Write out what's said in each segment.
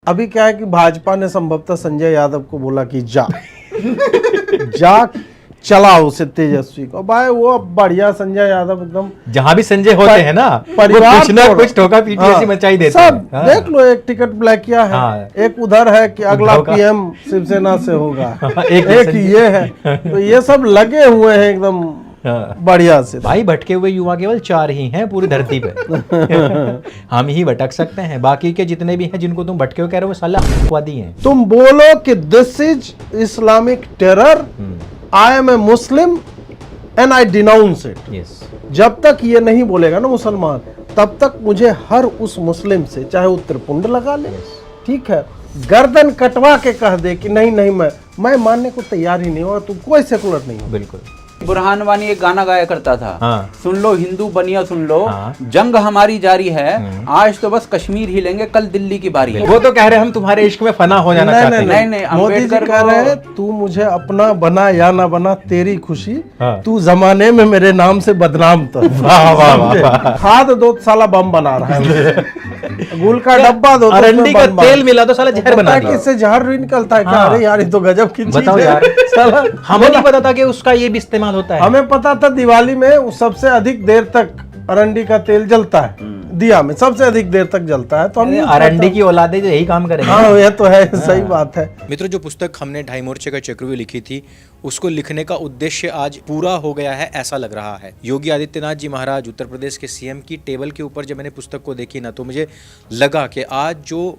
अभी क्या है कि भाजपा ने संभवतः संजय यादव को बोला कि जा चलाओ उसे तेजस्वी को। भाई वो बढ़िया संजय यादव एकदम जहां भी संजय होते हैं ना परिवार कुछ ना कुछ ठोका पीटी ऐसी मचाई देते सब हैं। हाँ। देख लो, एक टिकट ब्लैक किया है। हाँ। एक उधर है कि अगला उद्धव का। पीएम शिवसेना से होगा। एक एक ये है, तो ये सब लगे हुए हैं एकदम हाँ। बढ़िया से। भाई भटके हुए युवा केवल 4 ही हैं पूरी धरती पे। हम ही भटक सकते हैं, बाकी के जितने भी हैं जिनको तुम भटके हुए कह रहे हो वो साला आतंकवादी हैं। तुम बोलो कि this is Islamic terror, I am a Muslim and I denounce it. Yes. जब तक ये नहीं बोलेगा ना मुसलमान, तब तक मुझे हर उस मुस्लिम से, चाहे वो त्रिपुंड लगा ले, ठीक है, गर्दन कटवा के कह दे कि नहीं नहीं मैं मानने को तैयार ही नहीं हूं और तुम कोई सेकुलर नहीं हो। बिल्कुल। बुरहान वानी एक गाना गाया करता था। हाँ। सुन लो हिंदू बनिया सुन लो। हाँ। जंग हमारी जारी है, आज तो बस कश्मीर ही लेंगे, कल दिल्ली की बारी है। वो तो कह रहे हैं हम तुम्हारे इश्क में फना हो जाना चाहते हैं। नहीं, मोदी जी अम्बेडकर कह रहे हैं तू मुझे अपना बना या ना बना तेरी खुशी, हाँ। तू जमाने में मेरे नाम से बदनाम तो। वाह वाह वाह। खाद दो साला बम बना रहा है। गुल का डब्बा दो, अरंडी का तेल मिला तो साला जहर बना दिया। इससे जहर भी निकलता है क्या? हाँ। अरे यार ये तो गजब की चीज बताओ है। यार। साला हमें नहीं पता था कि उसका ये भी इस्तेमाल होता है। हमें पता था दिवाली में सबसे अधिक देर तक अरंडी का तेल जलता है, दिया में सबसे अधिक देर तक जलता है। तो हम अरंडी की औलादे जो यही काम करेंगे। हाँ ये तो है, सही बात है। मित्रों, जो पुस्तक हमने ढाई मोर्चे का चक्रव्यूह लिखी थी, उसको लिखने का उद्देश्य आज पूरा हो गया है ऐसा लग रहा है। योगी आदित्यनाथ जी महाराज उत्तर प्रदेश के सीएम की टेबल के ऊपर जब मैंने पुस्तक को देखी ना, तो मुझे लगा कि आज जो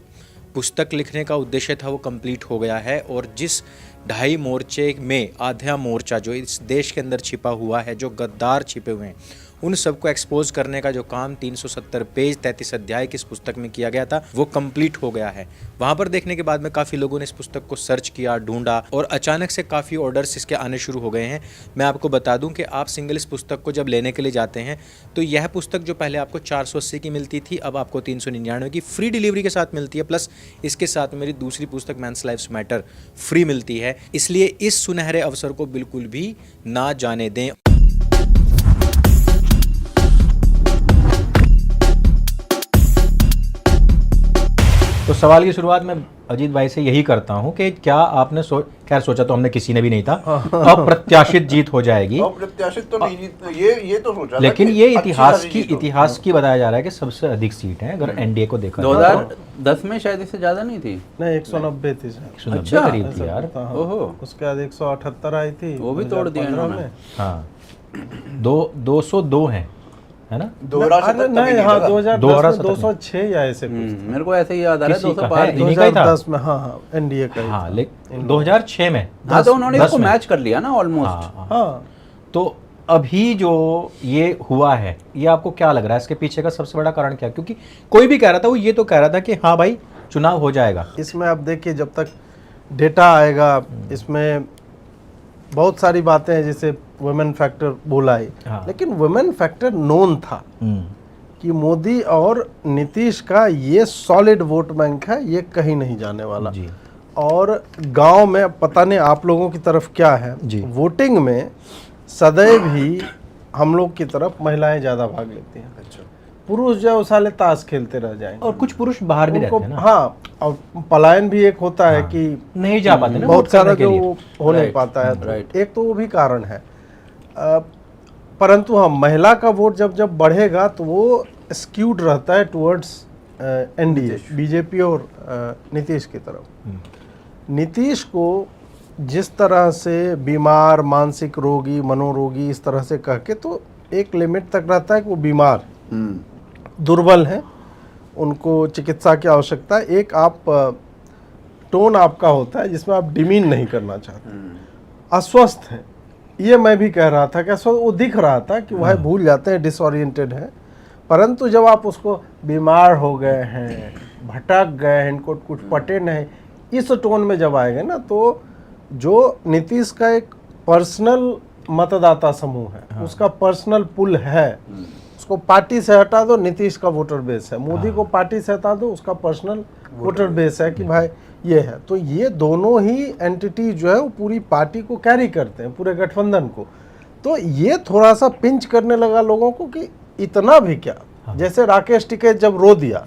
पुस्तक लिखने का उद्देश्य था वो कंप्लीट हो गया है। और जिस ढाई मोर्चे में आधा मोर्चा जो इस देश के अंदर छिपा हुआ है, जो गद्दार छिपे हुए हैं, उन सबको एक्सपोज करने का जो काम 370 पेज 33 अध्याय की इस पुस्तक में किया गया था, वो कंप्लीट हो गया है। वहाँ पर देखने के बाद में काफ़ी लोगों ने इस पुस्तक को सर्च किया, ढूंढा, और अचानक से काफ़ी ऑर्डर्स इसके आने शुरू हो गए हैं। मैं आपको बता दूं कि आप सिंगल इस पुस्तक को जब लेने के लिए जाते हैं तो यह पुस्तक जो पहले आपको 480 की मिलती थी, अब आपको 399 की फ्री डिलीवरी के साथ मिलती है। प्लस इसके साथ मेरी दूसरी पुस्तक मेंस लाइव्स मैटर फ्री मिलती है। इसलिए इस सुनहरे अवसर को बिल्कुल भी ना जाने दें। तो सवाल की शुरुआत मैं अजीत भाई से यही करता हूं कि क्या आपने खैर सोचा तो हमने किसी ने भी नहीं था अप्रत्याशित जीत हो जाएगी। अप्रत्याशित तो नहीं जीत, ये तो सोचा था लेकिन कि ये अच्छी खासी जीत इतिहास की बताया जा रहा है कि सबसे अधिक सीट है अगर एनडीए को देखा जाए। 2010 में शायद इससे ज्यादा नहीं थी। नहीं 190 थी सर। 190 करीब थी यार। ओहो, उसके बाद 178 आई थी, वो भी तोड़ दिया 2015 इन्होंने। में। हाँ 202 है ना? अरे नहीं, हाँ 2010 में 206 या ऐसे कुछ। मेरे को ऐसे ही याद आ रहा है किसी का 205 है? इन्हीं का ही था? 2010 में, हाँ एनडीए का ही हाँ था। लेकिन 2006 में हाँ, तो उन्होंने 10 इसको में। मैच कर लिया ना ऑलमोस्ट। हाँ। हाँ तो अभी जो ये हुआ है, ये आपको क्या लग रहा है इसके पीछे का सबसे बड़ा कारण क्या है? क्योंकि कोई भी कह रहा था, वो ये तो कह रहा था कि हाँ भाई चुनाव हो जाएगा। इसमें आप देखिए जब तक डेटा आएगा, इसमें बहुत सारी बातें हैं, जैसे वुमेन फैक्टर बोला ही, हाँ। लेकिन वुमेन फैक्टर नोन था कि मोदी और नीतीश का ये सॉलिड वोट बैंक है, ये कहीं नहीं जाने वाला जी। और गांव में पता नहीं आप लोगों की तरफ क्या है जी। वोटिंग में सदैव ही हम लोग की तरफ महिलाएं ज्यादा भाग लेती हैं। अच्छा, पुरुष जो साले ताश खेलते रह जाएंगे और कुछ पुरुष बाहर भी रहते उनको, हैं ना। हाँ, और पलायन भी एक होता है कि नहीं जा पाते ना वोट बहुत सारा करने के जो लिए। हो नहीं Right, पाता है, तो right. एक तो वो भी कारण है। परंतु हाँ, महिला का वोट जब बढ़ेगा तो वो स्क्यूड रहता है टुवर्ड्स एनडीए, बीजेपी और नीतीश की तरफ। नीतीश को जिस तरह से बीमार, मानसिक रोगी, मनोरोगी इस तरह से कह के, तो एक लिमिट तक रहता है कि वो बीमार, दुर्बल हैं, उनको चिकित्सा की आवश्यकता है। एक आप टोन आपका होता है जिसमें आप डिमीन नहीं करना चाहते, अस्वस्थ हैं, ये मैं भी कह रहा था कि अस्वस्थ, वो दिख रहा था कि वह भूल जाते हैं, डिसओरिएंटेड है। परंतु जब आप उसको बीमार हो गए हैं, भटक गए हैं, इनको कुछ पटे नहीं, इस टोन में जब आएंगे ना, तो जो नीतीश का एक पर्सनल मतदाता समूह है, उसका पर्सनल पुल है, उसको पार्टी से हटा दो, नीतीश का वोटर बेस है। मोदी को पार्टी से हटा दो, उसका पर्सनल वोटर बेस है कि भाई ये है। तो ये दोनों ही एंटिटी जो है वो पूरी पार्टी को कैरी करते हैं, पूरे गठबंधन को। तो ये थोड़ा सा पिंच करने लगा लोगों को कि इतना भी क्या, जैसे राकेश टिकैत जब रो दिया,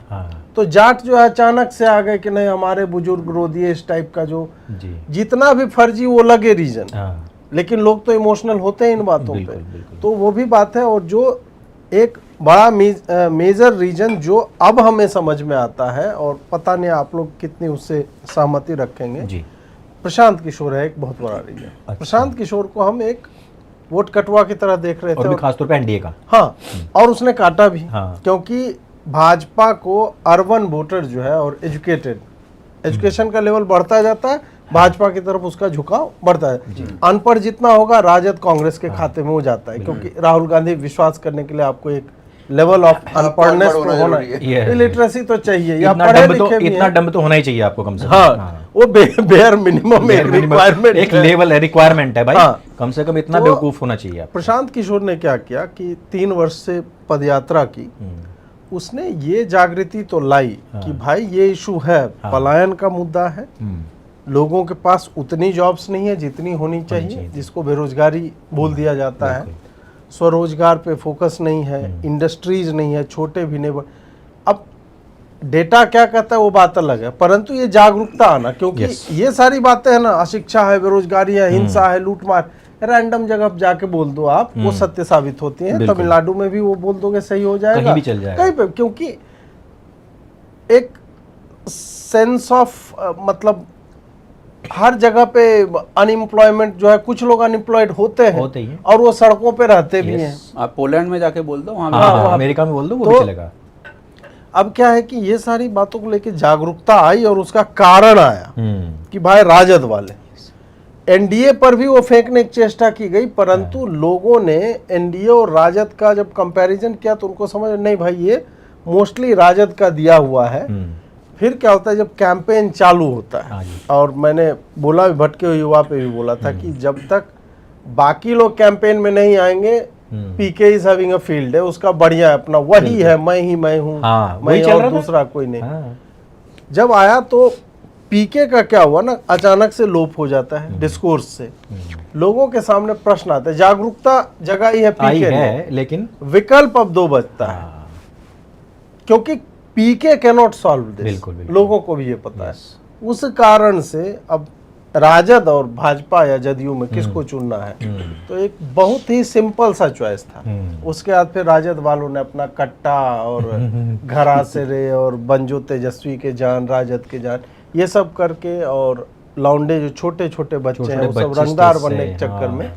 तो जाट जो है अचानक से आ गए कि नहीं हमारे बुजुर्ग रो दिए, इस टाइप का जो जी जितना भी फर्जी वो लगे रीजन, हाँ लेकिन लोग तो इमोशनल होते हैं इन बातों बिल्कुल, पे। बिल्कुल। तो वो भी बात है। और जो एक बड़ा मेजर रीजन जो अब हमें समझ में आता है, और पता नहीं आप लोग कितनी उससे सहमति रखेंगे, जी प्रशांत किशोर है एक बहुत बड़ा रीजन। अच्छा। प्रशांत किशोर को हम एक वोट कटवा की तरह देख रहे और थे, भी खासतौर पे एनडीए का। हाँ, और उसने काटा भी, हाँ। क्योंकि भाजपा को अर्बन वोटर जो है और एजुकेशन का लेवल बढ़ता जाता है, भाजपा की तरफ उसका झुकाव बढ़ता है। अनपढ़ जितना होगा राजद कांग्रेस के खाते में हो जाता है, क्योंकि राहुल गांधी विश्वास करने के लिए आपको एक लेवल ऑफ अनपढ़नेस होना होना जरूरी है, है। इलिटरेसी तो चाहिए, या इतना पढ़े डम्ब तो लिखे भी इतना हैं। डम्ब तो होना ही चाहिए आपको कम से कम। हाँ, वो बेयर मिनिमम एक रिक्वायरमेंट, एक लेवल है, रिक्वायरमेंट है भाई। हाँ। कम से कम इतना तो बेवकूफ होना चाहिए आप। प्रशांत किशोर ने क्या किया कि 3 वर्ष से पदयात्रा की, उसने ये जागृति तो लाई कि भाई ये इशू है, पलायन का मुद्दा है, लोगों के पास उतनी जॉब्स नहीं है जितनी होनी चाहिए, जिसको बेरोजगारी बोल दिया जाता है, स्वरोजगार पे फोकस नहीं है, इंडस्ट्रीज नहीं है, छोटे भी नहीं। अब डेटा क्या कहता है वो बात अलग है, परंतु ये जागरूकता आना, क्योंकि ये सारी बातें है ना, अशिक्षा है, बेरोजगारी है, हिंसा है, लूटमार, रैंडम जगह पे जाके बोल दो आप, वो सत्य साबित होती है। तमिलनाडु में भी वो बोल दोगे सही हो जाएगा, कहीं भी चल जाएगा, कहीं पे, क्योंकि एक सेंस ऑफ मतलब हर जगह पे अनएम्प्लॉयमेंट जो है, कुछ लोग अनएम्प्लॉयड होते हैं और वो सड़कों पे रहते भी हैं। आप पोलैंड में जाके बोल दो, वहाँ हाँ, अमेरिका में बोल दो, वो भी चलेगा। अब क्या है कि ये सारी बातों को लेके जागरूकता आई, और उसका कारण आया कि भाई राजद वाले, एनडीए पर भी वो फेंकने की चेष्टा की गई, परंतु लोगों ने एनडीए और राजद का जब कंपैरिजन किया तो उनको समझ नहीं भाई ये मोस्टली राजद का दिया हुआ है। फिर क्या होता है जब कैंपेन चालू होता है, और मैंने बोला भी, भटके हुए युवा पे भी बोला था कि जब तक बाकी लोग कैंपेन में नहीं आएंगे, पीके इज हैविंग अ फील्ड है, उसका बढ़िया है, अपना वही है, मैं हूँ, मैं और दूसरा कोई नहीं। जब आया तो पीके का क्या हुआ ना, अचानक से लोप हो जाता है डिस्कोर्स से, लोगों के सामने प्रश्न आता है, जागरूकता जगाई है पीके ने, लेकिन विकल्प अब 2 बचता है, क्योंकि पीके कैन नॉट सॉल्व दिस, बिल्कुल। लोगों को भी ये पता है। उस कारण से अब राजद और भाजपा या जदयू में किसको चुनना है, तो एक बहुत ही सिंपल सा चॉइस था। उसके बाद फिर राजद वालों ने अपना कट्टा और घरासेरे और बंजो तेजस्वी के जान, राजद के जान, ये सब करके, और लौंडे जो छोटे छोटे बच्चे हैं वो सब रंगदार बनने के चक्कर में,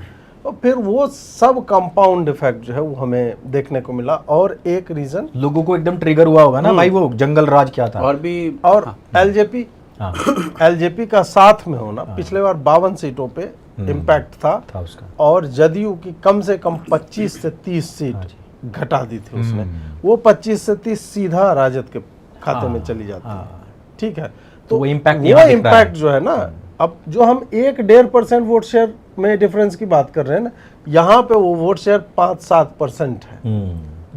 और फिर वो सब कंपाउंड इफेक्ट जो है वो हमें देखने को मिला। और एक रीजन लोगों को एकदम ट्रिगर हुआ होगा ना भाई, वो जंगल राज क्या था, और भी, और एलजेपी का साथ में होना, पिछले बार 52 सीटों पे इम्पैक्ट था उसका, और जदयू की कम से कम 25 से 30 सीट घटा दी थी उसने, वो 25 से 30 सीधा राजद के खाते में चली जाती है। ठीक है, तो वो इम्पैक्ट जो है ना, अब जो हम 1-1.5% वोट शेयर में डिफरेंस की बात कर रहे हैं ना, यहाँ पे वो वोट शेयर 5-7% है,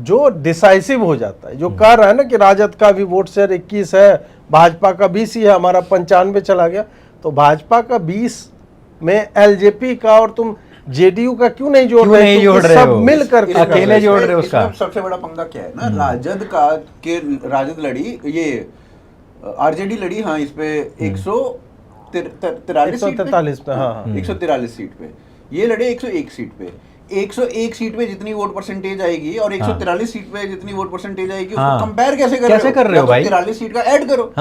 जो डिसाइसिव हो जाता है। जो कह रहा है ना कि राजद का भी वोट शेयर 21 है, भाजपा का 20 ही है, हमारा 95 चला गया, तो भाजपा का 20 में एलजेपी का और तुम जेडीयू का क्यों नहीं जोड़ रहे हो? सब मिल कर अकेले जोड़ रहे हो उसका। सबसे बड़ा पंगा क्या है ना, राजद का के राजद लड़ी, ये आरजेडी लड़ी, हाँ, इस पे 143 143 पे, हाँ 143 सीट पे, ये लड़े 101 सीट पे। 101 सीट पे जितनी वोट परसेंटेज आएगी और 143 सीट पे जितनी वोट परसेंटेज आएगी, उसको कंपेयर कैसे कर रहे हो भाई? 43 सीट का ऐड करो।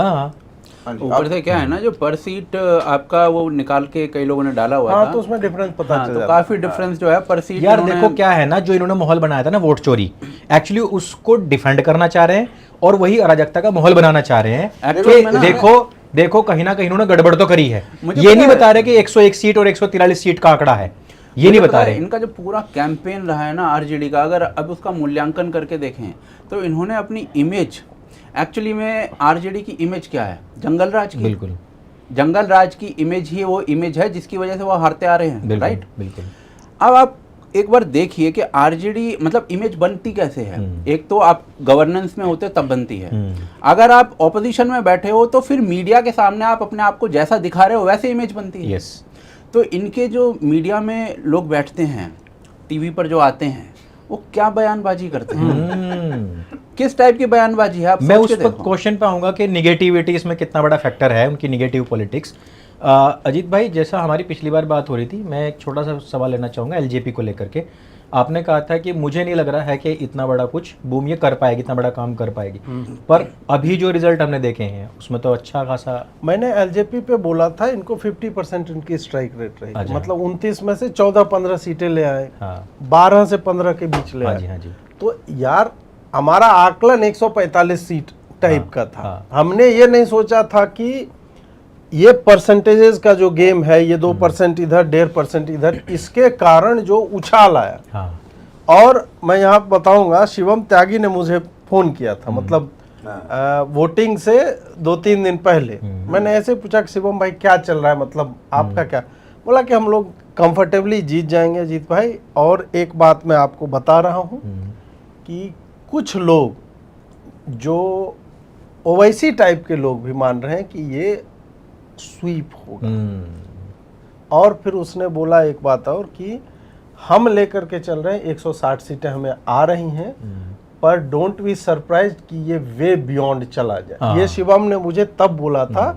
ऊपर से क्या है ना, जो पर सीट आपका वो निकाल के कई लोगों ने डाला हुआ था, तो उसमें डिफरेंस पता चल जाता है। तो काफी डिफरेंस जो है पर सीट। यार देखो क्या है ना, जो इन्होंने माहौल बनाया था ना वोट चोरी, एक्चुअली उसको डिफेंड करना चाह रहे हैं और वही अराजकता का माहौल बनाना चाह रहे हैं कि देखो कहीं ना कहीं इन्होंने गड़बड़ तो करी है। ये नहीं बता रहे कि 101 सीट और 143 सीट का आंकड़ा है, ये नहीं बता रहे। इनका जो पूरा कैंपेन रहा है ना आरजेडी का, अगर अब उसका मूल्यांकन करके देखें तो इन्होंने अपनी इमेज, एक्चुअली में आरजेडी की इमेज क्या है, जंगल राज की, बिल्कुल जंगल राज की इमेज ही वो इमेज है जिसकी वजह से वो हारते आ रहे हैं, राइट? बिल्कुल। अब आप एक बार देखिए कि आरजेडी मतलब इमेज बनती कैसे है। एक तो आप गवर्नेंस में होते तब बनती है, अगर आप ऑपोजिशन में बैठे हो तो फिर मीडिया के सामने आप अपने आप को जैसा दिखा रहे हो वैसे इमेज बनती है। यस। तो इनके जो मीडिया में लोग बैठते हैं, टीवी पर जो आते हैं, वो क्या बयानबाजी करते हैं। किस टाइप की बयानबाजी है, आप मैं सोच उस के पर देखो। क्वेश्चन पे आऊंगा कि निगेटिविटी इसमें कितना बड़ा फैक्टर है, उनकी निगेटिव पॉलिटिक्स। अजीत भाई, जैसा हमारी पिछली बार बात हो रही थी, मैं एक छोटा सा सवाल लेना चाहूँगा एलजेपी को लेकर के। आपने कहा था कि मुझे नहीं लग रहा है कि इतना बड़ा कुछ बूम ये कर पाएगी, इतना बड़ा काम कर पाएगी, पर अभी जो रिजल्ट हमने देखे हैं उसमें तो अच्छा खासा। मैंने एलजेपी पे बोला था इनको 50% इनकी स्ट्राइक रेट रही, अच्छा। मतलब 29 में से 14-15 सीटें ले आए, हाँ 12 से 15 के बीच ले हाँ आए। जी, हाँ जी। तो यार हमारा आकलन 145 सीट टाइप हाँ, का था। हाँ। हमने ये नहीं सोचा था कि ये परसेंटेजेस का जो गेम है, ये 2% इधर 1.5% इधर, इसके कारण जो उछाल आया। हाँ और मैं यहाँ बताऊंगा, शिवम त्यागी ने मुझे फोन किया था, मतलब वोटिंग से 2-3 दिन पहले। मैंने ऐसे पूछा कि शिवम भाई क्या चल रहा है, मतलब आपका क्या? बोला कि हम लोग कंफर्टेबली जीत जाएंगे अजीत भाई। और एक बात मैं आपको बता रहा हूँ कि कुछ लोग जो ओवैसी टाइप के लोग भी मान रहे हैं कि ये स्वीप होगा। और फिर उसने बोला एक बात और कि हम लेकर के चल रहे हैं, 160 सीटें हमें आ रही हैं, पर डोंट बी सरप्राइज कि ये वे बियॉन्ड चला जाए। हाँ। ये शिवम ने मुझे तब बोला था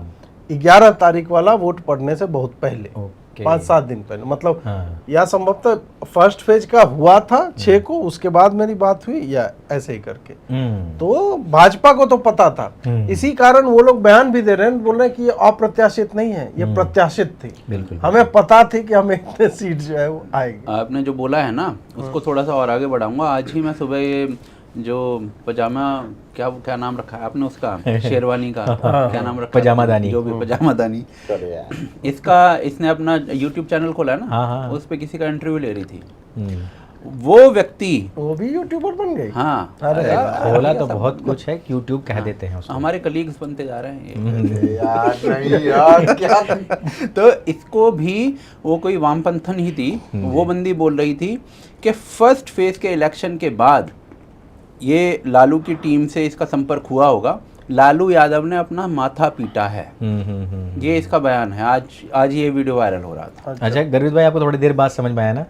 11 तारीख वाला वोट पड़ने से बहुत पहले, ओके। 5-7 दिन पहले, मतलब हाँ। या संभवतः फर्स्ट फेज का हुआ था 6 को, उसके बाद मेरी बात हुई या ऐसे ही करके। तो भाजपा को तो पता था, इसी कारण वो लोग बयान भी दे रहे हैं, बोल रहे हैं कि ये अप्रत्याशित नहीं है, ये प्रत्याशित थी। बिल्कुल। हमें पता थी कि हमें इतने सीट जो है वो आएगी। आपने जो बोला है ना, उसको थोड़ा सा और आगे बढ़ाऊंगा। आज ही मैं सुबह ये जो पजामा, क्या नाम रखा है आपने उसका, शेरवानी का क्या नाम रखा है? पजामादानी। जो भी पजामादानी, इसका इसने अपना यूट्यूब चैनल खोला है ना, हाँ। उस पे किसी का इंटरव्यू ले रही थी वो व्यक्ति, वो भी यूट्यूबर बन गई। हाँ अरे खोला तो बहुत कुछ है, यूट्यूब कह देते हैं उसको। हमारे कलीग्स बनते जा रहे हैं ये। यार नहीं यार, क्या तो इसको भी वो कोई वामपंथन ही थी, वो बंदी बोल रही थी कि फर्स्ट फेज के इलेक्शन के बाद ये लालू की टीम से इसका संपर्क हुआ होगा, लालू यादव ने अपना माथा पीटा है। ये इसका बयान है। आज ये वीडियो वायरल हो रहा था। अच्छा गर्वित भाई, आपको थोड़ी देर बाद समझ में आया ना?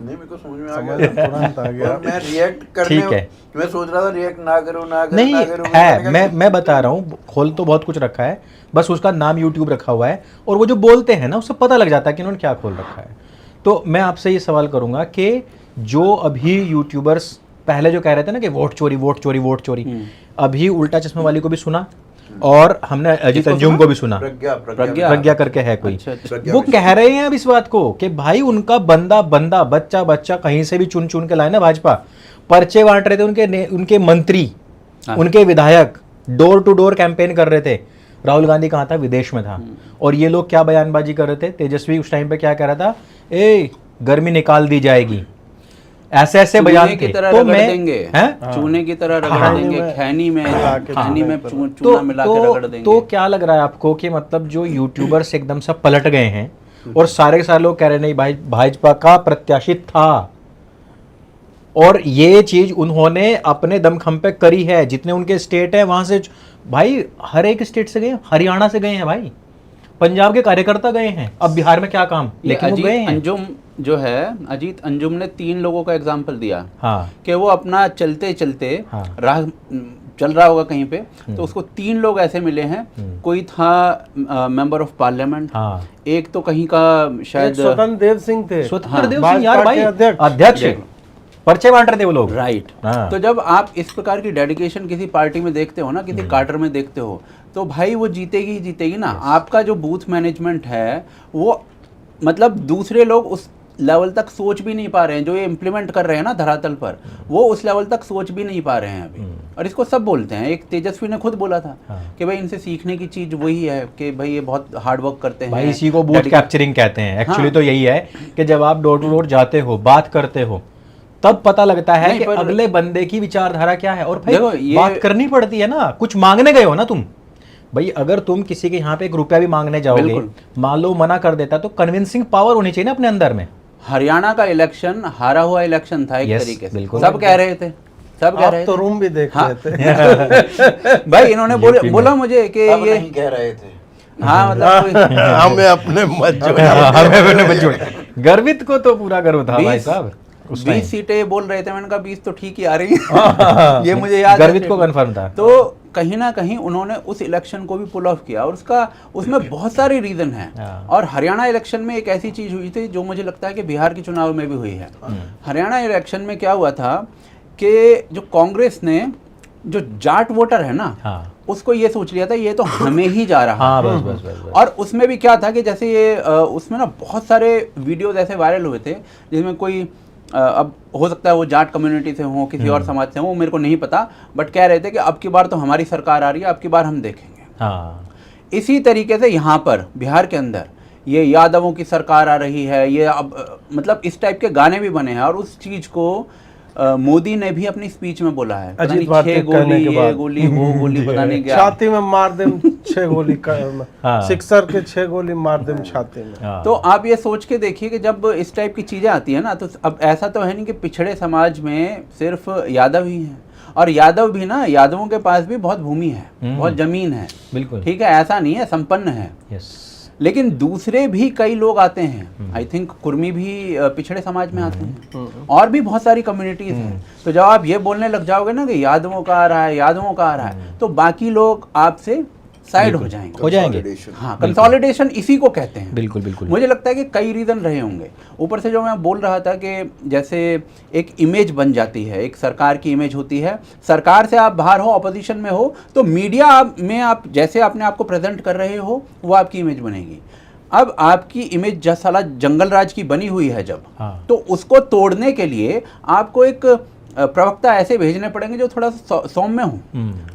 नहीं, मेरे को समझ में आ गया, तुरंत आ गया। और मैं रिएक्ट करने, ठीक है। मैं सोच रहा था रिएक्ट ना करूं नहीं ना करूं, है, मैं बता रहा हूँ, खोल तो बहुत कुछ रखा है, बस उसका नाम यूट्यूब रखा हुआ है, और वो जो बोलते हैं ना उससे पता लग जाता है कि उन्होंने क्या खोल रखा है। तो मैं आपसे ये सवाल करूंगा कि जो अभी यूट्यूबर्स पहले जो कह रहे थे ना कि वोट चोरी वोट चोरी वोट चोरी, अभी उल्टा चश्मे वाली को भी सुना और हमने अजीत अंजुम को भी सुना, प्रज्ञा करके है कोई, अच्छा। वो कह रहे हैं अब इस बात को कि भाई उनका बंदा बच्चा कहीं से भी चुन चुन के लाए ना भाजपा, पर्चे बांट रहे थे उनके मंत्री, उनके विधायक डोर टू डोर कैंपेन कर रहे थे। राहुल गांधी कहाँ था? विदेश में था। और ये लोग क्या बयानबाजी कर रहे थे? तेजस्वी उस टाइम पे क्या कह रहा था? गर्मी निकाल दी जाएगी, ऐसे बयान थे। तो मैं चूने की तरह रगड़ देंगे, खैनी में चूना मिला के रगड़ देंगे। तो क्या लग रहा है आपको कि मतलब जो यूट्यूबर्स एकदम से पलट गए हैं और सारे के सारे लोग कह रहे नहीं भाई भाजपा का प्रत्याशित था, और ये चीज उन्होंने अपने दमखम पे करी है, जितने उनके स्टेट है वहां से, भाई हर एक स्टेट से गए, हरियाणा से गए हैं भाई, पंजाब के कार्यकर्ता गए हैं, अब बिहार में क्या काम, लेकिन वो गए हैं। अंजुम जो है, अजीत अंजुम ने 3 लोगों का एग्जाम्पल दिया, हाँ, कि वो अपना चलते चलते हाँ, राह चल रहा होगा कहीं पे, तो उसको 3 लोग ऐसे मिले हैं। कोई था मेंबर ऑफ पार्लियामेंट, हाँ, एक तो कहीं का शायद स्वतंत्र देव सिंह थे, स्वतंत्र देव सिंह यार भाई अध्यक्ष, पर्चे बांट रहे थे वो लोग, राइट। हाँ। तो जब आप इस प्रकार की डेडिकेशन किसी पार्टी में देखते हो ना, किसी कार्टर में देखते हो, तो भाई वो जीतेगी ही जीतेगी ना। आपका जो बूथ मैनेजमेंट है वो, मतलब दूसरे लोग उस लेवल तक सोच भी नहीं पा रहे हैं, जो ये इम्प्लीमेंट कर रहे हैं ना धरातल पर, वो उस लेवल तक सोच भी नहीं पा रहे हैं अभी। और इसको सब बोलते हैं। एक तेजस्वी ने खुद बोला था कि भाई इनसे सीखने की चीज वही है कि भाई ये बहुत हार्ड वर्क करते हैं, भाई इसी को बूथ कैप्चरिंग कहते हैं। एक्चुअली तो यही है कि जब आप डोर टू डोर जाते हो, बात करते हो, तब पता लगता है कि अगले बंदे की विचारधारा क्या है। और भाई बात करनी पड़ती है ना, कुछ मांगने गए हो ना तुम, भाई अगर तुम किसी के यहाँ पे 1 रुपया भी मांगने जाओगे, मान लो मना कर देता, तो कन्विंसिंग पावर होनी चाहिए ना अपने अंदर में। हरियाणा का इलेक्शन हारा हुआ इलेक्शन था एक तरीके से, बिल्कुल। सब कह रहे थे, सब कह रहे तो रूम भी देख रहे थे। भाई इन्होंने बोला मुझे कि ये नहीं कह रहे थे, हाँ मतलब हमें अपने मत हमें अपने मत जोड़े। गर्वित को तो पूरा गर्व था भाई साहब। 20 सीटें बोल रहे थे, मैंने कहा 20 तो ठीक ही आ रही हैं। ये मुझे याद है, गर्वित को कंफर्म था। तो कहीं ना कहीं उन्होंने उस इलेक्शन को भी पुल ऑफ किया, और उसमें बहुत सारे रीजन हैं। और हरियाणा इलेक्शन में एक ऐसी चीज हुई थी जो मुझे लगता है कि बिहार के चुनाव में भी हुई है। हरियाणा इलेक्शन में क्या हुआ था कि जो कांग्रेस ने जो जाट वोटर है ना, उसको ये सोच लिया था ये तो हमें ही जा रहा है। बस। और उसमें भी क्या था कि जैसे ये उसमें ना बहुत सारे वीडियोज ऐसे वायरल हुए थे जिसमें कोई अब हो सकता है वो जाट कम्युनिटी से हो, किसी और समाज से हो, वो मेरे को नहीं पता, बट कह रहे थे कि अब की बार तो हमारी सरकार आ रही है, अब की बार हम देखेंगे। इसी तरीके से यहाँ पर बिहार के अंदर ये यादवों की सरकार आ रही है, ये अब मतलब इस टाइप के गाने भी बने हैं। और उस चीज को मोदी ने भी अपनी स्पीच में बोला है, अजीत भारती कहने के बाद, ये गोली वो गोली पता नहीं क्या, छाती में मार दे 6 गोली सिक्सर के 6 गोली मार दे छाती में। तो आप ये सोच के देखिए कि जब इस टाइप की चीजें आती है ना, तो अब ऐसा तो है नहीं कि पिछड़े समाज में सिर्फ यादव ही हैं, और यादव भी ना, यादवों के पास भी बहुत भूमि है, बहुत जमीन है, बिल्कुल ठीक है, ऐसा नहीं है, संपन्न है। लेकिन दूसरे भी कई लोग आते हैं, आई थिंक कुर्मी भी पिछड़े समाज में आते हैं, और भी बहुत सारी कम्युनिटीज हैं। तो जब आप ये बोलने लग जाओगे ना कि यादवों का आ रहा है, यादवों का आ रहा है, तो बाकी लोग आपसे साइड हो जाएंगे। हाँ, कंसोलिडेशन इसी को कहते हैं। बिल्कुल। मुझे लगता है कि कई रीजन रहे होंगे। ऊपर से जो मैं बोल रहा था कि जैसे एक इमेज बन जाती है, एक सरकार की इमेज होती है, सरकार से आप बाहर हो, ऑपोजिशन में हो, तो मीडिया में आप जैसे अपने आप को प्रेजेंट कर रहे हो, वो आपकी इमेज बनेगी। अब आपकी इमेज साला जंगल राज की बनी हुई है जब, तो उसको तोड़ने के लिए आपको एक प्रवक्ता ऐसे भेजने पड़ेंगे जो थोड़ा सौम्य हो,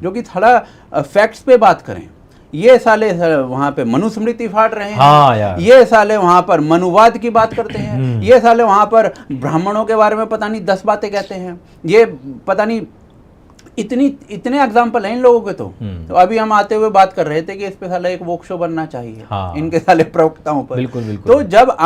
जो कि थोड़ा फैक्ट्स पे बात करें। ये साले वहाँ पे मनुस्मृति फाड़ रहे हैं, ये साले वहाँ पर मनुवाद की बात करते हैं, ये साले वहाँ पर ब्राह्मणों के बारे में पता नहीं 10 बातें कहते हैं, ये पता नहीं इतने एग्जाम्पल हैं इन लोगों के। तो अभी हम आते हुए बात कर रहे थे कि इस पे साले एक वोक शो बनना चाहिए, इनके साले प्रवक्ताओं पर। बिल्कुल। तो जब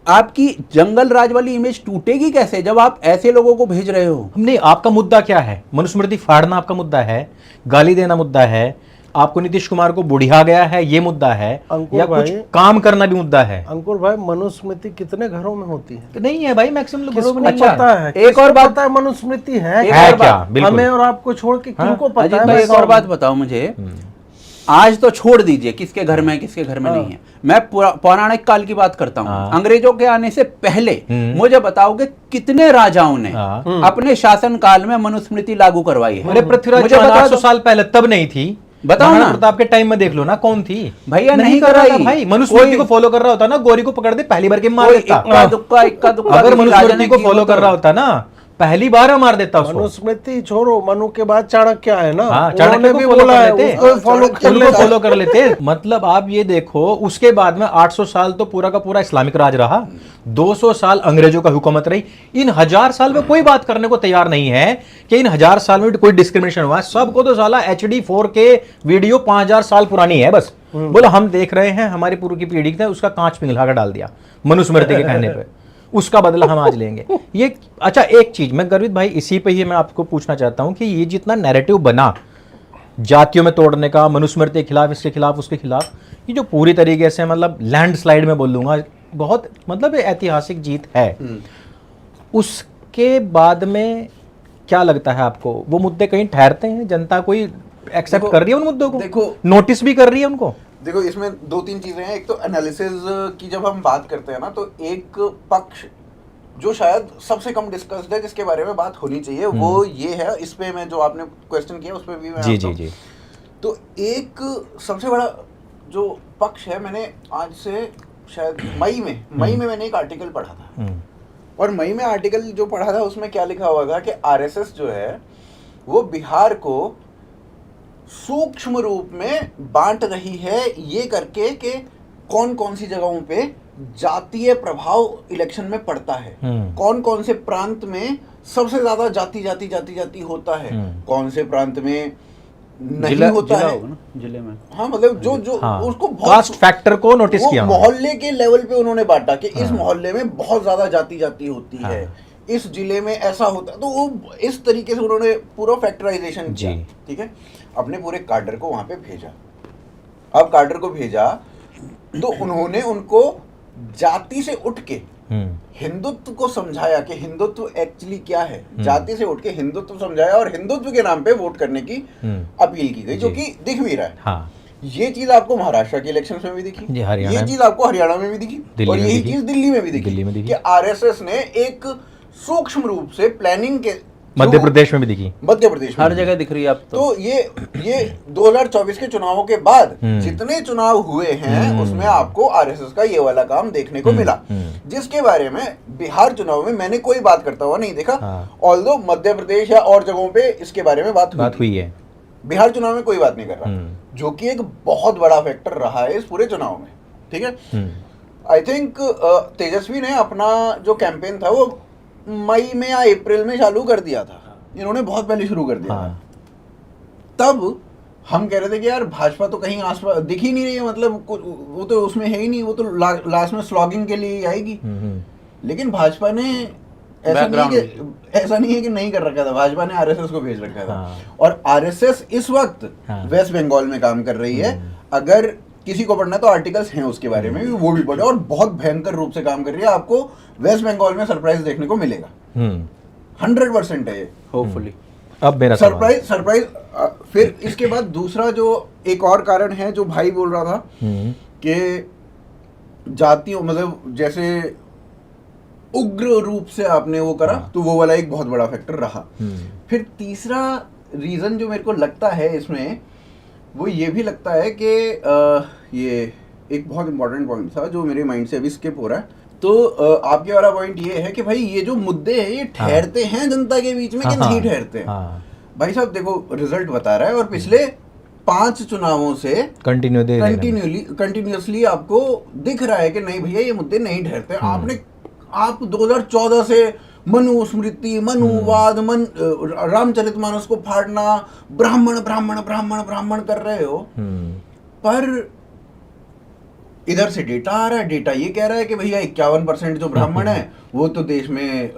आपकी जंगल राज वाली इमेज टूटेगी कैसे, जब आप ऐसे लोगों को भेज रहे हो। नहीं, आपका मुद्दा क्या है? मनुस्मृति फाड़ना आपका मुद्दा है, गाली देना मुद्दा है, आपको नीतीश कुमार को बुढ़िया गया है ये मुद्दा है, या कुछ काम करना भी मुद्दा है? अंकुर भाई, मनुस्मृति कितने घरों में होती है? नहीं है भाई, मैक्सिमम घरों में नहीं पता है। एक और बात है, मनुस्मृति है क्या? हमें और आपको छोड़ के किनको पता है? एक और बात बताओ मुझे, आज तो छोड़ दीजिए किसके घर में है किसके घर में नहीं है, मैं पौराणिक काल की बात करता हूँ। अंग्रेजों के आने से पहले मुझे बताओगे कितने राजाओं ने अपने शासन काल में मनुस्मृति लागू करवाई है? अरे पृथ्वीराज 800 साल पहले तब नहीं थी, बताओ ना। प्रताप के टाइम में देख लो ना, कौन थी भैया? नहीं कर रहा भाई, मनुस्मृति को फॉलो कर रहा होता ना, गोरी को पकड़ दे पहली बार के मार देता। इक्का दुक्का अगर मनुस्मृति को फॉलो कर रहा होता ना, पहली बार मार देता उसको। मनुस्मृति छोड़ो, मनु के बाद चाणक्य है ना, चाणक्य भी बोला है, फॉलो कर लेते। मतलब आप ये देखो, उसके बाद में 800 साल तो पूरा का पूरा इस्लामिक राज रहा, 200 साल अंग्रेजों का हुकूमत रही। इन 1000 साल में कोई बात करने को तैयार नहीं है कि इन 1000 साल में कोई डिस्क्रिमिनेशन हुआ। सबको तो साला HD 4K वीडियो 5000 साल पुरानी है, बस बोलो हम देख रहे हैं, हमारी पूर्व की पीढ़ी ने उसका कांच पिघला कर डाल दिया मनुस्मृति के कहने पे, उसका बदला हम आज लेंगे। ये अच्छा, एक चीज मैं गर्वित भाई इसी पे ही मैं आपको पूछना चाहता हूं कि ये जितना नैरेटिव बना जातियों में तोड़ने का, मनुस्मृति के खिलाफ, इसके खिलाफ, उसके खिलाफ, ये जो पूरी तरीके से मतलब लैंडस्लाइड में बोलूंगा, बहुत मतलब ऐतिहासिक जीत है, उसके बाद में क्या लगता है आपको, वो मुद्दे कहीं ठहरते हैं? जनता कोई एक्सेप्ट कर रही है उन मुद्दों को? देखो, नोटिस भी कर रही है उनको? देखो, इसमें 2-3 चीजें हैं। एक तो एनालिसिस की जब हम बात करते हैं ना, तो एक पक्ष जो शायद सबसे कम डिस्कस्ड है, जिसके बारे में बात होनी चाहिए, वो ये है, इस पे मैं जो आपने क्वेश्चन किया उस पे भी मैं जी। तो एक सबसे बड़ा जो पक्ष है, मैंने आज से शायद मई में मैंने एक आर्टिकल पढ़ा था, और मई में आर्टिकल जो पढ़ा था उसमें क्या लिखा हुआ था कि आरएसएस जो है वो बिहार को सूक्ष्म रूप में बांट रही है, ये करके कि कौन कौन सी जगहों पे जातीय प्रभाव इलेक्शन में पड़ता है, कौन कौन से प्रांत में सबसे ज्यादा जाति होता है, कौन से प्रांत में नहीं होता है, जिले में। हाँ, मतलब जो उसको कास्ट फैक्टर को नोटिस किया, मोहल्ले के लेवल पे उन्होंने बांटा कि इस मोहल्ले में बहुत ज्यादा जाति होती है, इस जिले में ऐसा होता है, तो वो इस तरीके से उन्होंने पूरा फैक्टराइजेशन किया। ठीक है, अपने पूरे कार्डर को वहां पे भेजा। अब कार्डर को भेजा तो उन्होंने उनको जाति से उठ के हिंदुत्व को समझाया कि हिंदुत्व एक्चुअली क्या है, जाति से उठ के हिंदुत्व समझाया और हिंदुत्व के नाम पे वोट करने की अपील की गई, जो कि दिख भी रहा है। हाँ, ये चीज आपको महाराष्ट्र के इलेक्शंस में भी दिखी, ये चीज आपको हरियाणा में भी दिखी और यही चीज दिल्ली में भी दिखी कि आरएसएस ने एक सूक्ष्म रूप से प्लानिंग के मध्य प्रदेश में भी दिखी, मध्य प्रदेश में हर जगह दिख रही है अब तो ये 2024 के चुनावों के बाद जितने चुनाव हुए हैं उसमें आपको आरएसएस का ये वाला काम देखने को मिला, जिसके बारे में बिहार चुनाव में मैंने कोई बात करता हुआ नहीं देखा। ऑल्दो मध्य प्रदेश या और जगहों पे इसके बारे में बात हुई है, बिहार चुनाव में कोई बात नहीं कर रहा, जो कि एक बहुत बड़ा फैक्टर रहा है इस पूरे चुनाव में। ठीक है, आई थिंक तेजस्वी ने अपना जो कैंपेन था वो मई में या अप्रैल में चालू कर दिया था, इन्होंने बहुत पहले शुरू कर दिया था। तब हम कह रहे थे कि यार भाजपा तो कहीं आसपास दिख ही नहीं रही है, मतलब वो तो उसमें है ही नहीं, वो तो लास्ट में स्लॉगिंग के लिए आएगी। लेकिन भाजपा ने ऐसा नहीं है कि नहीं कर रखा था, भाजपा ने आरएसएस को भेज रखा था और आरएसएस इस वक्त वेस्ट बंगाल में काम कर रही है। अगर किसी को पढ़ना तो आर्टिकल्स हैं उसके बारे में भी, वो भी पढ़े, और बहुत भयंकर रूप से काम कर रही है। आपको वेस्ट बंगाल में सरप्राइज देखने को मिलेगा, 100% है ये, होपफुली। अब मेरा सरप्राइज। फिर इसके बाद दूसरा जो एक और कारण है जो भाई बोल रहा था कि जातियों, मतलब जैसे उग्र रूप से आपने वो करा, तो वो वाला एक बहुत बड़ा फैक्टर रहा। फिर तीसरा रीजन जो मेरे को लगता है इसमें, वो ये भी लगता है कि ये एक बहुत इंपॉर्टेंट पॉइंट था जो मेरे माइंड से अभी स्किप हो रहा है। तो आपके वाला पॉइंट ये है कि भाई ये जो मुद्दे हैं ये ठहरते हैं जनता के बीच में कि नहीं ठहरते हैं। भाई साहब देखो, रिजल्ट बता रहा है और पिछले 5 चुनावों से कंटिन्यूअसली आपको दिख रहा है कि नहीं भैया ये मुद्दे नहीं ठहरते। आप 2014 से मनुस्मृति, मनुवाद, रामचरितमानस को फाड़ना, ब्राह्मण ब्राह्मण ब्राह्मण ब्राह्मण कर रहे हो, पर इधर से डेटा आ रहा है, डेटा ये कह रहा है कि भैया 51% जो ब्राह्मण है वो तो देश में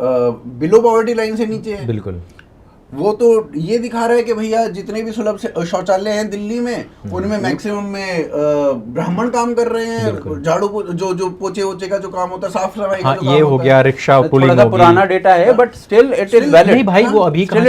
बिलो पॉवर्टी लाइन से नीचे है। बिल्कुल। वो तो ये दिखा रहा है कि भैया जितने भी सुलभ शौचालय हैं दिल्ली में, उनमें मैक्सिमम में ब्राह्मण काम कर रहे हैं। झाड़ू जो पोछे वोचे का जो काम होता है, साफ सफाई का जो काम ये हो गया, रिक्शा पुलिंग हो गई। पुराना डेटा है but still it is valid. नहीं भाई, वो अभी थोड़ा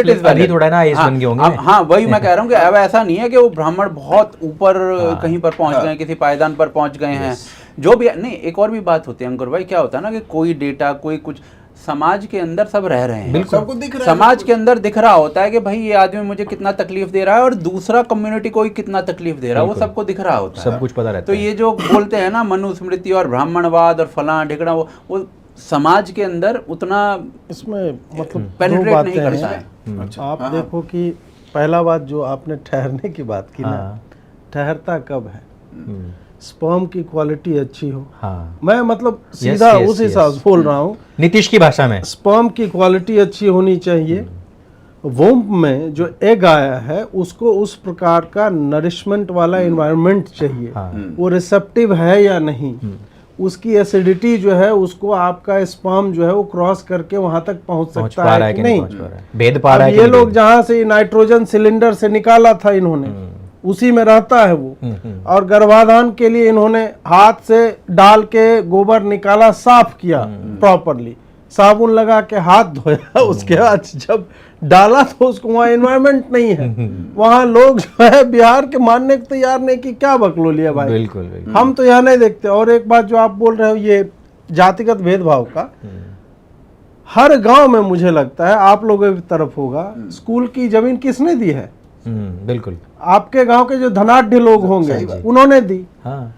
ना इस बन गए होंगे। हाँ, वही मैं कह रहा हूँ कि अब ऐसा नहीं है कि वो ब्राह्मण बहुत ऊपर कहीं पर पहुंच गए, किसी पायदान पर पहुंच गए हैं, जो भी नहीं। एक और भी बात होती है अंकुर भाई, क्या होता है ना कि कोई डेटा, कोई कुछ, समाज के अंदर सब रह रहे हैं, सबको दिख रहा है, समाज के अंदर दिख रहा होता है कि भाई ये आदमी मुझे कितना तकलीफ दे रहा है और दूसरा कम्युनिटी को कितना तकलीफ दे रहा है, वो सबको दिख रहा होता है, सब कुछ पता रहता तो है। ये जो बोलते हैं ना मनुस्मृति और ब्राह्मणवाद और फलां ढिकड़ा, वो समाज के अंदर उतना इसमें मतलब पेनिट्रेट नहीं करता है। आप देखो कि पहला बात जो आपने ठहरने की बात की ना, ठहरता कब है? स्पर्म की क्वालिटी अच्छी हो। मैं मतलब सीधा उस हिसाब से बोल रहा हूँ, नीतीश की भाषा में स्पर्म की क्वालिटी अच्छी होनी चाहिए। वोम्ब में जो एग आया है उसको उस प्रकार का नरिशमेंट वाला एनवायरनमेंट चाहिए। वो रिसेप्टिव है या नहीं, उसकी एसिडिटी जो है उसको आपका स्पर्म जो है वो क्रॉस करके वहां तक पहुंच सकता है कि नहीं, भेद पा रहा है। ये लोग जहां से नाइट्रोजन सिलेंडर से निकाला था इन्होंने, उसी में रहता है वो, और गर्भाधान के लिए इन्होंने हाथ से डाल के गोबर निकाला, साफ किया प्रॉपरली, साबुन लगा के हाथ धोया, उसके बाद जब डाला तो उसको वहाँ एनवायरनमेंट नहीं है, वहाँ लोग जो है बिहार के मानने को तैयार नहीं कि क्या बकलो लिया भाई। बिल्कुल, बिल्कुल। हम तो यहाँ नहीं देखते। और एक बात जो आप बोल रहे हो ये जातिगत भेदभाव का, हर गांव में मुझे लगता है आप लोगों की तरफ होगा, स्कूल की जमीन किसने दी है? बिल्कुल, आपके गांव के जो धनाढ्य लोग होंगे उन्होंने दी। हाँ।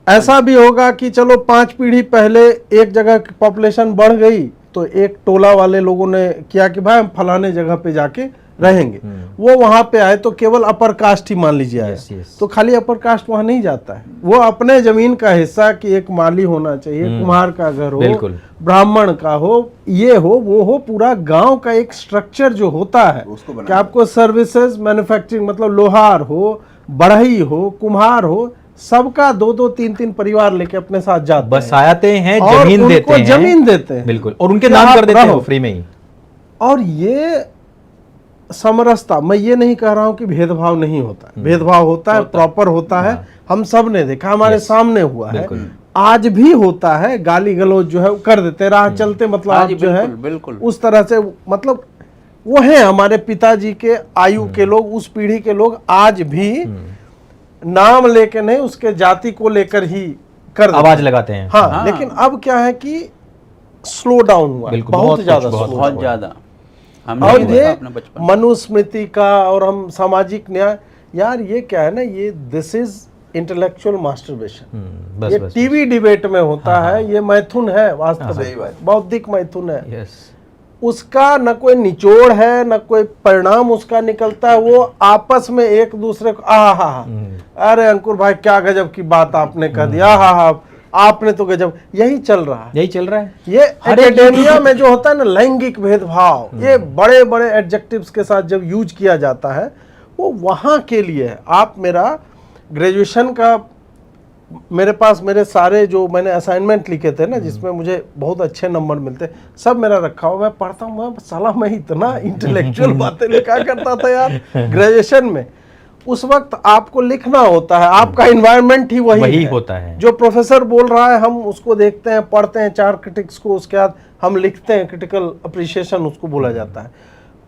ऐसा भी होगा कि चलो 5 पीढ़ी पहले एक जगह की पॉपुलेशन बढ़ गई तो एक टोला वाले लोगों ने किया कि भाई हम फलाने जगह पे जाके रहेंगे, वो वहां पे आए तो केवल अपर कास्ट ही मान लीजिए आया, तो खाली अपर कास्ट वहां नहीं जाता है, वो अपने जमीन का हिस्सा कि एक माली होना चाहिए, कुम्हार का घर हो, ब्राह्मण का हो, ये हो वो हो, पूरा गांव का एक स्ट्रक्चर जो होता है कि आपको सर्विसेज मैन्युफैक्चरिंग, मतलब लोहार हो, बढ़ई हो, कुम्हार हो, सबका 2-2, 3-3 परिवार लेके अपने साथ जाते बसाते हैं, जमीन देते हैं, बिल्कुल, और उनके नाम कर देते हैं फ्री में ही। और ये समरसता, मैं ये नहीं कह रहा हूं कि भेदभाव नहीं होता है, भेदभाव होता है, प्रॉपर होता है, हम सब ने देखा, हमारे सामने हुआ है, आज भी होता है, गाली गलौज जो है वो कर देते हैं राह चलते, मतलब हाँ आप जी, जो है बिल्कुल। उस तरह से, मतलब वो है हमारे पिताजी के आयु के लोग, उस पीढ़ी के लोग आज भी नाम लेके नहीं, उसके जाति को लेकर ही कर देते आवाज हैं। लगाते हैं। हाँ, हाँ। लेकिन अब क्या है कि स्लो डाउन हुआ है, बिल्कुल, बहुत बहुत ज्यादा कुछ, slow बहुत down। ज्यादा हमने और भी ये देखा अपने बचपन में। मनुस्मृति का और हम सामाजिक न्याय, यार ये क्या है ना, ये दिस इज इंटेलेक्चुअल मास्टरबेशन। बस ये बस टीवी डिबेट में होता है, ये मैथुन है वास्तव सही में, बात। बौद्धिक मैथुन है। यस, उसका न कोई निचोड़ है, न कोई परिणाम उसका निकलता है, वो आपस में एक दूसरे को अरे अंकुर भाई क्या गजब की बात आपने कर दिया, आपने तो गजब, यही चल रहा है। यही चल रहा है। ये एकेडेमिया में जो होता है ना लैंगिक भेदभाव, ये बड़े बड़े एडजेक्टिव्स के साथ जब यूज किया जाता है, वो वहां के लिए है। आप मेरा ग्रेजुएशन का, मेरे पास मेरे सारे जो मैंने असाइनमेंट लिखे थे ना, जिसमें मुझे बहुत अच्छे नंबर मिलते, सब मेरा रखा हुआ, मैं पढ़ता हूँ, मैं साला मैं इतना इंटेलेक्चुअल बातें लिखा करता था यार ग्रेजुएशन में। उस वक्त आपको लिखना होता है, आपका इन्वायरमेंट ही वही होता है। जो प्रोफेसर बोल रहा है हम उसको देखते हैं, पढ़ते हैं 4 क्रिटिक्स को, उसके बाद हम लिखते हैं, क्रिटिकल अप्रिशिएशन उसको बोला जाता है।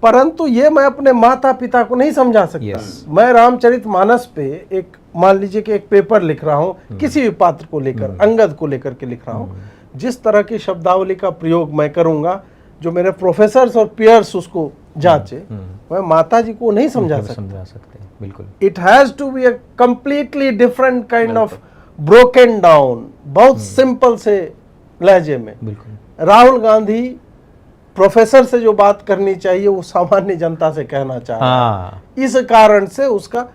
परंतु ये मैं अपने माता पिता को नहीं समझा सकता। Yes. मैं रामचरितमानस पे एक, मान लीजिए कि एक पेपर लिख रहा हूँ, किसी भी पात्र को लेकर, अंगद को लेकर के लिख रहा हूँ, जिस तरह की शब्दावली का प्रयोग मैं करूंगा, जो मेरे प्रोफेसर्स और पियर्स उसको जांचे, मैं माता जी को नहीं समझा सकता। बिल्कुल। It has to be a completely different kind of broken down, बहुत सिंपल से लहजे में। बिल्कुल। राहुल गांधी प्रोफेसर से जो बात करनी चाहिए वो सामान्य जनता से कहना चाह रहा है। इस कारण से उसका,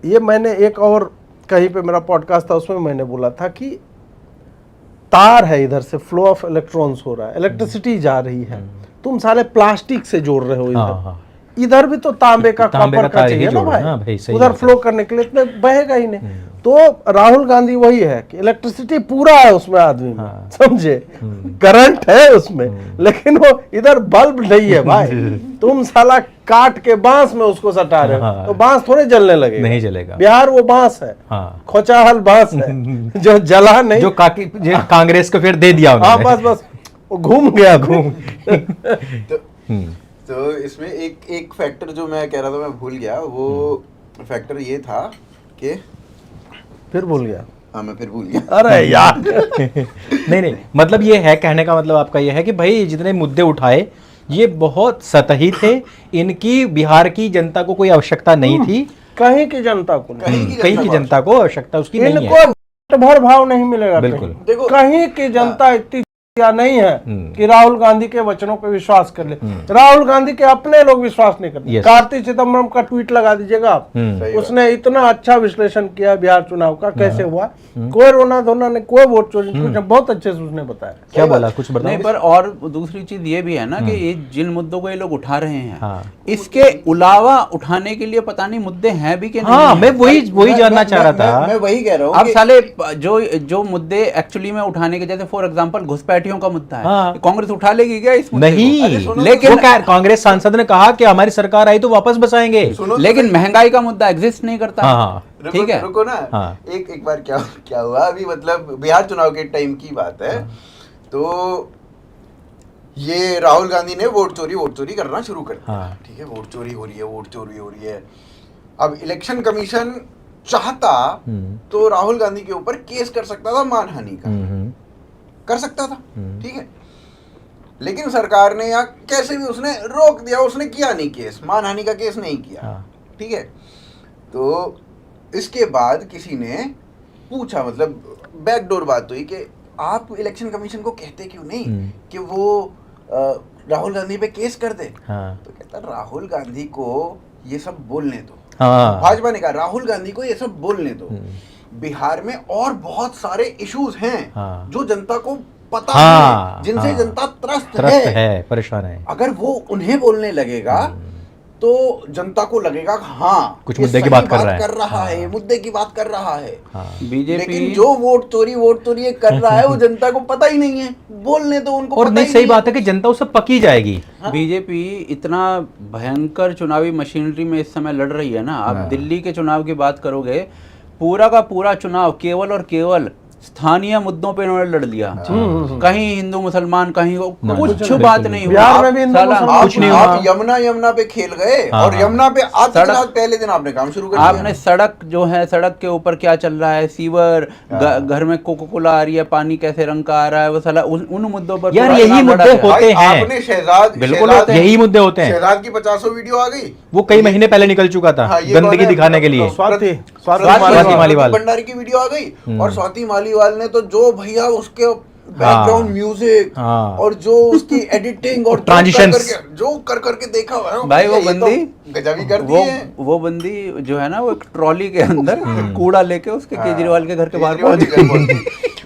ये मैंने एक और कहीं पे मेरा पॉडकास्ट था, उसमें मैंने बोला था कि तार है, इधर से फ्लो ऑफ इलेक्ट्रॉन्स हो रहा है, इलेक्ट्रिसिटी जा रही है, तुम सारे प्लास्टिक से जोड़ रहे हो इधर, इधर भी तो तांबे का कॉपर का चाहिए ना भाई, उधर फ्लो करने के लिए, इतने बहेगा ही नहीं। तो राहुल गांधी वही है कि इलेक्ट्रिसिटी पूरा है उसमें आदमी में, समझे, करंट है उसमें, लेकिन वो इधर बल्ब नहीं है भाई। तुम साला काट के बांस में उसको सटा रहे हो, तो बांस थोड़े जलने लगेगा, नहीं जलेगा। बिहार वो बांस है, खोचाहल बांस है जो जला नहीं, जो कांग्रेस को फिर दे दिया। हाँ बस बस वो घूम गया। तो इसमें एक फैक्टर जो मैं कह रहा था, मैं भूल गया, वो फैक्टर ये था कि, फिर भूल गया। हाँ मैं फिर भूल गया। अरे यार नहीं, मतलब ये है, कहने का मतलब आपका ये है कि भाई जितने मुद्दे उठाए ये बहुत सतही थे, इनकी बिहार की जनता को कोई आवश्यकता नहीं थी, कहीं की जनता को, कहीं की जनता को आवश्यकता उसकी नहीं है। इनको भर भाव नहीं मिलेगा, बिल्कुल। देखो कहीं की जनता इतनी या नहीं है कि राहुल गांधी के वचनों पर विश्वास कर ले। राहुल गांधी के अपने लोग विश्वास नहीं करते। कार्ति चिदम्बरम का ट्वीट लगा दीजिएगा आप, उसने इतना अच्छा विश्लेषण किया बिहार चुनाव का, कैसे हुआ, कोई रोना धोना नहीं, कोई वोट चोरी, बहुत अच्छे से उसने बताया। क्या बोला, कुछ बताओ। नहीं, पर और दूसरी चीज ये भी है ना कि ये जिन मुद्दों को ये लोग उठा रहे हैं, इसके अलावा उठाने के लिए पता नहीं मुद्दे हैं भी कि नहीं। हाँ, मैं वही जानना चाह रहा था। मैं वही कह रहा हूँ। अब साले जो मुद्दे एक्चुअली में उठाने के, जैसे फॉर एग्जांपल घुसपैठियों का मुद्दा है, कांग्रेस उठा लेगी क्या इस मुद्दे नहीं, को? लेकिन कांग्रेस सांसद ने कहा कि हमारी सरकार आई तो वापस बसाएंगे, लेकिन महंगाई का मुद्दा एग्जिस्ट नहीं करता। ठीक है, रुको ना। एक बार क्या हुआ अभी, मतलब बिहार चुनाव के टाइम की बात है, तो ये राहुल गांधी ने वोट चोरी करना शुरू कर दिया। ठीक है, वोट चोरी हो रही है। अब इलेक्शन कमीशन चाहता तो राहुल गांधी के ऊपर केस कर सकता था, मानहानि का कर सकता था, ठीक है, लेकिन सरकार ने या कैसे भी उसने रोक दिया, उसने किया नहीं केस, मानहानि का केस नहीं किया। ठीक है, तो इसके बाद किसी ने पूछा, मतलब बैकडोर बात हुई कि आप इलेक्शन कमीशन को कहते क्यों नहीं कि वो राहुल गांधी पे केस कर दे। तो कहता राहुल गांधी को ये सब बोलने दो। भाजपा ने कहा राहुल गांधी को ये सब बोलने दो, बिहार में और बहुत सारे इश्यूज हैं जो जनता को पता है, जिनसे जनता त्रस्त है, परेशान है। अगर वो उन्हें बोलने लगेगा तो जनता को लगेगा हाँ कुछ मुद्दे की बात कर रहा है, मुद्दे की बात कर रहा है। बीजेपी लेकिन जो वोट चोरी ये कर रहा है वो जनता को पता ही नहीं है, बोलने तो उनको और पता नहीं, ही सही बात है कि जनता उससे पकी जाएगी। बीजेपी इतना भयंकर चुनावी मशीनरी में इस समय लड़ रही है ना। आप दिल्ली के चुनाव की बात करोगे, पूरा का पूरा चुनाव केवल और केवल स्थानीय मुद्दों पे इन्होंने लड़ लिया। कहीं हिंदू मुसलमान, कहीं कुछ बात नहीं हुआ। बिहार में भी हिंदू साला, मुसलमान कुछ नहीं हुआ। आप यमुना पे खेल गए और यमुना पे आज के दिन पहले दिन आपने काम शुरू कर दिया। आपने सड़क जो है, सड़क के ऊपर क्या चल रहा है, सीवर, घर में कोको कोला आ रही है, पानी कैसे रंग का आ रहा है, वो साला उन मुद्दों पर यार पूरा यही इतना मुद्दे बड़ा है। होते हैं। आपने शहजाद बिल्कुल शहजाद- यही मुद्दे होते हैं। शहजाद की 50 वीडियो आ गई, वो कई महीने पहले निकल चुका था हाँ, ये गंदगी कौन है? दिखाने के लिए। स्वाति स्वाति मालीवाल। भंडारी की वीडियो आ गई और स्वाति मालीवाल ने तो जो भैया उसके बैकग्राउंड म्यूजिक हाँ। और जो उसकी एडिटिंग और Transitions। जो कर करके देखा हुआ है भाई वो ये तो बंदी गजब ही कर दी है। वो बंदी जो है ना, वो एक ट्रॉली के अंदर कूड़ा लेके उसके केजरीवाल के घर के बाहर केजरीवाल पहुंच के घर पहुंच।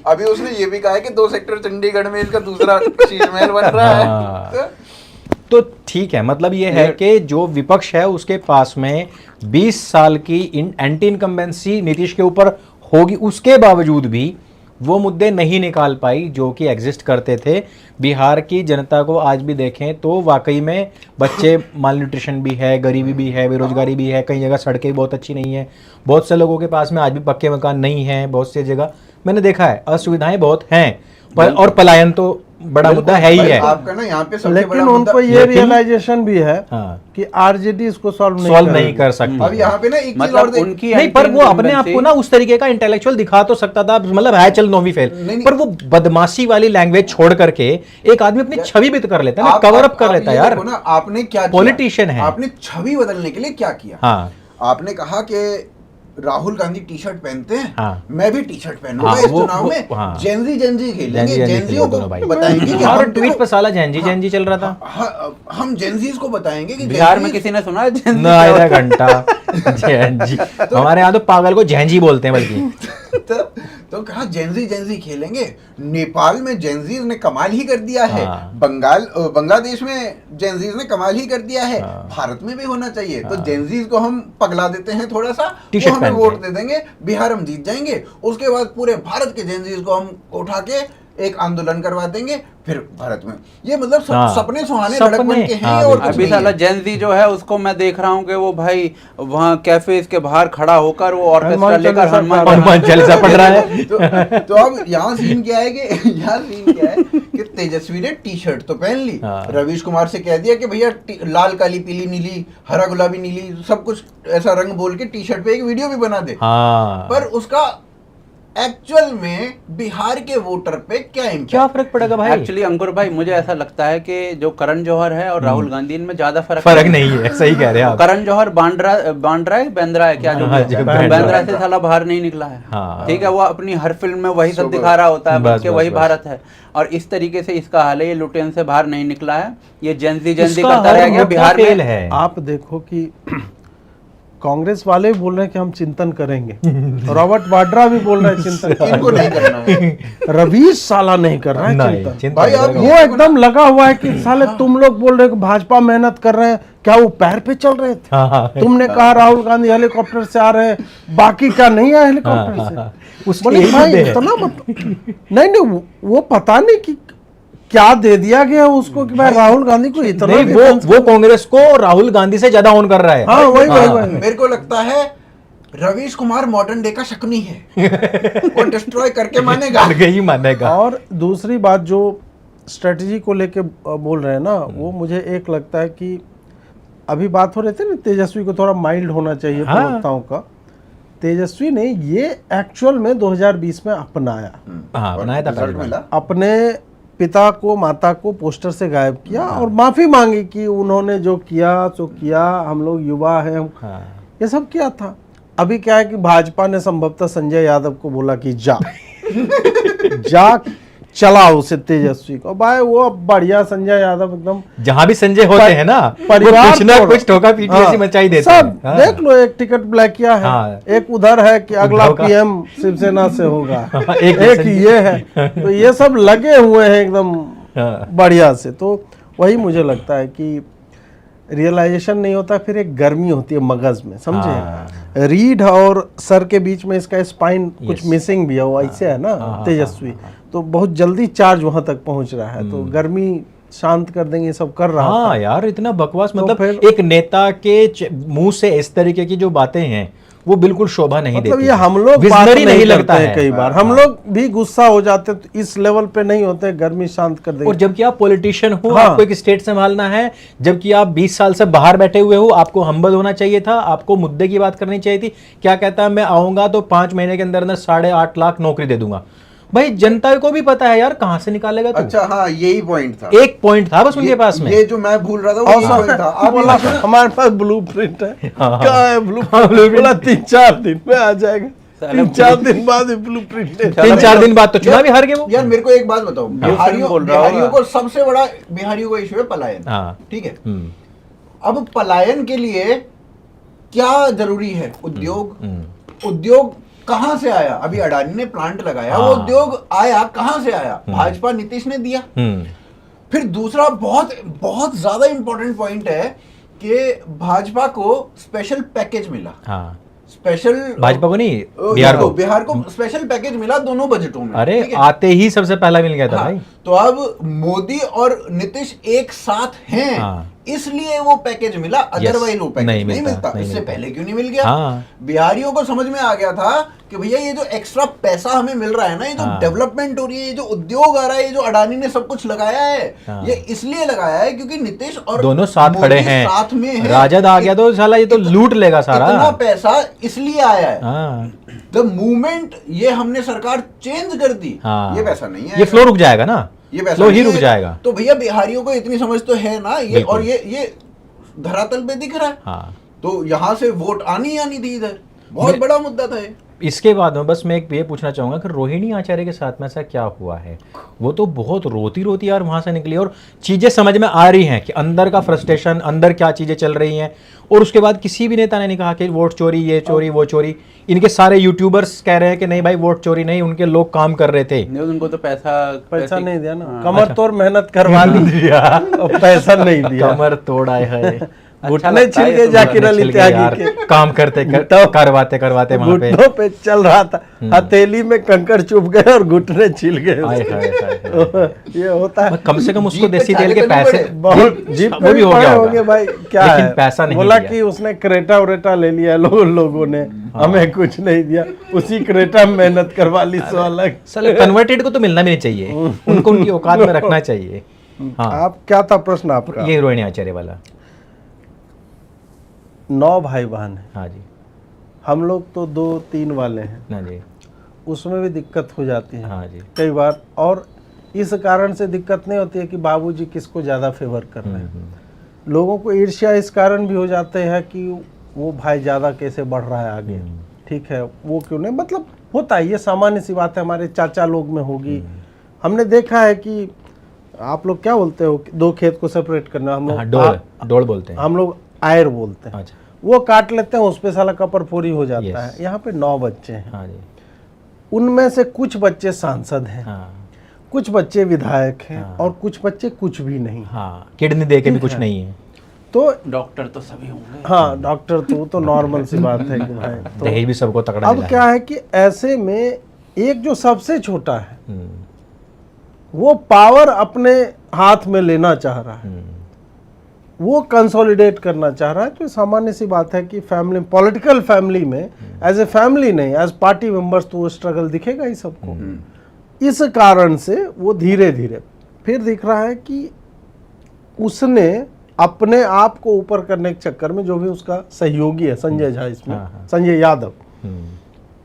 अभी उसने ये भी कहा है कि 2 सेक्टर चंडीगढ़ में इसका दूसरा शीश महल बन रहा हाँ। है। तो ठीक है, मतलब ये है कि जो विपक्ष है उसके पास में 20 साल की एंटी इनकम्बेंसी नीतीश के ऊपर होगी, उसके बावजूद भी वो मुद्दे नहीं निकाल पाई जो कि एग्जिस्ट करते थे। बिहार की जनता को आज भी देखें तो वाकई में बच्चे माल न्यूट्रिशन भी है, गरीबी भी है, बेरोजगारी भी है, कई जगह सड़कें बहुत अच्छी नहीं है, बहुत से लोगों के पास में आज भी पक्के मकान नहीं हैं, बहुत सी जगह मैंने देखा है असुविधाएं बहुत हैं, पर और पलायन तो बड़ा मुद्दा है ही है। आपका ना यहाँ पे सबसे लेकिन बड़ा उनको मुद्दा ये रियलाइजेशन भी है हाँ। कि आरजेडी इसको सॉल्व नहीं कर सकती। अब यहाँ पे ना एक चीज और मतलब देख, उनकी नहीं, पर वो अपने आप को ना उस तरीके का इंटेलेक्चुअल दिखा तो सकता था, मतलब है चल नौवीं फेल, नहीं। पर वो बदमाशी वाली लैंग्वेज छोड़ करके एक आदमी अपनी छवि भी तो कर लेता है ना, कवर अप कर लेता है ये यार। देखो ना, आपने क्या किया? Politician है। आपने छवि बदलने के लिए क्या किया? हाँ आपने कहा कि राहुल गांधी टी शर्ट पहनते हैं, हाँ। मैं भी टी शर्ट पहनूंगा हाँ, इस वो- चुनाव में, हाँ। जेंजी खेलेंगे, जेंजी जेंजियों को दोनों भाई। बताएंगे कि और हम ट्वीट देखो- पर साला जेंजी चल रहा था। हम जेंजीज को बताएंगे कि बिहार में जेंजीज- किसी ने सुना है जेंजी ना क्या आधा होता है? घंटा जेंजी, हमारे यहाँ तो पागल को जेंजी बोलते हैं बल्कि। तो कहा जेंजी खेलेंगे। नेपाल में जेंजीज ने कमाल ही कर दिया है, हाँ। बांग्लादेश में जेंजीज ने कमाल ही कर दिया है, भारत में भी होना चाहिए। तो जेंजीज को हम पगला देते हैं थोड़ा सा, वो टी-शर्ट हमें पहन वोट के। दे देंगे, बिहार हम जीत जाएंगे। उसके बाद पूरे भारत के जेंजीज को हम उठा के एक आंदोलन करवा देंगे, फिर भारत में ये मतलब हाँ। सपने सुहाने सपने, लड़कपन के हैं हाँ, और कुछ अभी नहीं साला है। जेंजी जो है उसको मैं देख रहा हूँ कि वो भाई वहाँ कैफेज के बाहर खड़ा होकर वो ऑर्केस्ट्रा हनुमान लेकर चालीसा हनुमान चालीसा पढ़ रहा है। तो अब यहाँ सीन क्या है कि यहाँ सीन क्या है कि तेजस्वी ने टी शर्ट तो पहन ली, हाँ। रवीश कुमार से कह दिया कि भैया लाल काली पीली नीली हरा गुलाबी नीली सब कुछ ऐसा रंग बोल के टी शर्ट पे एक वीडियो भी बना दे। हाँ, पर उसका एक्चुअल में बिहार के वोटर पे क्या इम्पैक्ट? क्या फर्क पड़ेगा भाई? एक्चुअली अंकुर भाई मुझे ऐसा लगता है कि जो करण जौहर है और राहुल गांधी इनमें ज्यादा फर्क नहीं है, सही कह रहे हैं आप। करण जौहर बांद्रा है बेंद्रा है क्या जो हाँ, भी है, जो बांद्रा बेंद्रा है। से साला बाहर नहीं निकला है। हाँ। ठीक है, वो अपनी हर फिल्म में वही सब सुबह। दिखा रहा होता है बस, कि बस, वही बस। भारत है, और इस तरीके से इसका हाल है। ये लुटेन से बाहर नहीं निकला है, ये जेंजी इसका करता हर रह गया मुद्दा बिहार फेल में। है। आप देखो कि कांग्रेस वाले भी बोल रहे हैं कि हम चिंतन करेंगे, रॉबर्ट वाड्रा भी बोल रहे हैं चिंतन इनको नहीं करना है। रवीश साला नहीं कर रहा है नहीं, चिंतन। चिंतन भाई, आप वो एकदम लगा हुआ है कि साले तुम लोग बोल रहे हो कि भाजपा मेहनत कर रहे हैं, क्या वो पैर पे चल रहे थे? हाँ। तुमने कहा राहुल गांधी हेलीकॉप्टर से आ रहे हैं, बाकी क्या नहीं आया हेलीकॉप्टर से? उसके बोले यही भाई मुद्दे हैं। इतना मत नहीं वो पता नहीं कि क्या दे दिया गया उसको कि भाई राहुल गांधी को इतना नहीं, वो कांग्रेस को राहुल गांधी से ज्यादा ऑन कर रहा है। हाँ वही वही हाँ। वही मेरे को लगता है रवीश कुमार मॉडर्न डे का शकुनी है, वो डिस्ट्रॉय करके मानेगा। करके ही मानेगा। और दूसरी बात जो स्ट्रेटजी को लेके बोल रहे हैं ना, वो मुझे एक लगता है कि अभी बात हो रही थी ना तेजस्वी को थोड़ा माइल्ड होना चाहिए हाँ। प्रवक्ताओं का। तेजस्वी ने ये एक्चुअल में 2020 में अपनाया, हाँ, बनाया था रिजल्ट पहली बार। मिला। अपने पिता को माता को पोस्टर से गायब किया और माफी मांगी कि उन्होंने जो किया सो किया, हम लोग युवा हैं, हम हाँ। ये सब किया था। अभी क्या है कि भाजपा ने संभवतः संजय यादव को बोला कि जा जा चला उसे तेजस्वी को। भाई वो बढ़िया संजय यादव एकदम जहां भी संजय होते हैं ना, परिवार वो कुछ ना छोड़- कुछ ठोका पीटी हाँ, ऐसी मचाई देते सब हैं। हाँ। देख लो, एक टिकट ब्लैक किया है, हाँ। एक उधर है कि अगला उद्धव का। पीएम शिवसेना से होगा, एक एक संजय। ये है, तो ये सब लगे हुए हैं एकदम हाँ। बढ़िया से। तो वही मुझे लगता है कि रियलाइजेशन नहीं होता, फिर एक गर्मी होती है मगज में, समझे? रीढ़ और सर के बीच में इसका स्पाइन कुछ मिसिंग भी है, वो ऐसे है ना तेजस्वी, तो बहुत जल्दी चार्ज वहां तक पहुंच रहा है, तो गर्मी शांत कर देंगे, ये सब कर रहा हाँ था। यार, इतना बकवास, तो मतलब फिर- एक नेता के मुंह से इस तरीके की जो बातें हैं वो बिल्कुल शोभा नहीं मतलब देती ये हम लोग बात विजनरी नहीं लगता करते हैं है कई बार, हम लोग भी गुस्सा हो जाते तो इस लेवल पे नहीं होते, गर्मी शांत कर देंगे। और जबकि आप पॉलिटिशियन हो, हाँ। आपको एक स्टेट संभालना है, जबकि आप 20 साल से बाहर बैठे हुए हो, आपको हम्बल होना चाहिए था, आपको मुद्दे की बात करनी चाहिए थी। क्या कहता है, मैं आऊंगा तो 5 महीने के अंदर अंदर 8.5 लाख नौकरी दे दूंगा। भाई जनता को भी पता है यार, कहां से निकालेगा तू? अच्छा हाँ, यही पॉइंट था, एक पॉइंट था बस उनके पास में। ये जो मैं भूल रहा था वो यही point था। आप बोला हमारे पास ब्लूप्रिंट है, हाँ। कहाँ है ब्लूप्रिंट? बोला 3-4 दिन में आ जाएगा, 3-4 दिन बाद ब्लूप्रिंट है। 3-4 दिन बाद तो चुनाव भी हार गए वो। यार मेरे को एक बात बताओ, बिहारियों को सबसे बड़ा बिहारियों का इशू है पलायन, हाँ। ठीक है। अब पलायन के लिए क्या जरूरी है? उद्योग कहां से आया? अभी अडानी ने प्लांट लगाया, वो उद्योग आया कहां से आया? भाजपा नीतीश ने दिया। फिर दूसरा बहुत बहुत ज्यादा इंपॉर्टेंट पॉइंट है कि भाजपा को स्पेशल पैकेज मिला। हाँ। स्पेशल भाजपा को नहीं, बिहार को स्पेशल पैकेज मिला दोनों बजटों में। अरे ठीक है? आते ही सबसे पहला मिल गया था भाई। तो अब मोदी और नीतीश एक साथ हैं, हाँ। इसलिए वो पैकेज मिला, अदरवाइज वो पैकेज नहीं मिलता। इससे पहले क्यों नहीं मिल गया? हाँ। बिहारियों को समझ में आ गया था कि भैया ये जो एक्स्ट्रा पैसा हमें मिल रहा है ना, ये जो डेवलपमेंट हो रही है, ये जो उद्योग आ रहा है, ये जो अडानी ने सब कुछ लगाया है, ये इसलिए लगाया है क्योंकि नीतीश और दोनों साथ खड़े हैं, साथ में है। राजद आ गया तो साला ये तो लूट लेगा सारा। इतना पैसा इसलिए आया है। हाँ। द मूवमेंट ये हमने सरकार चेंज कर दी, हाँ। ये पैसा नहीं है, ये फ्लो रुक जाएगा ना, ये पैसा फ्लो ही नहीं रुक आएगा। जाएगा। तो भैया बिहारियों को इतनी समझ तो है ना, ये और ये धरातल पे दिख रहा है। हाँ। तो यहाँ से वोट आनी थी इधर, बहुत बड़ा मुद्दा था ये। इसके बाद में बस मैं एक ये पूछना चाहूंगा कि रोहिणी आचार्य के साथ में ऐसा क्या हुआ है? वो तो बहुत रोती रोती यार वहां से निकली, और चीजें समझ में आ रही हैं कि अंदर का फ्रस्ट्रेशन, अंदर क्या चीजें चल रही हैं। और उसके बाद किसी भी नेता ने नहीं कहा कि वोट चोरी, ये चोरी, वो चोरी। इनके सारे यूट्यूबर्स कह रहे हैं कि नहीं भाई वोट चोरी नहीं, उनके लोग काम कर रहे थे। उनको तो पैसा नहीं दिया ना, कमर तोड़ मेहनत करवा ली और पैसा नहीं दिया। कमर तोड़ आए है, घुटने छिल के जाकिर अली त्यागी के काम करते करवाते करवाते वहां पे घुटनों पे चल रहा था, हथेली में कंकड़ चुभ गए और घुटने छिल गए। हाय हाय हाय। ये होता है। कम से कम उसको जीप पे देसी तेल छाले के करने पैसे पड़े। बहुत जीप वो पे भी हो पड़े गया होंगे होगा। भाई, क्या लेकिन है, पैसा नहीं बोला दिया। कि उसने क्रेटा वरेटा ले लिया लोगों ने, हमें कुछ नहीं दिया, उसी क्रेटा में मेहनत करवा ली। सो अलग साले कन्वर्टेड को तो मिलना भी नहीं चाहिए, उनको उनकी औकात में रखना चाहिए। हाँ, आप क्या था प्रश्न आपका? ये रोहिणी आचार्य वाला। 9 भाई बहन है, हाँ जी। हम लोग तो 2-3 वाले हैं, हाँ जी। उसमें भी दिक्कत हो जाती है हाँ जी। कई बार। और इस कारण से दिक्कत नहीं होती है कि बाबूजी किसको ज़्यादा फेवर कर रहे हैं। लोगों को ईर्ष्या इस कारण भी हो जाते हैं कि वो भाई ज़्यादा कैसे बढ़ रहा है आगे, ठीक है, वो क्यों नहीं, मतलब होता है, ये सामान्य सी बात है, हमारे चाचा लोग में होगी। हमने देखा है कि आप लोग क्या बोलते हो, 2 खेत को सेपरेट करना, हम लोग डोल बोलते हैं, हम लोग आयर बोलते हैं। अच्छा। वो काट लेते हैं, उस पे साला कपर पूरी हो जाता Yes. है। यहाँ पे 9 बच्चे हैं, हाँ जी। उनमें से कुछ बच्चे सांसद हैं, हाँ कुछ बच्चे विधायक हैं, हाँ। और कुछ बच्चे कुछ भी नहीं। हाँ, किडनी दे के भी ठीक कुछ है। नहीं है। तो डॉक्टर तो सभी होंगे। हाँ, डॉक्टर तो नॉर्मल सी बात है कि भाई, तो दहेज भी सबको तकड़ा अब मिला क्या है। है कि ऐसे में एक जो सबसे छोटा है हम्म, वो पावर अपने हाथ में लेना चाह रहा है, वो कंसोलिडेट करना चाह रहा है। तो सामान्य सी बात है कि फैमिली, पॉलिटिकल फैमिली में एज ए फैमिली नहीं, एज पार्टी मेंबर्स तो वो स्ट्रगल दिखेगा ही सबको। इस कारण से वो धीरे धीरे फिर दिख रहा है कि उसने अपने आप को ऊपर करने के चक्कर में, जो भी उसका सहयोगी है संजय झा इसमें, हाँ, हाँ। संजय यादव, हम्म।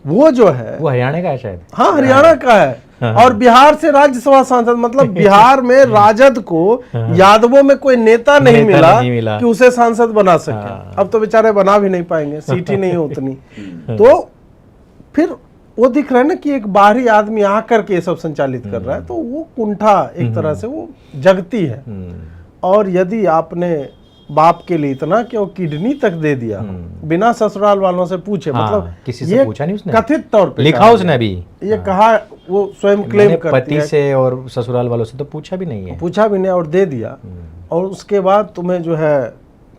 वो जो है, वो हरियाणा का है शायद। हाँ हरियाणा का है, और बिहार से राज्यसभा सांसद, मतलब बिहार में राजद को यादवों में कोई नेता नहीं मिला कि उसे सांसद बना सके। अब तो बेचारे बना भी नहीं पाएंगे, सीट ही नहीं है उतनी। तो फिर वो दिख रहा है ना कि एक बाहरी आदमी आकर के ये सब संचालित कर रहा है, तो वो कुंठा एक तरह से वो जगती है। और यदि आपने बाप के लिए इतना कि वो किडनी तक दे दिया बिना ससुराल वालों से पूछे, हाँ, मतलब किसी से ये पूछा नहीं उसने, कथित तौर पे लिखा कहा उसने गया। अभी, ये कहा, वो स्वयं क्लेम मैंने करती पति है, से और ससुराल वालों से तो पूछा भी नहीं है। पूछा भी नहीं और दे दिया। और उसके बाद तुम्हें जो है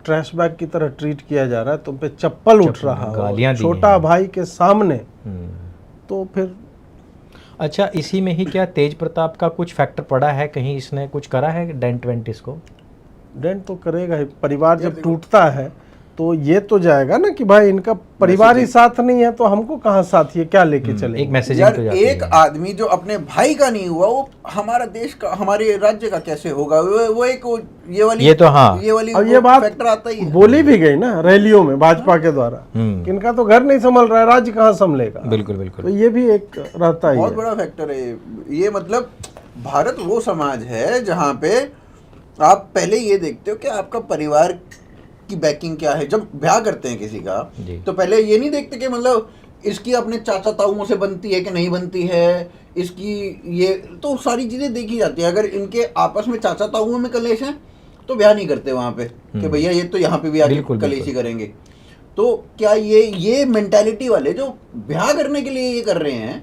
ट्रैश बैग की तरह ट्रीट किया जा रहा है, तुम पे चप्पल उठ रहा गालियां है दी छोटा हैं। भाई के सामने। तो फिर अच्छा, इसी में ही क्या तेज प्रताप का कुछ फैक्टर पड़ा है? कहीं इसने कुछ करा है डेंट वेंट इसको? डेंट तो करेगा ही। परिवार जब टूटता है तो ये तो जाएगा ना कि भाई इनका परिवार ही साथ नहीं है तो हमको कहाँ साथ ये क्या लेके चले। एक मैसेज यार तो जाती एक है। आदमी जो अपने भाई का नहीं हुआ वो हमारा देश का हमारे राज्य का कैसे होगा? वो एक ये वाली ये तो हाँ। ये वाली अब ये बात फैक्टर आता ही है। बोली भी गई ना रैलियों में भाजपा के द्वारा, इनका तो घर नहीं संभल रहा है, राज्य कहाँ संभलेगा। बिल्कुल तो बिल्कुल। ये भी एक रहता ही बहुत है। बड़ा फैक्टर है ये। मतलब भारत वो समाज है जहाँ पे आप पहले ये देखते हो कि आपका परिवार की बैकिंग क्या है। जब ब्याह करते हैं किसी का जी। तो पहले ये नहीं देखते कि मतलब इसकी अपने चाचा ताऊओं से बनती है कि नहीं बनती है, इसकी ये तो सारी चीजें देखी जाती है। अगर इनके आपस में चाचा ताऊओं में कलेश है तो ब्याह नहीं करते वहां पे कि भैया ये तो यहाँ पे भी आके बिल्कुल, कलेश ही बिल्कुल। करेंगे। तो क्या ये मेंटालिटी वाले जो ब्याह करने के लिए ये कर रहे हैं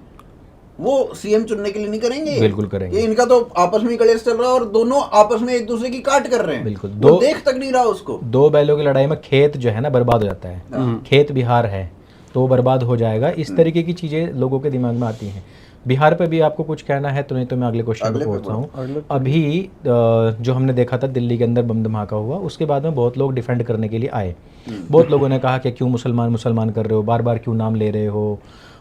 वो सीएम चुनने के लिए नहीं करेंगे? बिल्कुल करेंगे। ये इनका तो आपस में ही कलेश चल रहा है और दोनों आपस में एक दूसरे की काट कर रहे हैं। बिल्कुल। वो देख तक नहीं रहा उसको। दो बैलों की लड़ाई में खेत जो है ना बर्बाद हो जाता है। खेत बिहार है तो वो बर्बाद हो जाएगा। इस तरीके की चीजें लोगों के दिमाग में आती हैं। बिहार पे भी आपको कुछ कहना है तो नहीं तो मैं अगले क्वेश्चन पे पहुंचता हूँ। अभी जो हमने देखा था दिल्ली के अंदर बम धमाका हुआ, उसके बाद में बहुत लोग डिफेंड करने के लिए आए। बहुत लोगों ने कहा कि क्यों मुसलमान मुसलमान कर रहे हो, बार बार क्यों नाम ले रहे हो,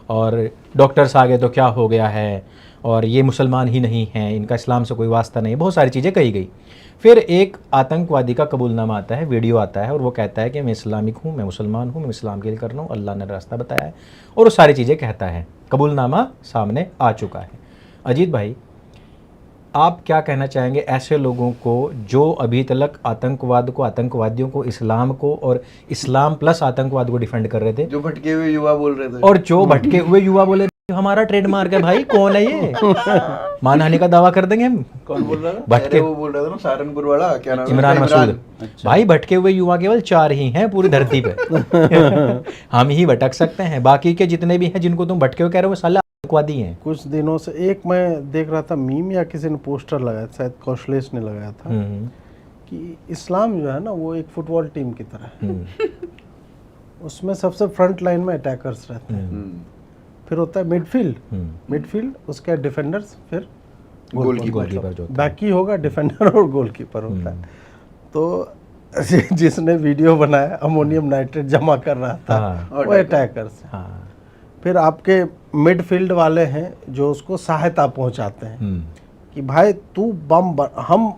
और डॉक्टर्स आ गए तो क्या हो गया है, और ये मुसलमान ही नहीं हैं, इनका इस्लाम से कोई वास्ता नहीं। बहुत सारी चीज़ें कही गई। फिर एक आतंकवादी का कबूलनामा आता है, वीडियो आता है, और वो कहता है कि मैं इस्लामिक हूँ, मैं मुसलमान हूँ, मैं इस्लाम के लिए कर रहा हूँ, अल्लाह ने रास्ता बताया है, और वो सारी चीज़ें कहता है। कबूलनामा सामने आ चुका है। अजीत भाई, आप क्या कहना चाहेंगे ऐसे लोगों को जो अभी तक आतंकवाद को, आतंकवादियों को, इस्लाम को और इस्लाम प्लस आतंकवाद को डिफेंड कर रहे थे, जो भटके हुए युवा बोल रहे थे, और जो भटके हुए युवा बोले हमारा ट्रेडमार्क है भाई, कौन है ये, मानहानि का दावा कर देंगे हम। कौन बोल रहा था? भटके अरे वो बोल रहा था ना सहारनपुर वाला, क्या नाम है? इमरान मसूद। भाई भटके हुए युवा केवल 4 ही हैं पूरी धरती पे। हम ही भटक सकते हैं, बाकी के जितने भी हैं जिनको तुम भटके हुए कह रहे हो वो साला आतंकवादी हैं। कुछ दिनों से एक मैं देख रहा था मीम या किसी ने पोस्टर लगाया, शायद कौशलेश ने लगाया था कि इस्लाम जो है ना वो एक फुटबॉल टीम की तरह है। उसमें सबसे फ्रंट लाइन में अटैकर्स रहते हैं, फिर होता है मिडफील्ड, उसके डिफेंडर्स, फिर गोलकीपर जो बाकी होगा डिफेंडर और गोलकीपर होता है। तो जिसने वीडियो बनाया अमोनियम नाइट्रेट जमा कर रहा था वो अटैकर्स। हाँ। फिर आपके मिडफील्ड वाले हैं जो उसको सहायता पहुंचाते हैं कि भाई तू हम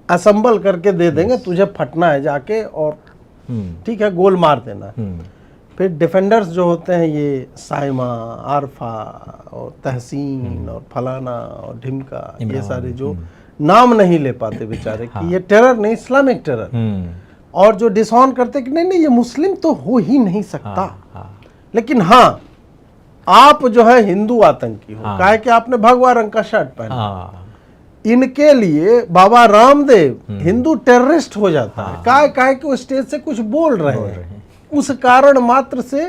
असेंबल करके दे देंगे, तुझे फटना है जाके और ठीक है गोल मार देना। फिर डिफेंडर्स जो होते हैं ये साइमा, आरफा और तहसीन और फलाना और ढिमका, ये सारे जो नाम नहीं ले पाते बेचारे कि ये टेरर नहीं, इस्लामिक टेरर, और जो डिसऑन करते कि नहीं नहीं ये मुस्लिम तो हो ही नहीं सकता। लेकिन हाँ आप जो है हिंदू आतंकी हो, काहे कि आपने भगवा रंग का शर्ट पहना। इनके लिए बाबा रामदेव हिंदू टेररिस्ट हो जाता है, काहे कि वो स्टेज से कुछ बोल रहे हैं, उस कारण मात्र से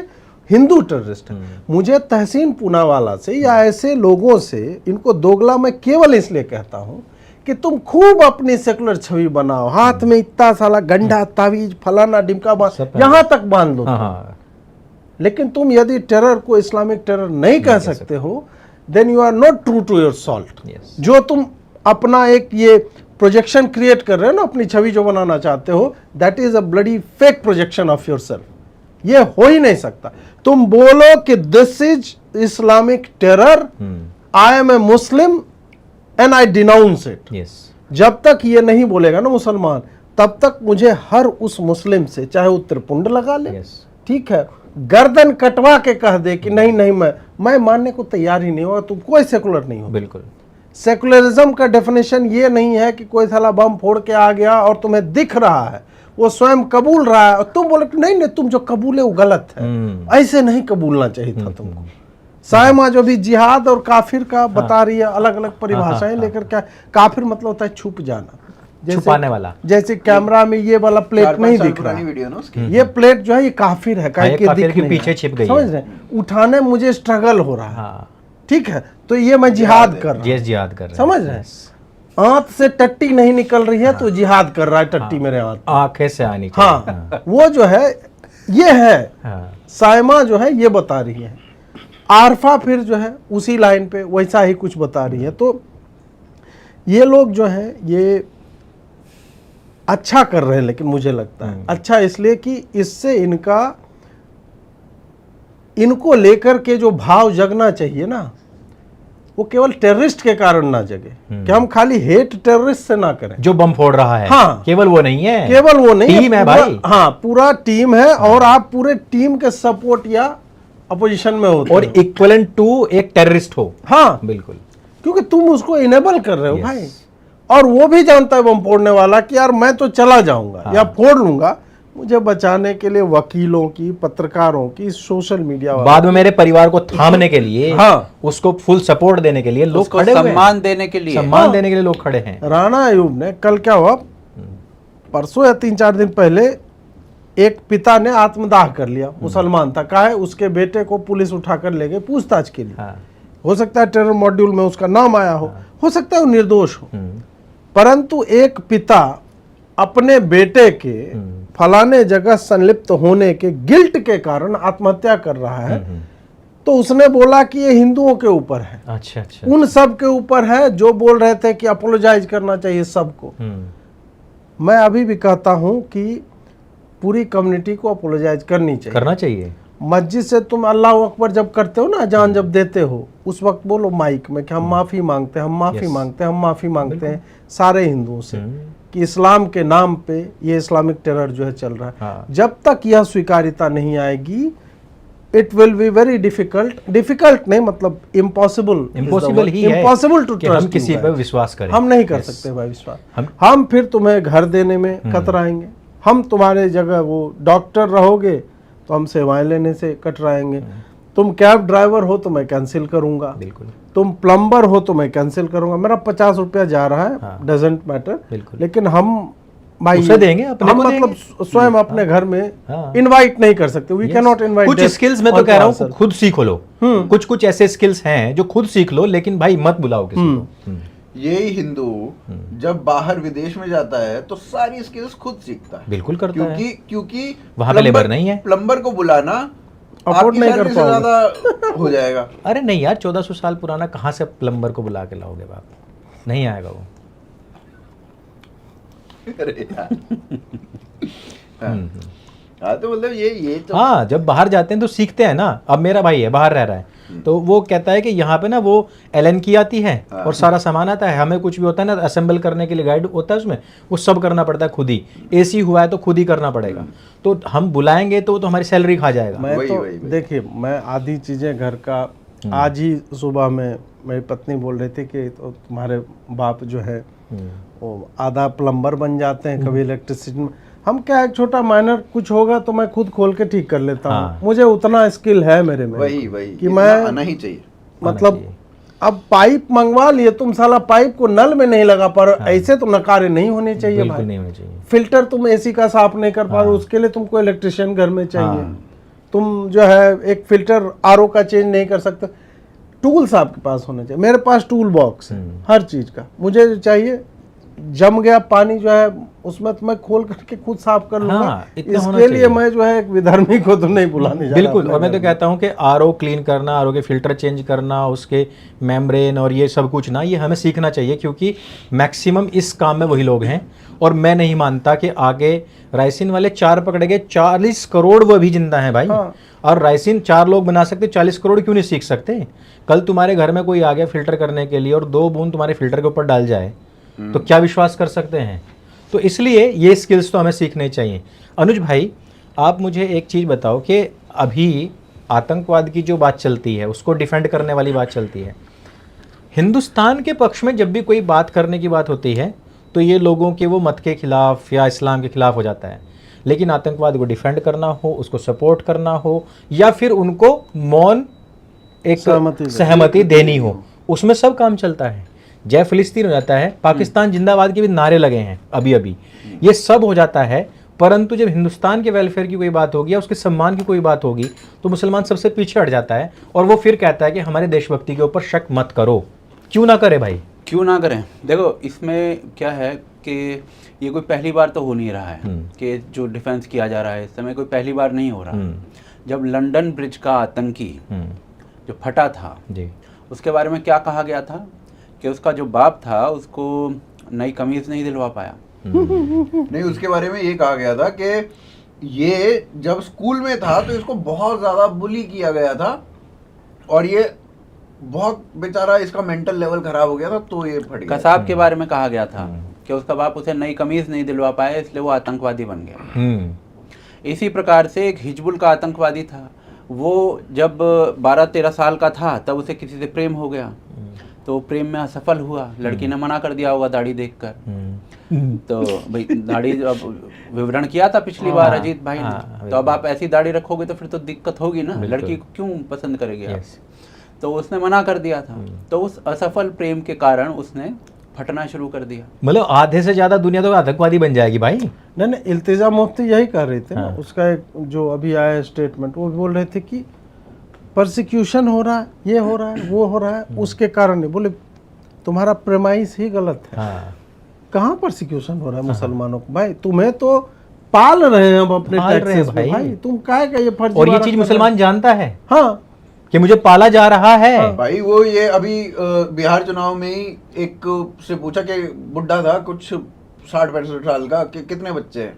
हिंदू टेररिस्ट है। मुझे तहसीन पूनावाला से या ऐसे लोगों से, इनको दोगला मैं केवल इसलिए कहता हूं कि तुम खूब अपनी सेकुलर छवि बनाओ, हाथ में इतना साला गंडा तावीज फलाना डिमका यहां तक बांध लो, लेकिन तुम यदि टेरर को इस्लामिक टेरर नहीं कह सकते हो, then you are not true to your salt. जो तुम अपना एक ये प्रोजेक्शन क्रिएट कर रहे हो ना, अपनी छवि जो बनाना चाहते हो, that is a bloody fake projection of yourself. ये हो ही नहीं सकता। तुम बोलो कि this is Islamic terror, I am a Muslim and I denounce it. जब तक ये नहीं बोलेगा ना मुसलमान, तब तक मुझे हर उस मुस्लिम से, चाहे वो त्रिपुंड लगा ले, ठीक है, गर्दन कटवा के कह दे कि नहीं नहीं मैं मानने को तैयार ही नहीं होगा, तुम कोई सेकुलर नहीं हो। बिल्कुल। सेकुलरिज्म का डेफिनेशन ये नहीं है कि कोई साला बम फोड़ के आ गया और तुम्हें दिख रहा है, वो स्वयं कबूल रहा है और तुम बोले नहीं नहीं तुम जो कबूले वो गलत है, ऐसे नहीं कबूलना चाहिए था तुमको। सायमा जो भी जिहाद और काफिर का बता रही है, अलग अलग परिभाषाएं लेकर, क्या काफिर मतलब होता है छुप जाना, छुपाने वाला। जैसे कैमरा में ये वाला प्लेट नहीं दिख रहा, ये प्लेट जो है ये काफिर है, काफिर के पीछे छिप गई, समझ रहे, उठाने मुझे स्ट्रगल हो रहा है, ठीक है, तो ये मैं जिहाद कर रहा हूं, जिहाद कर रहा, समझ रहे हैं। आंत से टट्टी नहीं निकल रही है तो जिहाद कर रहा है टट्टी मेरे आंखें से आनी चाहिए। हाँ, वो जो है ये है, सायमा जो है ये बता रही है, आरफा फिर जो है उसी लाइन पे वैसा ही कुछ बता रही है। तो ये लोग जो है ये अच्छा कर रहे हैं, लेकिन मुझे लगता है अच्छा इसलिए कि इससे इनको लेकर के जो भाव जगना चाहिए ना, वो केवल टेररिस्ट के कारण ना जगे, कि हम खाली हेट टेररिस्ट से ना करें। जो बम फोड़ रहा है, हाँ, केवल वो नहीं है, केवल वो नहीं टीम है भाई। हाँ, पूरा टीम है, और आप पूरे टीम के सपोर्ट या अपोजिशन में होते और हो, इक्वलेंट टू एक टेररिस्ट हो। हाँ बिल्कुल, क्योंकि तुम उसको इनेबल कर रहे हो Yes. भाई, और वो भी जानता है बम फोड़ने वाला कि यार मैं तो चला जाऊंगा या फोड़ लूंगा, मुझे बचाने के लिए वकीलों की, पत्रकारों की, सोशल मीडिया वालों बाद में मेरे परिवार को थामने के लिए, हाँ, उसको फुल सपोर्ट देने के लिए लोग उसको खड़े हुए हैं। सम्मान देने के लिए, सम्मान देने के लिए लोग खड़े हैं। राणा अयूब ने कल क्या हुआ, परसों या 3-4 दिन पहले एक पिता ने आत्मदाह कर लिया, मुसलमान था, कहा है उसके बेटे को पुलिस उठाकर ले गई पूछताछ के लिए। हाँ। हो सकता है टेरर मॉड्यूल में उसका नाम आया हो सकता है वो निर्दोष हो, परंतु एक पिता अपने बेटे के फलाने जगह संलिप्त होने के गिल्ट के कारण आत्महत्या कर रहा है, तो उसने बोला कि ये हिंदुओं के ऊपर है, अच्छा अच्छा, उन सब के ऊपर है जो बोल रहे थे कि अपोलोजाइज करना चाहिए सबको। मैं अभी भी कहता हूं कि पूरी कम्युनिटी को अपोलोजाइज करनी चाहिए, करना चाहिए। मस्जिद से तुम अल्लाह अकबर जब करते हो ना, जान जब देते हो, उस वक्त बोलो माइक में कि हम माफ़ी मांगते हैं, हम माफ़ी मांगते हैं, हम माफ़ी मांगते हैं सारे हिंदुओं से कि इस्लाम के नाम पे ये इस्लामिक टेरर जो है चल रहा है। हाँ। जब तक यह स्वीकार्यता नहीं आएगी, it will be very difficult नहीं, मतलब इम्पॉसिबल ही है इम्पॉसिबल टू कि हम ट्रस्ट किसी पर विश्वास करें। हम नहीं कर सकते भाई विश्वास। हम फिर तुम्हें घर देने में कतराएंगे, हम तुम्हारे जगह वो डॉक्टर रहोगे तो हम सेवाएं लेने से कतराएंगे, तुम कैब ड्राइवर हो तो मैं कैंसिल करूंगा, बिल्कुल, तुम प्लम्बर हो तो मैं कैंसिल करूंगा, मेरा 50 रुपया जा रहा है, हाँ। डजेंट मैटर, बिल्कुल। लेकिन हम भाई उसे देंगे, अपने हम को मतलब देंगे। स्वयं अपने घर में हाँ। इनवाइट नहीं कर सकते, वी कैन नॉट इनवाइट। कुछ स्किल्स मैं तो कह रहा हूँ खुद सीख लो, कुछ कुछ ऐसे स्किल्स हैं जो खुद सीख लो, लेकिन भाई मत बुलाओ किसी को। यही हिंदू जब बाहर विदेश में जाता है तो सारी स्किल्स खुद सीखता है, बिल्कुल करता है, क्योंकि वहाँ पे लेबर नहीं है, प्लम्बर को बुलाना अफोर्ड नहीं कर पाओगे, ज्यादा हो जाएगा। अरे नहीं यार, 1400 साल पुराना कहाँ से प्लम्बर को बुला के लाओगे बाप, नहीं आएगा वो। अरे यार हाँ, तो मतलब ये तो हाँ, जब बाहर जाते हैं तो सीखते हैं ना। अब मेरा भाई है, बाहर रह रहा है, तो वो कहता है कि यहाँ पे ना वो एलन की आती है और सारा सामान आता है, हमें कुछ भी होता है ना असेंबल करने के लिए गाइड होता है, उसमें वो सब करना पड़ता है खुद ही। एसी हुआ है तो खुद ही करना पड़ेगा, तो हम बुलाएंगे तो हमारी सैलरी खा जाएगा। मैं तो देखिए, मैं आधी चीजें घर का, आज ही सुबह में मेरी पत्नी बोल रही थी कि तो तुम्हारे बाप जो है वो आधा प्लम्बर बन जाते हैं, कभी इलेक्ट्रिसिटी में, हम क्या एक छोटा माइनर कुछ होगा तो मैं खुद खोल के ठीक कर लेता हूँ। हाँ। मुझे उतना स्किल है मेरे में, वही कि इतना मैं आना ही चाहिए। मतलब अब पाइप मंगवा लिए तुम, साला पाइप को नल में नहीं लगा पर ऐसे तो नकारे नहीं होने चाहिए बिल्कुल भाई। नहीं होने चाहिए। फिल्टर तुम एसी का साफ नहीं कर पा रहे, उसके लिए तुमको इलेक्ट्रिशियन घर में चाहिए। तुम जो है एक फिल्टर आरओ का चेंज नहीं कर सकते, टूल्स आपके पास होने चाहिए। मेरे पास टूल बॉक्स है हर चीज का, मुझे जो चाहिए जम गया पानी जो है उसमें तो मैं खोल करके खुद साफ कर लूंगा। हाँ, इतना होना इसके लिए चाहिए। मैं जो है एक विधर्मी को तो नहीं बुलाने जा रहा बिल्कुल, अपने और मैं घर तो कहता हूँ कि आरओ क्लीन करना, आरओ के फिल्टर चेंज करना, उसके मेम्ब्रेन और ये सब कुछ ना, ये हमें सीखना चाहिए, क्योंकि मैक्सिमम इस काम में वही लोग हैं। और मैं नहीं मानता कि आगे रायसीन वाले 4 पकड़े गए, 40 करोड़ वो भी जिंदा है भाई। हाँ। और रायसीन 4 लोग बना सकते, 40 करोड़ क्यों नहीं सीख सकते? कल तुम्हारे घर में कोई आ गया फिल्टर करने के लिए और 2 बूंद तुम्हारे फिल्टर के ऊपर डाल जाए तो क्या विश्वास कर सकते हैं? तो इसलिए ये स्किल्स तो हमें सीखने चाहिए। अनुज भाई, आप मुझे एक चीज़ बताओ कि अभी आतंकवाद की जो बात चलती है, उसको डिफेंड करने वाली बात चलती है, हिंदुस्तान के पक्ष में जब भी कोई बात करने की बात होती है तो ये लोगों के वो मत के खिलाफ या इस्लाम के खिलाफ हो जाता है। लेकिन आतंकवाद को डिफेंड करना हो, उसको सपोर्ट करना हो, या फिर उनको मौन एक सहमति देनी हो, उसमें सब काम चलता है। जय फिलिस्तीन हो जाता है, पाकिस्तान जिंदाबाद के भी नारे लगे हैं अभी अभी, ये सब हो जाता है। परंतु जब हिंदुस्तान के वेलफेयर की कोई बात होगी या उसके सम्मान की कोई बात होगी तो मुसलमान सबसे पीछे हट जाता है और वो फिर कहता है कि हमारे देशभक्ति के ऊपर शक मत करो। क्यों ना करे भाई, क्यों ना करें? देखो, इसमें क्या है कि ये कोई पहली बार तो हो नहीं रहा है कि जो डिफेंस किया जा रहा है इस समय, कोई पहली बार नहीं हो रहा। जब लंदन ब्रिज का आतंकी जो फटा था जी, उसके बारे में क्या कहा गया था कि उसका जो बाप था उसको नई कमीज नहीं दिलवा पाया, नहीं, उसके बारे में ये कहा गया था कि ये जब स्कूल में था तो इसको बहुत ज्यादा बुली किया गया था और ये बहुत बेचारा इसका मेंटल लेवल खराब हो गया था तो ये फट गया। कसाब के बारे में कहा गया था कि उसका बाप उसे नई कमीज नहीं दिलवा पाया इसलिए वो आतंकवादी बन गया। इसी प्रकार से एक हिजबुल का आतंकवादी था, वो जब 12-13 साल का था तब उसे किसी से प्रेम हो गया, तो प्रेम में असफल हुआ, लड़की ने मना कर दिया होगा दाढ़ी देखकर। तो भाई दाढ़ी अब विवरण किया था पिछली बार अजीत भाई ने, तो अब आप ऐसी दाढ़ी रखोगे तो फिर तो दिक्कत होगी ना, लड़की को क्यों पसंद करेगी आप? तो उसने मना कर दिया था, तो उस असफल प्रेम के कारण उसने फटना शुरू कर दिया। मतलब आधे से ज्यादा दुनिया तो आतंकवादी बन जाएगी भाई। नहीं, इल्तिजा मुफ्ती यही कर रहे थे ना, उसका एक जो अभी आया स्टेटमेंट, वो बोल रहे थे कि परसिक्यूशन हो रहा है, ये हो रहा है, वो हो रहा है, उसके कारण नहीं। बोले तुम्हारा प्रेमाइस ही गलत है। कहाँ परसिक्यूशन हो रहा है मुसलमानों को? भाई तुम्हें तो पाल रहे हैं हम अपने टैक्सेस में, भाई तुम काय का ये फर्ज? और ये चीज मुसलमान जानता है हाँ कि मुझे पाला जा रहा है। भाई वो ये अभी बिहार चुनाव में ही एक से पूछा कि बुढ़ा था कुछ 60-65 साल का कि कितने बच्चे हैं?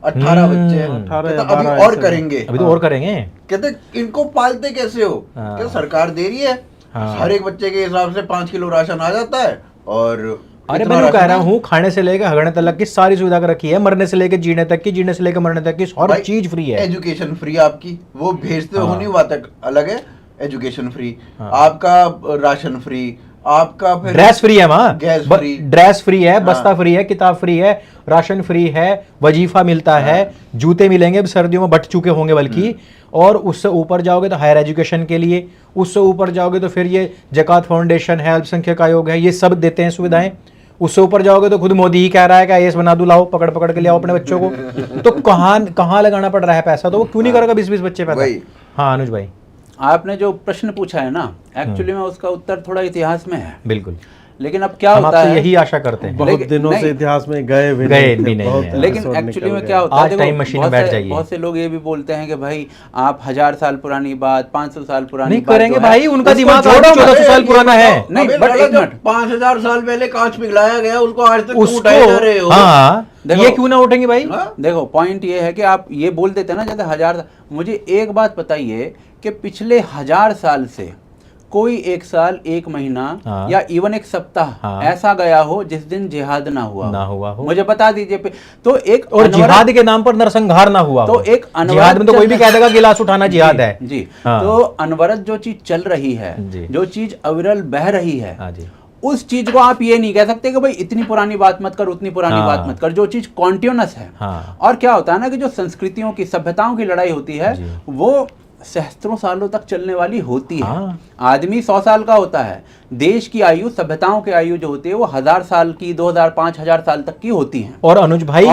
18 बच्चे हैं। 18 कहता, अभी और करेंगे, अभी तो और करेंगे। कहते इनको पालते कैसे हो? क्या सरकार दे रही है? हर एक बच्चे के हिसाब से 5 किलो राशन आ जाता है और अरे मैं कह रहा हूँ खाने से लेकर हगड़ने तक की सारी सुविधा कर रखी है, मरने से लेकर जीने तक की, जीने से लेकर मरने तक की हर चीज फ्री है। एजुकेशन फ्री आपकी, वो भेजते हो नहीं बात अलग है, एजुकेशन फ्री आपका, राशन फ्री आपका, फिर ड्रेस फ्री है वहाँ, गैस फ्री, ड्रेस फ्री है, बस्ता फ्री है, किताब फ्री है, राशन फ्री है, वजीफा मिलता है, जूते मिलेंगे, सर्दियों में बट चुके होंगे बल्कि, और उससे ऊपर जाओगे तो हायर एजुकेशन के लिए, उससे ऊपर जाओगे तो फिर ये जकात फाउंडेशन है, अल्पसंख्यक आयोग है, ये सब देते हैं सुविधाएं। उससे ऊपर जाओगे तो खुद मोदी ही कह रहा है कि आईएएस बना दो, लाओ पकड़ पकड़ के ले आओ अपने बच्चों को। तो कहाँ लगाना पड़ रहा है पैसा? तो वो क्यों नहीं करेगा 20-20 बच्चे पैदा? हाँ अनुज भाई, आपने जो प्रश्न पूछा है ना, एक्चुअली में उसका उत्तर थोड़ा इतिहास में है। बिल्कुल, लेकिन अब क्या होता है, यही आशा करते हैं। बहुत दिनों से इतिहास में गए भी नहीं। लेकिन एक्चुअली में क्या होता है, आज टाइम मशीन में बैठ जाइए। बहुत से लोग ये भी बोलते हैं कि भाई आप 1000 साल पुरानी बात, 500 साल पुरानी नहीं बात करेंगे भाई, उनका दिमाग 1400 साल पुराना है। नहीं बट एक मिनट, 5000 साल पहले कांच पिघलाया गया, उसको आज तक उठाए जा रहे हो। हाँ, ये क्यों ना उठेंगे भाई? देखो पॉइंट ये है कि आप ये बोल देते हैं ना जैसे 1000। मुझे एक बात बताइए कि पिछले 1000 साल से कोई एक साल, एक महीना या इवन एक सप्ताह ऐसा गया हो जिस दिन जिहाद ना हुआ हो? मुझे बता दीजिए। तो एक और जिहाद के नाम पर नरसंहार ना हुआ तो एक जिहाद में तो कोई भी कह देगा गिलास उठाना जिहाद है जी। तो अनवरत जो चीज चल रही है, जो चीज अविरल बह रही है, उस चीज को आप ये नहीं कह सकते कि भाई इतनी पुरानी बात मत कर, उतनी पुरानी बात मत कर। जो चीज कॉन्टिन्यूअस है। और क्या होता है ना कि जो संस्कृतियों की, सभ्यताओं की लड़ाई होती है वो सहस्त्रों सालों तक चलने वाली होती है। आदमी 100 साल का होता है, देश की आयु, सभ्यताओं की आयु जो होती है वो 1000 साल की, 2000, 5000 साल तक की होती है। और अनुज भाई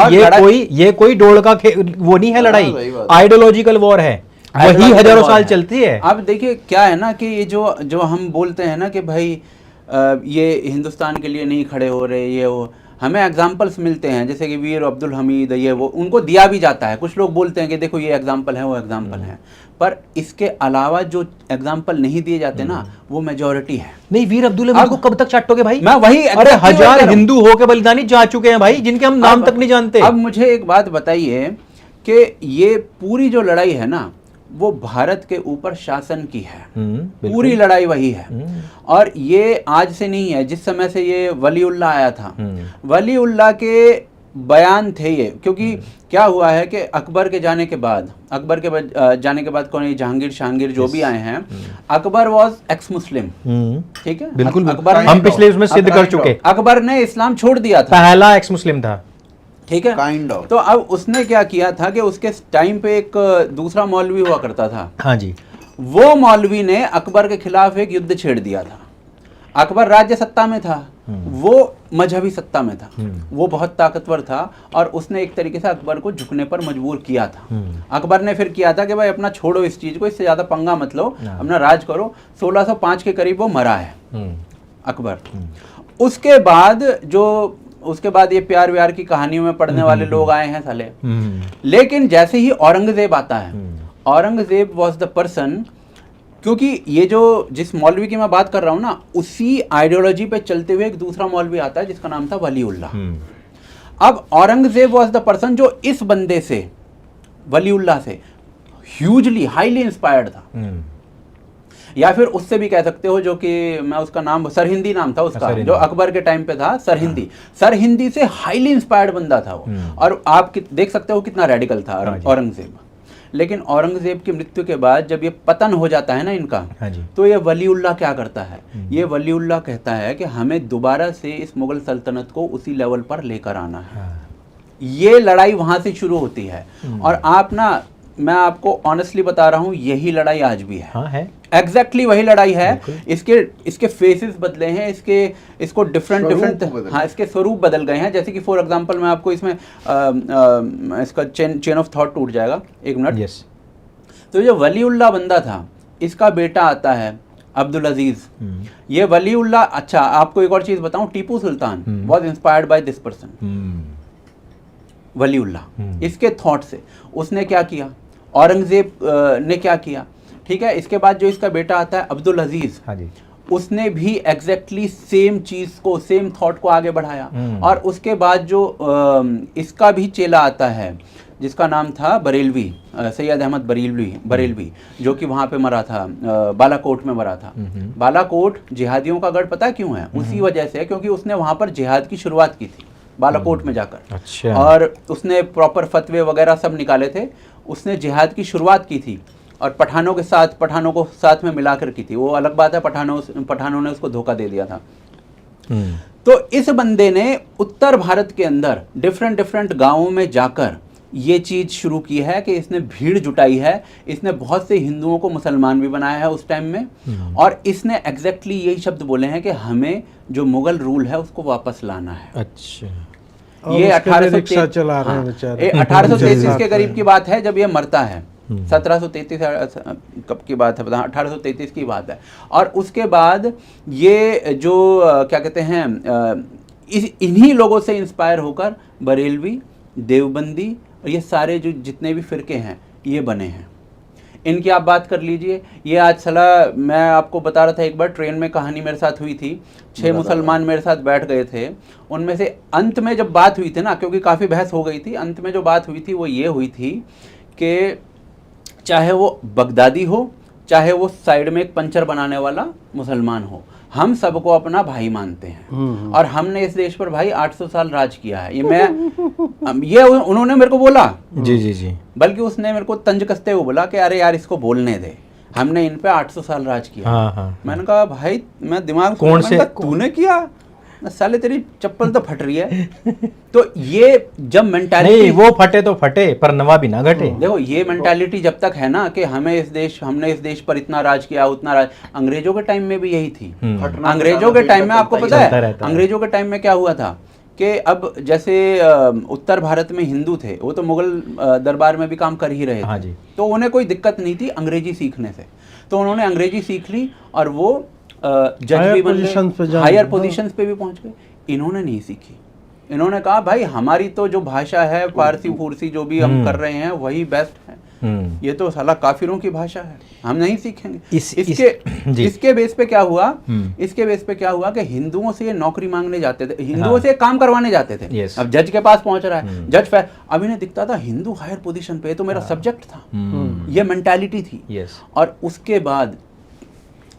ये कोई डोल का वो नहीं है लड़ाई, आइडियोलॉजिकल वॉर है, वही हजारों साल चलती है। अब देखिए क्या है ना कि ये जो हम बोलते हैं ना कि भाई ये हिंदुस्तान के लिए नहीं खड़े हो रहे, ये वो, हमें एग्जाम्पल्स मिलते हैं जैसे कि वीर अब्दुल हमीद, ये वो, उनको दिया भी जाता है। कुछ लोग बोलते हैं कि देखो ये एग्जाम्पल है, वो एग्जाम्पल है, पर इसके अलावा जो एग्जाम्पल नहीं दिए जाते ना वो मेजॉरिटी है। नहीं, वीर अब्दुल हमीद को कब तक चाटोगे भाई? मैं वही, अरे 1000 हिंदू होके बलिदानी जा चुके हैं भाई, जिनके हम नाम तक नहीं जानते। अब मुझे एक बात बताइए कि ये पूरी जो लड़ाई है ना वो भारत के ऊपर शासन की है, पूरी लड़ाई वही है। और ये आज से नहीं है, जिस समय से ये वलीउल्लाह आया था, वलीउल्लाह के बयान थे ये। क्योंकि क्या हुआ है कि अकबर के जाने के बाद कौन है, जहांगीर जो भी आए हैं, अकबर वॉज एक्स मुस्लिम, ठीक है, बिल्कुल अकबर, हम पिछले उसमें सिद्ध कर चुके, अकबर ने इस्लाम छोड़ दिया था, पहला एक्स मुस्लिम था, ठीक है। Kind of. तो अब उसने क्या किया था कि उसके टाइम पे एक दूसरा मौलवी हुआ करता था, हाँ जी, वो मौलवी ने अकबर के खिलाफ एक युद्ध छेड़ दिया था। अकबर राज्य सत्ता में था, वो मजहबी सत्ता में था, वो बहुत ताकतवर था और उसने एक तरीके से अकबर को झुकने पर मजबूर किया था। अकबर ने फिर किया था कि भाई अपना छोड़ो इस चीज को, इससे ज्यादा पंगा मत लो, अपना राज करो। 1605 के करीब वो मरा है अकबर। उसके बाद ये प्यार व्यार की कहानियों में पढ़ने वाले लोग आए हैं साले। लेकिन जैसे ही औरंगजेब आता है, औरंगजेब वॉज द पर्सन, क्योंकि ये जो जिस मौलवी की मैं बात कर रहा हूँ ना, उसी आइडियोलॉजी पे चलते हुए एक दूसरा मौलवी आता है जिसका नाम था वलीउल्लाह, अब औरंगजेब वॉज द पर्सन जो इस बंदे से, वलीउल्लाह से ह्यूजली हाईली इंस्पायर्ड था, या फिर उससे भी कह सकते हो, जो कि मैं उसका नाम, सरहिंदी नाम था उसका, जो अकबर के टाइम पे था, सरहिंदी। सरहिंदी से हाईली इंस्पायर्ड बंदा था वो, और आप देख सकते हो कितना रेडिकल था औरंगजेब। लेकिन औरंगजेब की मृत्यु के बाद जब ये पतन हो जाता है ना इनका, तो ये वलीउल्लाह क्या करता है, ये वलीउल्लाह कहता है कि हमें दोबारा से इस मुगल सल्तनत को उसी लेवल पर लेकर आना है। ये लड़ाई वहां से शुरू होती है। और आप ना, मैं आपको ऑनेस्टली बता रहा हूं, यही लड़ाई आज भी है। हाँ है, एग्जैक्टली वही लड़ाई है। इसके फेसेस बदले हैं, इसको डिफरेंट, हाँ, इसके स्वरूप बदल गए हैं। जैसे कि फॉर एग्जांपल मैं आपको इसमें इसका चेन ऑफ थॉट टूट जाएगा, एक मिनट। यस। तो जो वलीउल्लाह बंदा था, इसका बेटा आता है अब्दुल अजीज। ये वलीउल्लाह, अच्छा आपको एक और चीज बताऊं, Tipu Sultan was inspired by this person, Waliullah. इसके थॉट से उसने क्या किया, औरंगजेब ने क्या किया, ठीक है। इसके बाद जो इसका बेटा आता है अब्दुल अजीज, हाँ जी, उसने भी एग्जैक्टली सेम चीज को, सेम थॉट को आगे बढ़ाया। और उसके बाद जो इसका भी चेला आता है, जिसका नाम था बरेलवी, सैयद अहमद बरेलवी, जो कि वहां पे मरा था, बालाकोट में मरा था। बालाकोट जिहादियों का गढ़ पता क्यों है? उसी वजह से, क्योंकि उसने वहां पर जिहाद की शुरुआत की थी, बालाकोट में जाकर। अच्छा। और उसने प्रॉपर फतवे वगैरह सब निकाले थे, उसने जिहाद की शुरुआत की थी। और पठानों को साथ में मिलाकर की थी। वो अलग बात है, पठानों ने उसको धोखा दे दिया था। तो इस बंदे ने उत्तर भारत के अंदर डिफरेंट गांवों में जाकर ये चीज शुरू की है कि इसने भीड़ जुटाई है। इसने बहुत से हिंदुओं को मुसलमान भी बनाया है उस टाइम में। और इसने एग्जैक्टली यही शब्द बोले हैं कि हमें जो मुगल रूल है उसको वापस लाना है। अच्छा। उसके ये लिए 1833 रिक्शा चला रहे हैं बेचारे। 1833 के करीब की बात है जब ये मरता है। 1733 कब की बात है, 1833 की बात है। और उसके बाद ये जो क्या कहते हैं, इन्हीं लोगों से इंस्पायर होकर बरेलवी, देवबंदी और ये सारे जो जितने भी फिरके हैं ये बने हैं। इनकी आप बात कर लीजिए। ये आज सला, मैं आपको बता रहा था, एक बार ट्रेन में कहानी मेरे साथ हुई थी। 6 मुसलमान मेरे साथ बैठ गए थे। उनमें से अंत में जब बात हुई थी ना, क्योंकि काफ़ी बहस हो गई थी, अंत में जो बात हुई थी वो ये हुई थी कि चाहे वो बगदादी हो, चाहे वो साइड में एक पंचर बनाने वाला मुसलमान हो, हम सबको अपना भाई मानते हैं। और हमने इस देश पर भाई 800 साल राज किया है। ये उन्होंने मेरे को बोला। जी। बल्कि उसने मेरे को तंज कसते हुए बोला कि अरे यार इसको बोलने दे, हमने इन पे 800 साल राज किया। हाँ। मैंने कहा भाई, मैं दिमाग कौन से तूने किया, साले तेरी चप्पल तो फट रही है। तो ये जब मेंटालिटी, नहीं, वो फटे तो फटे पर नवा भी ना घटे। देखो ये मेंटालिटी जब तक है ना कि हमने इस देश पर इतना राज किया, उतना राज, अंग्रेजों के टाइम में भी यही थी। अंग्रेजों के टाइम में आपको पता है, अंग्रेजों के टाइम में क्या हुआ था कि अब जैसे उत्तर भारत में हिंदू थे, वो तो मुगल दरबार में भी काम कर ही रहे थे। तो उन्हें कोई दिक्कत नहीं थी अंग्रेजी सीखने से। तो उन्होंने अंग्रेजी सीख ली और वो जज भी बन गए, हायर पोजीशंस पे भी पहुंच गए। इन्होंने नहीं सीखी। इन्होंने कहा भाई हमारी तो जो भाषा है, फारसी फूरसी जो भी हम कर रहे हैं वही बेस्ट है। ये तो साला काफिरों की भाषा है, हम नहीं सीखेंगे। इसके बेस पे क्या हुआ, इसके बेस पे क्या हुआ कि हिंदुओं से ये नौकरी मांगने जाते थे, हिंदुओं से काम करवाने जाते थे। अब जज के पास पहुंच रहा है, जज अब इन्हें दिखता था हिंदू हायर पोजीशन पे, तो मेरा सब्जेक्ट था। ये मेंटालिटी थी। और उसके बाद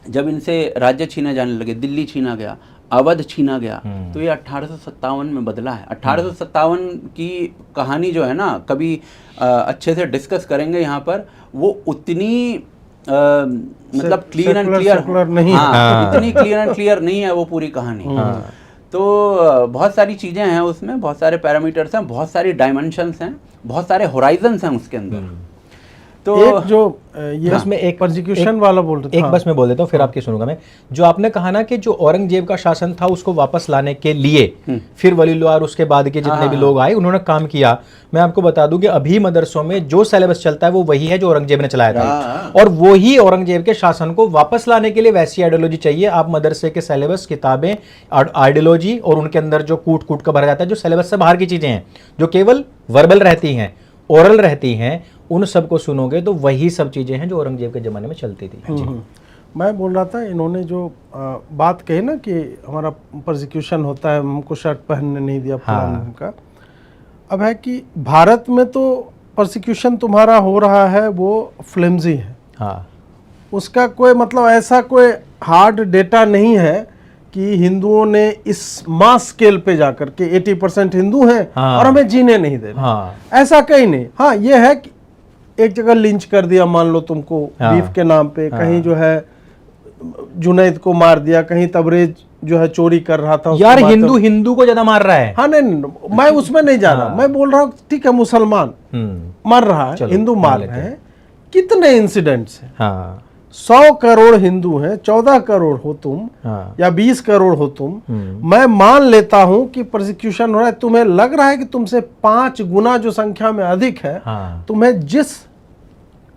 जब इनसे राज्य छीने जाने लगे, दिल्ली छीना गया, अवध छीना गया, तो ये 1857 में बदला है। 1857 की कहानी जो है ना, कभी अच्छे से डिस्कस करेंगे यहाँ पर, वो उतनी मतलब क्लीन एंड क्लियर नहीं, इतनी क्लियर एंड क्लियर नहीं है वो पूरी कहानी। तो बहुत सारी चीज़ें हैं उसमें, बहुत सारे पैरामीटर्स हैं, बहुत सारी डायमेंशंस हैं, बहुत सारे होराइजन्स हैं उसके अंदर। तो एक जो ये इसमें एक परसिक्यूशन वाला बोल रहा था, एक बस मैं बोल देता हूँ फिर आपकी सुनूंगा मैं। जो आपने कहा ना कि जो औरंगजेब का शासन था उसको वापस लाने के लिए फिर वलीउल्लाह और उसके बाद के जितने भी लोग आए उन्होंने काम किया। मैं आपको बता दूं कि अभी मदरसों में जो सिलेबस चलता है वो वही है जो औरंगजेब ने चलाया था, और वही औरंगजेब के शासन को वापस लाने के लिए वैसी आइडियोलॉजी चाहिए। आप मदरसे के सिलेबस, किताबें, आइडियोलॉजी और उनके अंदर जो कूट कूट का भरा जाता है, जो सिलेबस से बाहर की चीजें हैं, जो केवल वर्बल रहती हैं, ओरल रहती हैं, उन सब को सुनोगे तो वही सब चीजें हैं जो औरंगजेब के जमाने में चलती थी। मैं बोल रहा था, इन्होंने जो बात कही ना कि हमारा परसिक्यूशन होता है, हमको शर्ट पहनने नहीं दिया फलाना का, अब है कि भारत में तो प्रोसिक्यूशन तुम्हारा हो रहा है वो फ्लिम्जी है, हाँ उसका कोई मतलब ऐसा कोई हार्ड डेटा नहीं है कि हिंदुओं ने इस मास स्केल पे जाकर के 80% हिंदू हैं हाँ। और हमें जीने नहीं दे रहे, हाँ ऐसा कहीं नहीं। हाँ ये है कि एक जगह लिंच कर दिया मान लो तुमको हाँ। बीफ के नाम पे, हाँ। कहीं जो है जुनैद को मार दिया, कहीं तबरेज जो है चोरी कर रहा था उसको यार मारते- हिंदू हिंदू को ज्यादा मार रहा है। हाँ नहीं, मैं उसमें नहीं जा रहा, मैं बोल रहा हूँ ठीक है मुसलमान मर रहा है, चलो, हिंदू मान मार लेते रहे हैं। हैं, कितने इंसिडेंट्स हैं? हाँ 100 करोड़ हिंदू हैं, 14 करोड़ हो तुम हाँ या 20 करोड़ हो तुम, मैं मान लेता हूं कि प्रोसिक्यूशन हो रहा है, तुम्हें लग रहा है कि तुमसे 5 गुना जो संख्या में अधिक है, हाँ तुम्हें जिस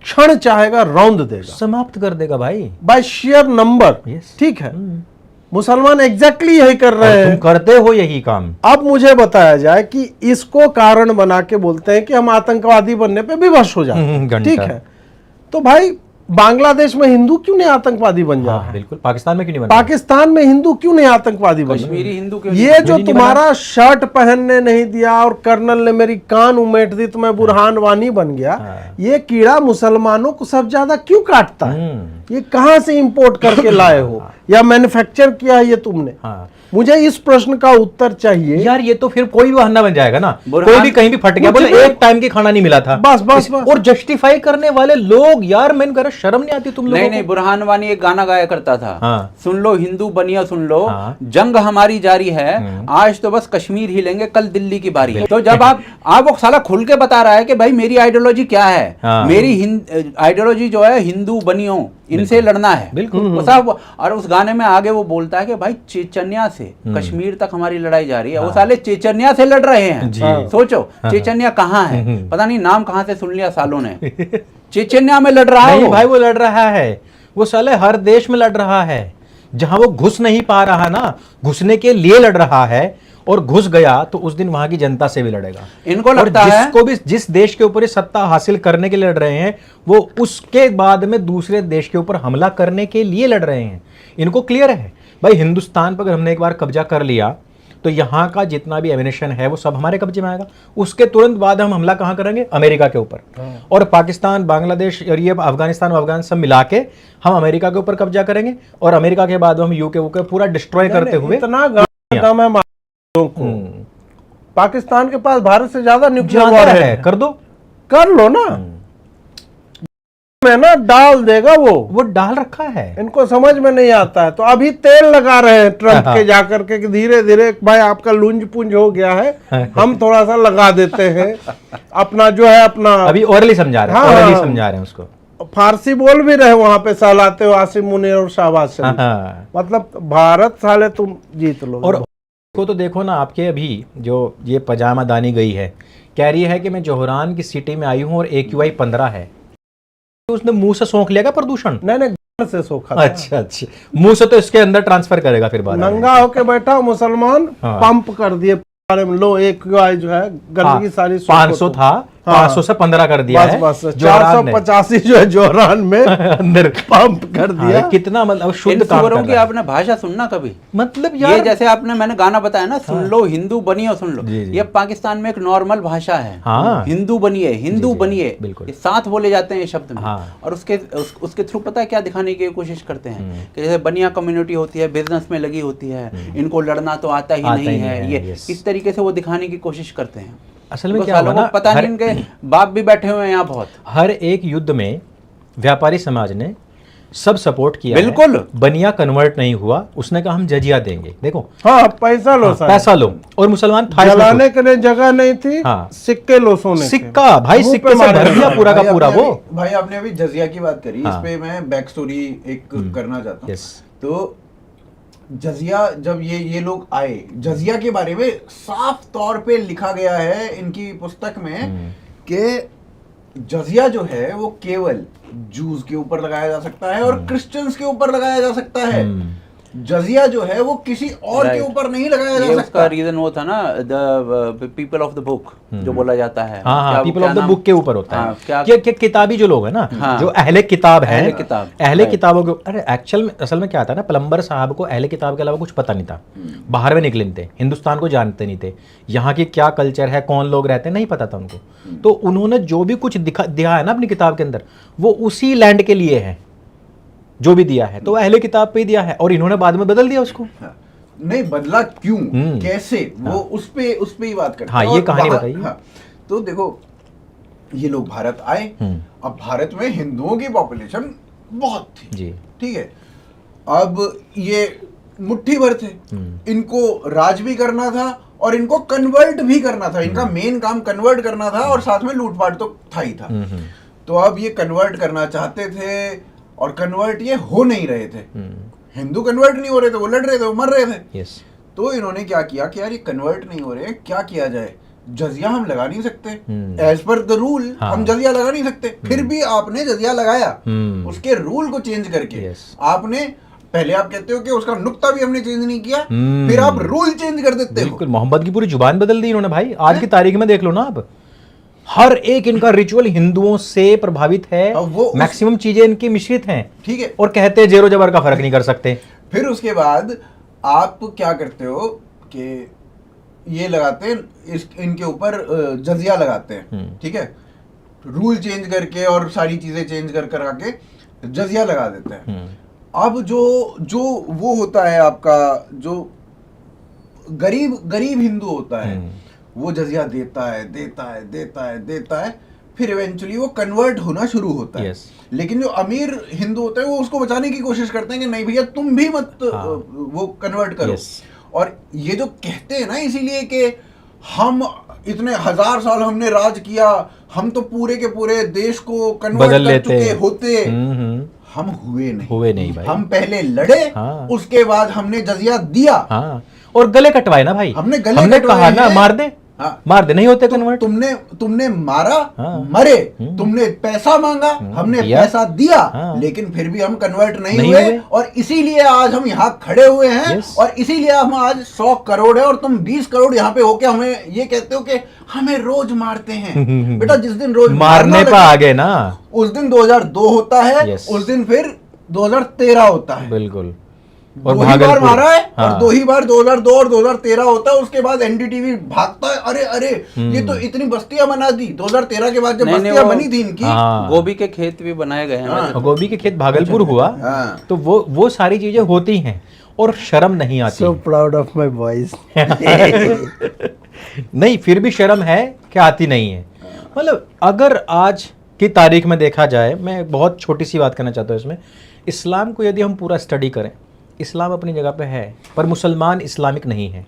क्षण चाहेगा रौंद देगा समाप्त कर देगा भाई। By share number. Yes. ठीक है, मुसलमान एग्जैक्टली यही कर रहे और तुम हैं। करते हो यही काम। अब मुझे बताया जाए कि इसको कारण बना के बोलते हैं कि हम आतंकवादी बनने पे विवश हो जाते हैं। घंटा। ठीक है, तो भाई बांग्लादेश में हिंदू क्यों नहीं आतंकवादी बन जा रहा हाँ है? बिल्कुल, पाकिस्तान में क्यों नहीं बना? पाकिस्तान में हिंदू क्यों नहीं आतंकवादी बन रहा है? कश्मीरी हिंदू क्यों ये जो नहीं तुम्हारा शर्ट पहनने नहीं दिया और कर्नल ने मेरी कान उमेट दी तो मैं बुरहान वानी बन गया, हाँ। ये कीड़ा मुसलमानों को सब ज्यादा क्यों काटता है? हम्म। ये कहां से इंपोर्ट करके लाए हो या मैन्युफैक्चर किया है ये तुमने? हाँ मुझे इस प्रश्न का उत्तर चाहिए। यार ये तो फिर कोई भी बहाना बन जाएगा ना, बुरहान- कोई भी कहीं भी फट गया, कुछ बोले भी- एक टाइम की खाना नहीं मिला था, बस बस बस। और जस्टिफाई करने वाले लोग, यार मैंने कहा शर्म नहीं आती तुम लोगों नहीं को? नहीं, बुरहान वानी एक गाना गाया करता था, हाँ। सुन लो हिंदू बनिया सुन लो, हाँ। जंग हमारी जारी है, आज तो बस कश्मीर हिलेंगे, कल दिल्ली की बारी है। तो जब आप वो साला खुल के बता रहा है कि भाई मेरी आइडियोलॉजी क्या है, हाँ। मेरी आइडियोलॉजी जो है हिंदू बनियों इनसे लड़ना है। बिल्कुल। वो साहब, और उस गाने में आगे वो बोलता है कि भाई चेचन्या से कश्मीर तक हमारी लड़ाई जा रही है। वो साले चेचन्या से लड़ रहे हैं। जी। सोचो चेचन्या कहाँ है, पता नहीं नाम कहाँ से सुन लिया सालों ने। चेचन्या में लड़ रहा है नहीं वो। भाई, वो लड़ रहा है, वो साले हर देश में लड़ रहा है, जहां वो घुस नहीं पा रहा ना, घुसने के लिए लड़ रहा है, और घुस गया तो उस दिन वहां की जनता से भी लड़ेगा। इनको और लगता है जिसको भी, जिस देश के ऊपर ये सत्ता हासिल करने के लिए लड़ रहे हैं, वो उसके बाद में दूसरे देश के ऊपर हमला करने के लिए लड़ रहे हैं। इनको क्लियर है भाई, हिंदुस्तान पर अगर हमने एक बार कब्जा कर लिया तो यहाँ का जितना भी एमिनेशन है वो सब हमारे कब्जे में आएगा। उसके तुरंत बाद हम हमला कहाँ करेंगे? अमेरिका के ऊपर। और पाकिस्तान, बांग्लादेश और ये अफगानिस्तान सब मिला के हम अमेरिका के ऊपर कब्जा करेंगे, और अमेरिका के बाद हम यूके वूके पूरा डिस्ट्रॉय करते हुए। इतना गम है मालूम को, पाकिस्तान के पास भारत से ज्यादा न्यूक्लियर ज्यादा वॉर है, है, कर दो, कर लो ना, में ना डाल देगा वो डाल रखा है। इनको समझ में नहीं आता है। तो अभी तेल लगा रहे हैं ट्रंप के जाकर के कि धीरे धीरे भाई आपका लुंज पुंज हो गया है, हम थोड़ा सा लगा देते हैं अपना जो है अपना। अभी ओरली समझा रहे हैं, हाँ, ओरली हाँ। समझा रहे हैं उसको। फारसी बोल भी रहे वहां पे सहलाते हो आसिम मुनीर और शाहबाज शरीफ। हाँ। मतलब भारत साले तुम जीत लो। और को तो देखो ना, आपके अभी जो ये पजामा दानी गई है, कह रही है कि मैं जोहरान की सिटी में आई हूँ और AQI 15 है। तो उसने मुंह से सोख लिया क्या प्रदूषण? नहीं नहीं, घर से सोखा था। अच्छा अच्छा, मुंह से तो इसके अंदर ट्रांसफर करेगा फिर बाद में। नंगा होके बैठा मुसलमान, हाँ। पंप कर दिए बारे में, लो AQI जो है गंदगी सारी 500 था, 500 से 15 कर दिया है। बस बस जोहरान ने 485 जो है जोहरान में अंदर पंप कर दिया। हाँ, कितना मतलब इन शुद्ध काम सुअरों कर की रहा है। आपने भाषा सुनना कभी? मतलब ये यार, जैसे आपने मैंने गाना बताया ना, सुन लो हिंदू बनिए सुन लो, जी, जी। ये पाकिस्तान में एक नॉर्मल भाषा है। हाँ। हिंदू बनिए, हिंदू जी, जी, बनिए, बिल्कुल। ये साथ बोले जाते हैं ये शब्द में। हाँ। और उसके थ्रू पता है क्या दिखाने की कोशिश करते हैं कि जैसे बनिया कम्युनिटी होती है, बिजनेस में लगी होती है, इनको लड़ना तो आता ही नहीं है, ये यस। इस तरीके से वो दिखाने की कोशिश करते हैं। असल में इनको क्या सालों हुआ को ना, पता हर- नहीं, इनके बाप भी बैठे हुए हैं यहाँ बहुत। हर एक युद्ध में व्यापारी समाज ने सब सपोर्ट किया है। बिल्कुल। बनिया कन्वर्ट नहीं हुआ, उसने कहा हम जजिया देंगे। देखो, हाँ पैसा लो साले। पैसा लो, और मुसलमान था इसमें जलाने के लिए जगह नहीं थी, हाँ। सिक्के लो सोने कुछ। के। सिक्का भाई, मुंह सिक्के पे से मारे भर दिया गए। पूरा का भाई पूरा आपने वो। अभी- भाई आपने अभी जजिया की बात करी, हाँ। इस पे मैं बैक स्टोरी एक करना चाहता हूँ। यस। तो जजिया जब ये लोग आए, जजिया के बारे में साफ तौर पे लिखा गया है इनकी पुस्तक में कि जजिया जो है वो केवल जूस के ऊपर लगाया जा सकता है और क्रिश्चियंस के ऊपर लगाया जा सकता है। जजिया जो है वो किसी और के Right. ऊपर नहीं लगाया जा ये उसका सकता। रीजन वो था ना, the people of the book जो बोला जाता है। हाँ हाँ, क्या- पीपल क्या ऑफ द नाम? बुक के ऊपर होता हाँ, है क्या कि किताबी जो लोग हैं ना, हाँ। जो अहले किताब हैं, अहले किताब, अहले right. किताबों के, अरे एक्चुअल में असल में क्या था ना, प्लम्बर साहब को अहले किताब के अलावा कुछ पता नहीं था, बाहर में निकले नहीं थे, हिंदुस्तान को जानते नहीं थे, यहाँ की क्या कल्चर है, कौन लोग रहते हैं, नहीं पता था उनको। तो उन्होंने जो भी कुछ दिया है ना अपनी किताब के अंदर, वो उसी लैंड के लिए है जो भी दिया है, तो अहले किताब पे ही दिया है, और इन्होंने बाद में बदल दिया उसको। हाँ। नहीं बदला क्यों, कैसे, वो उस पे ही बात करते हाँ, हैं। ये और कहानी वहाँ- बताइए। हाँ, तो देखो ये लोग भारत आए, अब भारत में हिंदुओं की पॉपुलेशन बहुत थी, जी। ठीक है। अब ये मुट्ठी भर थे, इनको राज भी करना था और इनको कन्वर्ट भी करना था, इनका मेन काम कन्वर्ट करना था और साथ में लूटपाट तो था ही था। तो अब ये कन्वर्ट करना चाहते थे और कन्वर्ट ये हो नहीं रहे थे, हिंदू कन्वर्ट नहीं हो रहे थे, वो लड़ रहे थे, वो मर रहे थे। यस। तो इन्होंने क्या किया कि यार ये कन्वर्ट नहीं हो रहे, क्या किया जाए, जजिया हम लगा नहीं सकते, एज पर द रूल हाँ। हम जजिया लगा नहीं सकते। फिर भी आपने जजिया लगाया, उसके रूल को चेंज करके। Yes. आपने पहले आप कहते हो कि उसका नुक्ता भी हमने चेंज नहीं किया, फिर आप रूल चेंज कर देते हो। बिल्कुल, मोहम्मद की पूरी जुबान बदल दी इन्होंने भाई। आज की तारीख में देख लो ना, अब हर एक इनका रिचुअल हिंदुओं से प्रभावित है, अब वो मैक्सिमम चीजें इनकी मिश्रित हैं, ठीक है। और कहते हैं जेरो जबर का फर्क नहीं कर सकते। फिर उसके बाद आप क्या करते हो कि ये लगाते हैं इनके ऊपर जजिया लगाते हैं, ठीक है, रूल चेंज करके और सारी चीजें चेंज कर आके जजिया लगा देते हैं। अब जो वो होता है आपका, जो गरीब हिंदू होता है, वो जजिया देता है, फिर इवेंचुअली वो कन्वर्ट होना शुरू होता है। Yes. लेकिन जो अमीर हिंदू होते हैं वो उसको बचाने की कोशिश करते हैं कि नहीं भैया तुम भी मत वो कन्वर्ट करो। Yes. और ये जो कहते हैं ना इसीलिए कि हम इतने 1000 साल हमने राज किया, हम तो पूरे के पूरे देश को कन्वर्ट बदल कर लेते चुके हैं। होते, हम हुए नहीं भाई। हम पहले लड़े, हाँ। उसके बाद हमने जजिया दिया, हाँ, और गले कटवाए ना भाई, हमने गले हमने कटवाए कहा ना हैं। मार दे, हाँ। मार दे, नहीं होते कन्वर्ट। तुमने मारा, हाँ। मरे, तुमने पैसा मांगा, हमने दिया। पैसा दिया, हाँ। लेकिन फिर भी हम कन्वर्ट नहीं नहीं हुए, हुए। और इसीलिए आज हम यहाँ खड़े हुए हैं। Yes. और इसीलिए हम आज 100 करोड़ है और तुम 20 करोड़ यहाँ पे होके हमें ये कहते हो कि हमें रोज मारते हैं। बेटा जिस दिन रोज मारने मारना पे लगे, आ गए ना। उस दिन 2002 होता है, Yes. उस दिन फिर 2013 होता है। बिल्कुल। और दो ही बार मारा है, और 2 ही बार 2002 और 2013 होता है। उसके बाद एनडीटीवी भागता है, अरे ये तो इतनी बस्तियां बना दी। 2013 के बाद जब नहीं, बस्तियां वो- बनी थी इनकी, हाँ। गोभी के खेत भी बनाए गए हैं। हाँ। और गोभी के खेत भागलपुर हुआ, हाँ। तो वो सारी चीजें होती हैं और शर्म नहीं आती। So proud of my boys. नहीं, फिर भी शर्म है कि आती नहीं है। मतलब अगर आज की तारीख में देखा जाए, मैं बहुत छोटी सी बात करना चाहता हूँ इसमें, इस्लाम को यदि हम पूरा स्टडी करें, इस्लाम अपनी जगह पे है, पर मुसलमान इस्लामिक नहीं है।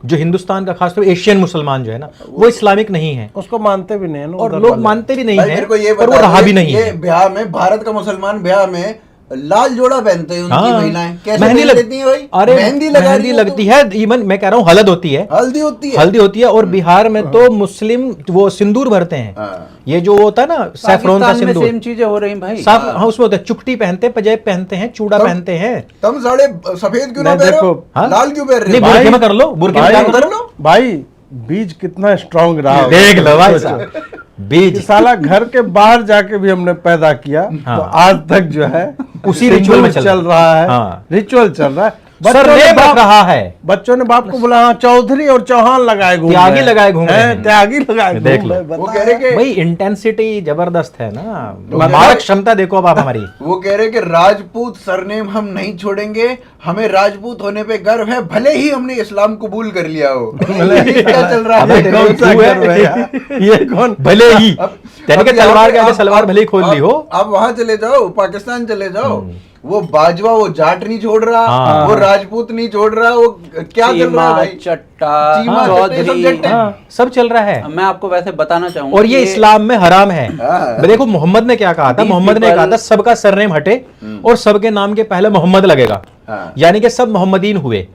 जो हिंदुस्तान का खासतौर एशियन मुसलमान जो है ना, वो इस्लामिक नहीं है, उसको मानते भी नहीं है ना और उधर लोग वाले। मानते भी नहीं भाई है, मेरे को ये पर वो बता रहा दो, भी नहीं ये है। ब्याह में, भारत का मुसलमान ब्याह में लाल जोड़ा पहनते हैं उनकी हाँ, महिलाएं, कैसे मेहंदी पहन लेती हैं भाई? अरे मेहंदी लगा मेहंदी रही हो लगती तो? है, इवन मैं कह रहा हूँ हल्दी होती है, हल्दी होती है, हल्दी होती है, और बिहार में तो मुस्लिम वो सिंदूर भरते हैं। हाँ। ये जो होता है ना सैफरॉन का पाकिस्तान में सिंदूर, सेम चीजें हो रही भाई। साफ, हाँ उसमें होता है, चुकटी पहनते हैं, पंजेब पहनते हैं, चूड़ा तब- पहनते हैं। तुम साढ़े सफेद क्यों ना नहीं, पहन रहे हो? देखो, हाँ? लाल क्यों पहन रहे नहीं, हो? बुरखे में कर लो, बुरखे में भाई, क्या कर लो। भाई बीज कितना स्ट्रांग रहा होगा। देख लो भाई सोचो। साहब, बीज कि साला घर के बाहर जाके भी हमने पैदा किया, हाँ। तो आज तक जो है उसी रिचुअल में चल रहा है, हाँ। रिचुअल चल रहा है। सरनेम रख रहा है, बच्चों ने बाप को बोला हाँ चौधरी और चौहान लगाए घूम त्यागी रहे हैं। लगाए घूम रहे हैं। त्यागी लगाए देख घूम लो। रहे हैं, वो बता। कह रहे कि भाई इंटेंसिटी जबरदस्त है ना, कह मारक रहे- क्षमता देखो अब आप हमारी। वो कह रहे कि राजपूत सरनेम हम नहीं छोड़ेंगे, हमें राजपूत होने पे गर्व है, भले ही हमने इस्लाम कबूल कर लिया हो। ये क्या चल रहा अबे है? ये कौन सा तू है? गर्व है यार? ये कौन? भले ही अब- तेरे के अब यहाँ तलवार पे के आगे आप- सलवार भले ही खोल ली हो। आप वहां चले जाओ, पाकिस्तान चले जाओ, वो बाजवा वो जाट नहीं छोड़ रहा, हाँ। वो राजपूत नहीं छोड़ रहा, वो क्या चल रहा है भाई? चट्टा, चीमा, चौधरी, चट्टे, हाँ, सब चल रहा है, मैं आपको वैसे बताना चाहूंगा और ये इस्लाम में हराम है। हाँ। देखो मोहम्मद ने क्या कहा था, These मोहम्मद ने people- कहा था सबका सरनेम हटे और सबके नाम के पहले मोहम्मद लगेगा, हाँ। यानी कि सब मोहम्मदीन हुए।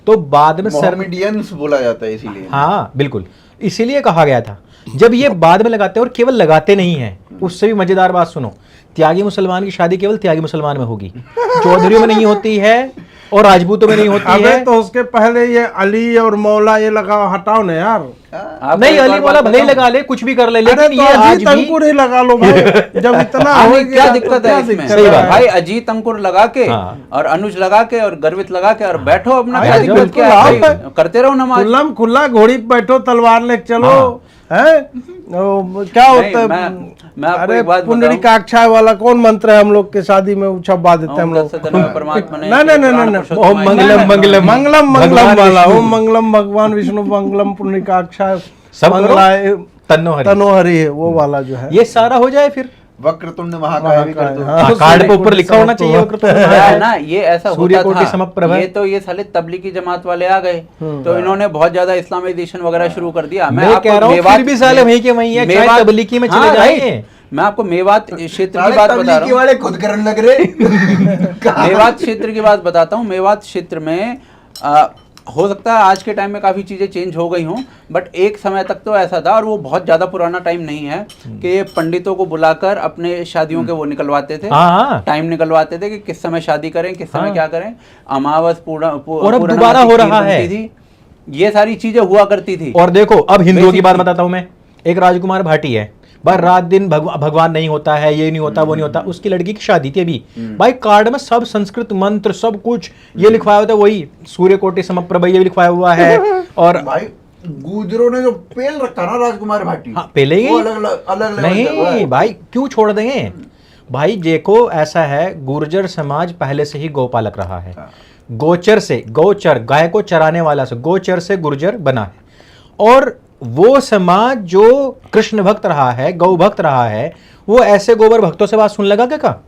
तो बाद में सर, मोहम्मडियंस बोला जाता है इसीलिए। हाँ बिल्कुल, इसीलिए कहा गया था। जब ये बाद में लगाते हैं, और केवल लगाते नहीं हैं, उससे भी मजेदार बात सुनो, त्यागी मुसलमान की शादी केवल त्यागी मुसलमान में होगी, चौधरियों में नहीं होती है, और राजपूतों में नहीं होती अबे है। तो उसके पहले ये अली और मौला ये लगाओ, हटाओ ना यार। आपको नहीं, एक अली और मौला बात भले ही बताऊं? लगा ले, कुछ भी कर ले, अरे लेकिन तो ये आज अजीत भी अंकुर ही लगा लो भाई, जब इतना हाँ, हो नहीं, क्या गया दिक्कत तो है क्या इसमें? दिक्कत सही है? बात है। भाई अजीत अंकुर लगा के हाँ। और अनुज लगा के और गर्वित लगा के और बैठो अपना, हाँ, क्या यार, दिक्कत बिल्कुल क्या है आप भाई? करते रहो नमाज। खुल्लम खुल्ला घोड़ी पे बैठो, तलवार लेके चलो, हैं? क्या नहीं, होता है? मैं आपको अरे एक बात पुंडरीकाक्षाय वाला कौन मंत्र है हम लोग के शादी में छपवा देते हैं हम लोग। परमात्मा ने नहीं नहीं नहीं प्राण नहीं, पुरुषोत्तम ओम मंगलम मंगलम मंगलम मंगलम भगवान वाला, विष्णु। ओम मंगलम भगवान विष्णु मंगलम पुंडरीकाक्षाय सब करो, मंगलाय तन्नो हरि। तनोहरि है वो वाला जो है। ये सारा हो जाए फिर वक्रतुंड महाकाय भी कर दो। हाँ, कार्ड पे ऊपर लिखा होना चाहिए वक्रतुंड है महाकाय। ना, ये ऐसा सूर्य होता कोटि था। समप्रभ। ये तो ये साले तबलीगी जमात वाले आ गए तो इन्होंने बहुत ज्यादा इस्लामाइजेशन वगैरह शुरू कर दिया। मैं कह रहा हूँ फिर भी साले वहीं के वहीं है, चाहे मेवात- तबलीगी में चले हाँ, जाएंगे। right। मैं आपको मेवात क्षेत्र की साले बात बता रहा तबलीगी हूँ। वाले खुद करने लग रहे। मेवात क्षेत्र की बात बताता हूँ। मेवात क्षेत्र में हो सकता है आज के टाइम में काफ़ी चीज़ें चेंज हो गई हों, बट एक समय तक तो ऐसा था, और वो बहुत ज़्यादा पुराना टाइम नहीं है, कि ये पंडितों को बुलाकर अपने शादियों के वो निकलवाते थे, हाँ। टाइम निकलवाते थे कि किस समय शादी करें, किस समय हाँ। क्या करें। अमावस और अब पूर्णमासी दोबारा हो खीर रहा बनती है। थी, ये सारी चीज़ें हुआ करती थी। और देखो अब हिंदुओं की Basic बात चीज। बताता हूं मैं। एक राजकुमार भाटी है भाई, रात दिन भगवान नहीं होता है, ये नहीं होता वो नहीं होता। उसकी लड़की की शादी थी अभी भाई, कार्ड में सब संस्कृत मंत्र सब कुछ ये लिखवाया हुआ था, वही सूर्य कोटि समप्रभ ये भी लिखवाया हुआ है। और भाई गुजरों ने जो पेल रखा ना राजकुमार भाटी, हाँ, पहले ही वो अलग नहीं भाई, क्यों छोड़ देंगे भाई। देखो ऐसा है, गुर्जर समाज पहले से ही गौपालक रहा है। गोचर से, गौचर गाय को चराने वाला से, गोचर से गुर्जर बना है। और वो समाज जो कृष्ण भक्त रहा है, गौ भक्त रहा है, वो ऐसे गोबर भक्तों से बात सुन लगा क्या?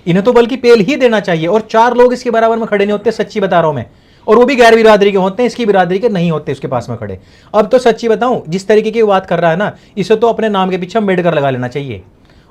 इन्हें तो बल्कि पेल ही देना चाहिए। और 4 लोग इसके बराबर में खड़े नहीं होते, सच्ची बता रहा हूं मैं। और वो भी गैर बिरादरी के होते हैं, इसकी बिरादरी के नहीं होते उसके पास में खड़े। अब तो सच्ची बताऊं, जिस तरीके की बात कर रहा है ना, इसे तो अपने नाम के पीछे अम्बेडकर लगा लेना चाहिए।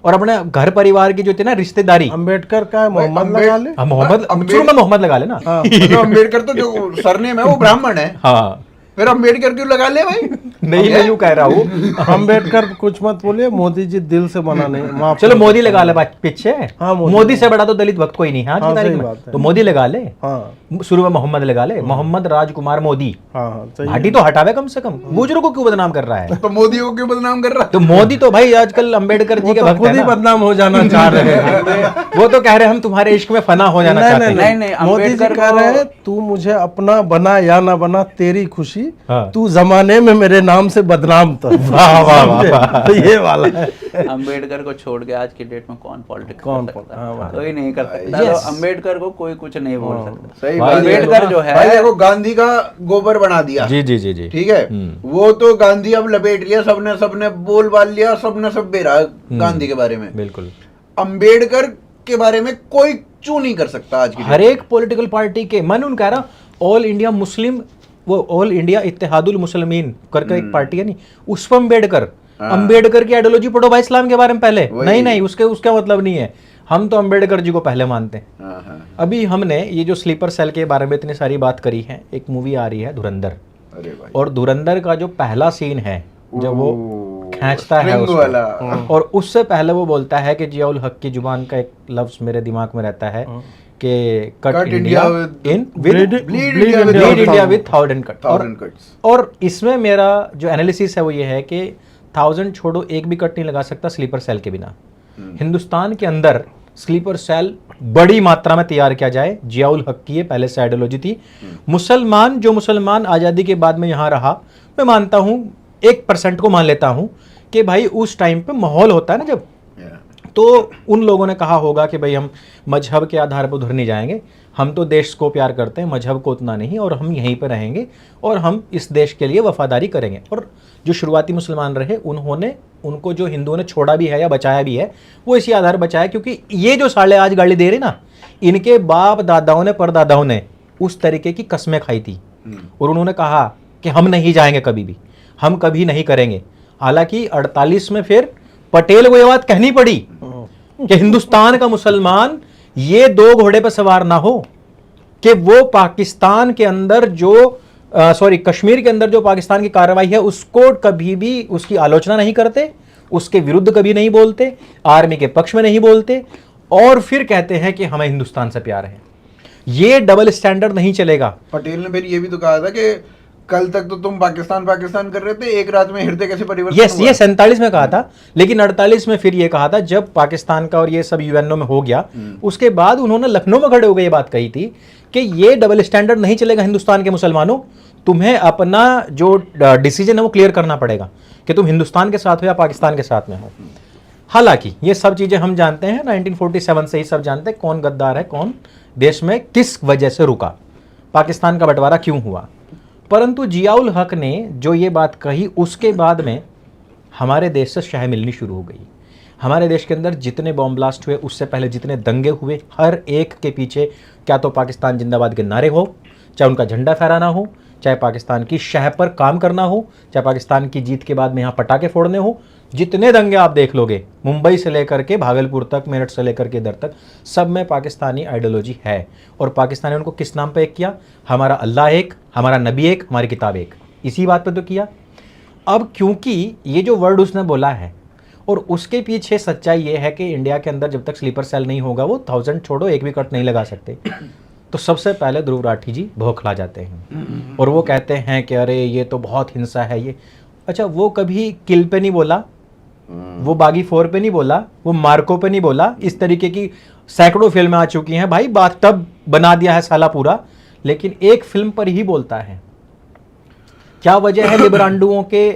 और अपने घर परिवार की जो थी ना रिश्तेदारी, अम्बेडकर का है, मोहम्मद लगा ले। मोहम्मद, शुरू में मोहम्मद लगा लेना। अम्बेडकर तो जो सरनेम है वो ब्राह्मण है, हाँ, फिर अम्बेडकर क्यों लगा ले भाई? नहीं मैं यूं कह रहा हूँ। अम्बेडकर कुछ मत बोलिए, मोदी जी दिल से बना नहीं, माफ चलो मोदी लगा ले पीछे। हाँ, मोदी से बड़ा तो दलित भक्त कोई नहीं है आज की हाँ, तारीख सही में। बात है। तो मोदी लगा ले, हाँ शुरू में मोहम्मद लगा ले, मोहम्मद राजकुमार मोदी। हाँ हाँ सही है। भाटी तो हटावे कम से कम, गुजरों को क्यों बदनाम कर रहा है? तो मोदी को क्यों बदनाम कर रहा? तो मोदी तो भाई आजकल अंबेडकर जी वो के तो भक्त खुद है ही ना। बदनाम हो जाना चाह रहे हैं। वो तो कह रहे हैं हम तुम्हारे इश्क में फना हो जाना चाहते हैं। नहीं, मोदी जी अम्बेडकर कह रहे को- हैं तू मुझे अपना बना या ना बना तेरी खुशी, हाँ। तू जमाने में मेरे नाम से बदनाम तो। वाह, वाह, वाह, वाह। तो ये वाला है। अम्बेडकर को छोड़ के आज की डेट में कौन पॉलिटिक्स कौन कर सकता हाँ, है? कोई नहीं कर सकता। Yes. तो अम्बेडकर को कोई कुछ नहीं बोल सकता। सही भाई बात है। अम्बेडकर जो है, भाई देखो गांधी का गोबर बना दिया, जी जी जी जी। ठीक है, वो तो गांधी अब लपेट लिया, सबने सबने बोल बाल लिया, सबने सब बेरा गांधी के बारे में। बिल्कुल। अम्बेडकर के बारे में कोई चू नहीं कर सकता आज की हर एक पॉलिटिकल पार्टी के, मैं उन कह रहा ऑल इंडिया मुस्लिम, वो ऑल इंडिया इत्तेहादुल मुसलमीन करके एक पार्टी है नहीं, उस पर अम्बेडकर, अम्बेडकर की आइडियोलॉजी पढ़ो भाई इस्लाम के बारे में पहले। नहीं नहीं, उसका मतलब नहीं है, हम तो अम्बेडकर जी को पहले मानते हैं। हाँ, हाँ। अभी हमने ये जो स्लीपर सेल के बारे में इतनी सारी बात करी है, एक मूवी आ रही है धुरंधर, अरे भाई और धुरंधर का जो पहला सीन है जब वो खींचता है स्ट्रिंग उसको, वाला। और उससे पहले वो बोलता है कि जियाउल हक की जुबान का एक लफ्ज मेरे दिमाग में रहता है कि cut Cut India India with- in with Bleed India with bleed India 1000 with 1000 cut. 1000 cuts। और इसमें मेरा जो एनालिसिस है वो ये है कि 1000 छोड़ो, एक भी कट नहीं लगा सकता स्लीपर सेल के बिना। हिंदुस्तान के अंदर स्लीपर सेल बड़ी मात्रा में तैयार किया जाए, जियाउल हक की ये पहले से आइडियोलॉजी थी। मुसलमान, जो मुसलमान आज़ादी के बाद में यहाँ रहा, मैं मानता हूँ 1% को मान लेता हूँ कि भाई उस टाइम पे माहौल होता है ना जब, तो उन लोगों ने कहा होगा कि भाई हम मजहब के आधार पर उधर नहीं जाएंगे, हम तो देश को प्यार करते हैं, मजहब को उतना नहीं, और हम यहीं पर रहेंगे और हम इस देश के लिए वफादारी करेंगे। और जो शुरुआती मुसलमान रहे उन्होंने, उनको जो हिंदुओं ने छोड़ा भी है या बचाया भी है, वो इसी आधार बचाया, क्योंकि ये जो साले आज गाली दे रहे ना, इनके बाप दादाओं ने, परदादाओं ने उस तरीके की कस्में खाई थी, और उन्होंने कहा कि हम नहीं जाएंगे कभी भी, हम कभी नहीं करेंगे। हालांकि 48 में फिर पटेल को ये बात कहनी पड़ी कि हिंदुस्तान का मुसलमान ये 2 घोड़े पर सवार ना हो, कि वो पाकिस्तान के अंदर जो कश्मीर के अंदर जो पाकिस्तान की कार्रवाई है उसको कभी भी उसकी आलोचना नहीं करते, उसके विरुद्ध कभी नहीं बोलते, आर्मी के पक्ष में नहीं बोलते, और फिर कहते हैं कि हमें हिंदुस्तान से प्यार है। ये डबल स्टैंडर्ड नहीं चलेगा। पटेल ने फिर ये भी तो कहा था कि कल तक तो तुम पाकिस्तान पाकिस्तान कर रहे थे, एक रात में हृदय कैसे परिवर्तन यस, हुआ? ये 47 में कहा था, लेकिन 48 में फिर ये कहा था जब पाकिस्तान का और ये सब यूएनओ में हो गया, उसके बाद उन्होंने लखनऊ में खड़े होकर ये बात कही थी कि ये डबल स्टैंडर्ड नहीं चलेगा हिंदुस्तान के मुसलमानों, तुम्हें अपना जो डिसीजन है वो क्लियर करना पड़ेगा कि तुम हिंदुस्तान के साथ हो या पाकिस्तान के साथ में हो। हालांकि ये सब चीजें हम जानते हैं, 1947 से ही सब जानते हैं कौन गद्दार है, कौन देश में किस वजह से रुका, पाकिस्तान का बंटवारा क्यों हुआ। परंतु जियाउल हक ने जो ये बात कही, उसके बाद में हमारे देश से शह मिलनी शुरू हो गई। हमारे देश के अंदर जितने बॉम्ब ब्लास्ट हुए, उससे पहले जितने दंगे हुए, हर एक के पीछे क्या तो पाकिस्तान जिंदाबाद के नारे हो, चाहे उनका झंडा फहराना हो, चाहे पाकिस्तान की शह पर काम करना हो, चाहे पाकिस्तान की जीत के बाद में यहाँ पटाखे फोड़ने हो, जितने दंगे आप देख लोगे, मुंबई से लेकर के भागलपुर तक, मेरठ से लेकर के इधर तक, सब में पाकिस्तानी आइडियोलॉजी है। और पाकिस्तानी उनको किस नाम पे एक किया? हमारा अल्लाह एक, हमारा नबी एक, हमारी किताब एक, इसी बात पे तो किया। अब क्योंकि ये जो वर्ड उसने बोला है और उसके पीछे सच्चाई ये है कि इंडिया के अंदर जब तक स्लीपर सेल नहीं होगा वो 1000 छोड़ो एक भी कट नहीं लगा सकते। तो सबसे पहले ध्रुव राठी जी बौखला जाते हैं और वो कहते हैं कि अरे ये तो बहुत हिंसा है ये। अच्छा, वो कभी किल पे नहीं बोला, वो बागी 4 पे नहीं बोला, वो मार्को पे नहीं बोला, इस तरीके की सैकड़ों फिल्में आ चुकी हैं भाई, बात तब बना दिया है साला पूरा, लेकिन एक फिल्म पर ही बोलता है। क्या वजह है लिबरांडुओं के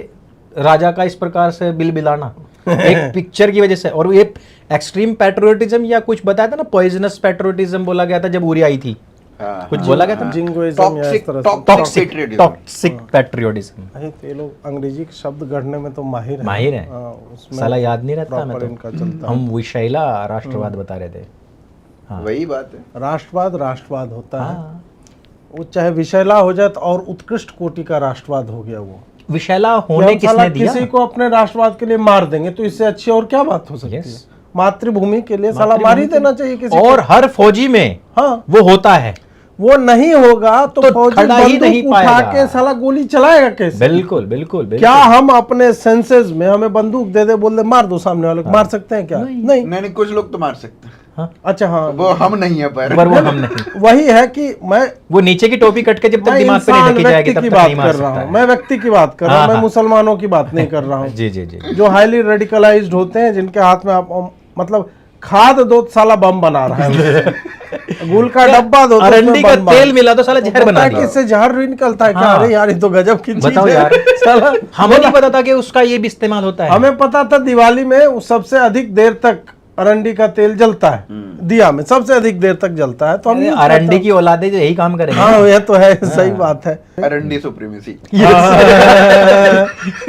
राजा का इस प्रकार से बिल बिलाना? एक पिक्चर की वजह से। और ये एक्सट्रीम पैट्रियोटिज्म या कुछ बताया था ना, पॉइजनस पैट्रियोटिज्म बोला गया था जब उरी आई थी, कुछ बोला गया था, जिंगोइज्म या इस तरह से। Toxic patriotism. अरे तो ये लोग अंग्रेजी के शब्द गढ़ने में तो माहिर हैं। माहिर है, उसमें साला याद नहीं रहता हमें proper इनका चलता तो। हम विशैला राष्ट्रवाद बता रहे थे। हाँ। वही बात है, राष्ट्रवाद होता है, हाँ। वो चाहे विषैला हो जाए तो और उत्कृष्ट कोटि का राष्ट्रवाद हो गया वो। विशैला कि होने हम साला किसने दिया? किसी को अपने राष्ट्रवाद के लिए मार देंगे तो इससे अच्छी और क्या बात हो सकती है? मातृभूमि के लिए साला मार ही देना चाहिए किसी को। और हर फौजी में हाँ, वो होता है। वो नहीं होगा तो फौजी खड़ा ही बंदूक नहीं उठा पाएगा। के साला गोली चलाएगा कैसे? बिल्कुल बिल्कुल बिल्कुल। क्या हम अपने सेंसेस में हमें बंदूक दे दे बोल दे मार दो सामने वाले को, मार सकते हैं क्या? नहीं। नहीं कुछ लोग तो मार सकते हैं। हाँ। अच्छा हाँ, वो हम नहीं है पर वो हम नहीं। वही है कि मैं वो नीचे की टोपी कट के जब तक दिमाग पे नहीं ढकी जाएगी तब की तक बात नहीं मार कर रहा सकता हूँ, है। मैं व्यक्ति की बात कर रहा हूँ, हाँ, मैं हाँ। मुसलमानों की बात नहीं कर रहा हूँ। जी जी जी। जो हाईली रेडिकलाइज्ड होते हैं, जिनके हाथ में आप मतलब खाद दो तो साला बम बना रहा है, गुल का डब्बा दो तो अरंडी का तेल मिला तो साला जहर बना है दिया। कि इससे जहर भी निकलता है क्या? हाँ। अरे यार ये तो गजब की चीज बताओ है यार। साला। हमें नहीं पता था कि उसका ये भी इस्तेमाल होता है। हमें पता था दिवाली में सबसे अधिक देर तक अरंडी का तेल जलता है, दिया में सबसे अधिक देर तक जलता है, तो हम अरंडी की औलादे जो यही काम करेंगे। हाँ ये तो है, सही बात है। अरंडी सुप्रीमेसी।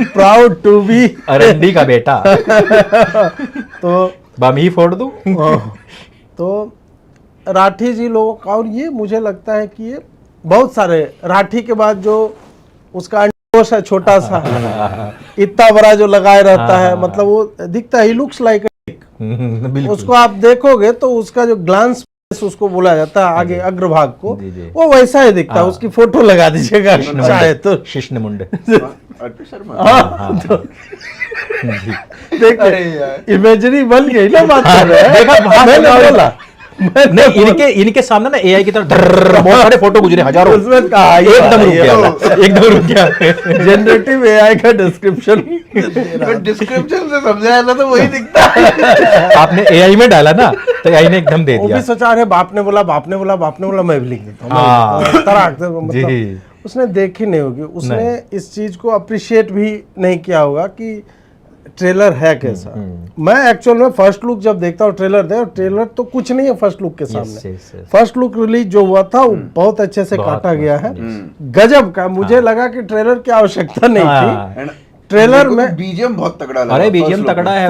प्राउड टू बी अरंडी का बेटा। तो बम ही फोड़ दूं। तो राठी जी लोगों का, और ये मुझे लगता है कि ये बहुत सारे राठी के बाद जो उसका अंडोश है छोटा सा, इतना बड़ा जो लगाए रहता है, मतलब वो दिखता है, ही लुक्स लाइक, उसको आप देखोगे तो उसका जो ग्लांस उसको बोला जाता है आगे अग्रभाग को, वो वैसा ही दिखता है। उसकी फोटो लगा दीजिएगा चाहे तो। शिष्ण मुंड। अर्पित शर्मा। हाँ, तो देखिए इमेजरी बन गई ना बात कर रहे हैं। देखा बाहर मैंने बोला नहीं, इनके सामने ना एआई की तरह बहुत सारे फोटो गुजरे, हजारों। उसमें कहा एकदम रुक गया, एकदम रुक गया। जनरेटिव एआई का डिस्क्रिप्शन डिस्क्रिप्शन से समझाया ना तो वही दिखता है। आपने एआई में डाला ना तो एआई ने एकदम दे वो दिया। भी सोचा अरे बाप ने बोला बाप ने बोला बाप ने बोला, मैं भी लिख देता हूँ। हाँ। मतलब उसने देखी नहीं होगी, उसने इस चीज को अप्रिशिएट भी नहीं किया होगा कि ट्रेलर है कैसा। मैं एक्चुअल में फर्स्ट लुक जब देखता हूँ ट्रेलर तो कुछ नहीं है फर्स्ट लुक के सामने। फर्स्ट लुक रिलीज जो हुआ था वो बहुत अच्छे से काटा गया है, गजब का। मुझे लगा कि ट्रेलर की आवश्यकता नहीं थी। ट्रेलर में बीजीएम बहुत तगड़ा लगा। अरे बीजीएम तगड़ा है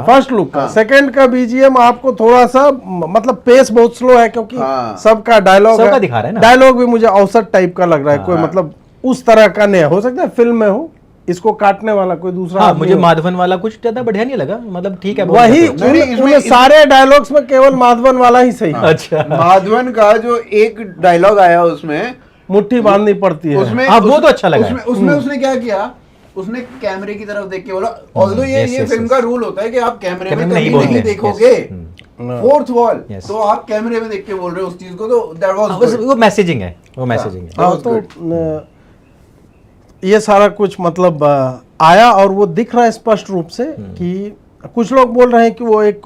फर्स्ट लुक का। सेकंड का बीजीएम आपको थोड़ा सा मतलब पेस बहुत स्लो है, क्योंकि सबका डायलॉग दिखा रहा है ना। डायलॉग भी मुझे औसत टाइप का लग रहा है, कोई मतलब उस तरह का नहीं है। हो सकता है फिल्म में हो, इसको काटने वाला कोई दूसरा। हाँ, मुझे माधवन वाला कुछ ज्यादा बढ़िया नहीं लगा, मतलब ठीक है। वही उन सारे डायलॉग्स में केवल माधवन वाला ही सही। अच्छा, माधवन का जो एक डायलॉग आया उसमें मुट्ठी बांधनी पड़ती है, उसमें वो तो अच्छा लगा। उसमें उसने क्या किया, उसने कैमरे की तरफ देख के बोला, ऑल्दो ये फिल्म का रूल होता है कि आप कैमरे में कभी नहीं देखोगे, फोर्थ वॉल, Yes. तो आप कैमरे में देख के बोल रहे हो उस चीज को, तो दैट वाज वो मैसेजिंग है, वो मैसेजिंग है। हाँ, तो ये सारा कुछ मतलब आया और वो दिख रहा है स्पष्ट रूप से कि कुछ लोग बोल रहे हैं कि वो एक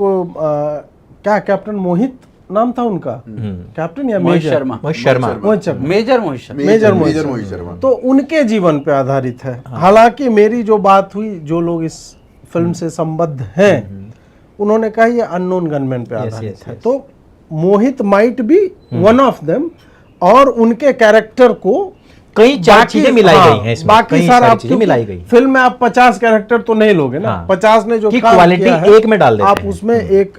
क्या कैप्टन मोहित नाम था उनका, कैप्टन या मोहित major Sharma, Mohit Sharma, Mohit Sharma, major Mohit Sharma. Major Mohit Sharma. तो उनके जीवन पे आधारित है। हालांकि मेरी जो बात हुई, जो लोग इस फिल्म से संबद्ध हैं, उन्होंने कहा ये अननोन गनमैन पे आधारित है। तो Mohit might be one of them, और उनके कैरेक्टर को कई चार चीजें मिलाई हाँ, गई हैं इसमें, बाकी कई सारा सारी आप चीजें मिलाई गई। फिल्म में आप 50 कैरेक्टर तो नहीं लोगे ना, हाँ। 50 ने जो की काम क्वालिटी किया है, एक में डाल देते आप हैं। उसमें एक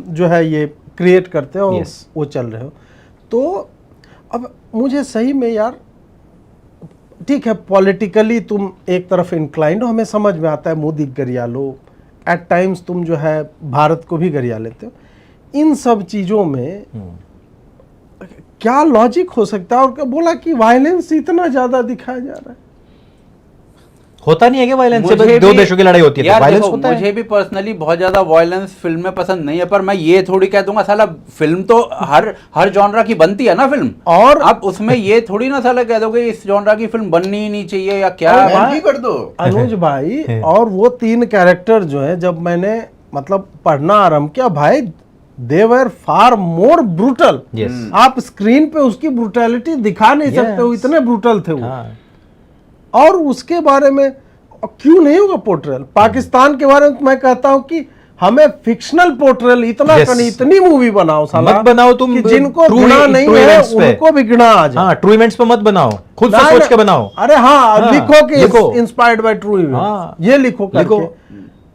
जो है ये क्रिएट करते हो और Yes. वो चल रहे हो। तो अब मुझे सही में यार, ठीक है पॉलिटिकली तुम एक तरफ इंक्लाइंड हो, हमें समझ में आता है, मोदी गरिया लो, एट टाइम्स तुम जो है भारत को भी गरिया लेते हो। इन सब चीज़ों में क्या लॉजिक हो सकता है? और क्या बोला कि वायलेंस इतना ज़्यादा दिखाया जा रहा है। होता नहीं है कि वायलेंस से मुझे दो भी- देशों की लड़ाई होती है, यार तो वायलेंस देखो, होता मुझे है। भी पर्सनली बहुत ज्यादा वायलेंस फिल्में पसंद नहीं है, पर मैं ये थोड़ी कह दूंगा साला फिल्म तो हर जॉनरा की बनती है ना फिल्म, और आप उसमें ये थोड़ी ना साला कह दोगे इस जॉनरा की फिल्म बननी ही नहीं चाहिए या क्या। अरे बैन ही कर दो। अनुज भाई, और वो 3 कैरेक्टर जो है, जब मैंने मतलब पढ़ना आरंभ किया, भाई दे वर फार मोर ब्रूटल। Yes. आप स्क्रीन पे उसकी ब्रूटैलिटी दिखा नहीं सकते हो, इतने ब्रूटल थे वो। हाँ। और उसके बारे में क्यों नहीं होगा पोर्ट्रेल? पाकिस्तान के बारे में मैं कहता हूं कि हमें फिक्शनल पोर्ट्रेल इतना Yes. इतनी मूवी बनाओ साला, मत बनाओ तुम कि जिनको true- घृणा नहीं true है events पे। उनको भी घृणा आ जाए। हाँ, ट्रू इवेंट्स पे मत बनाओ, खुद से ना, सोच ना, के बनाओ। अरे हाँ, हाँ, लिखो कि लिखो। इंस्पायर्ड बाय ट्रू हाँ, ये लिखो लिखो। करके।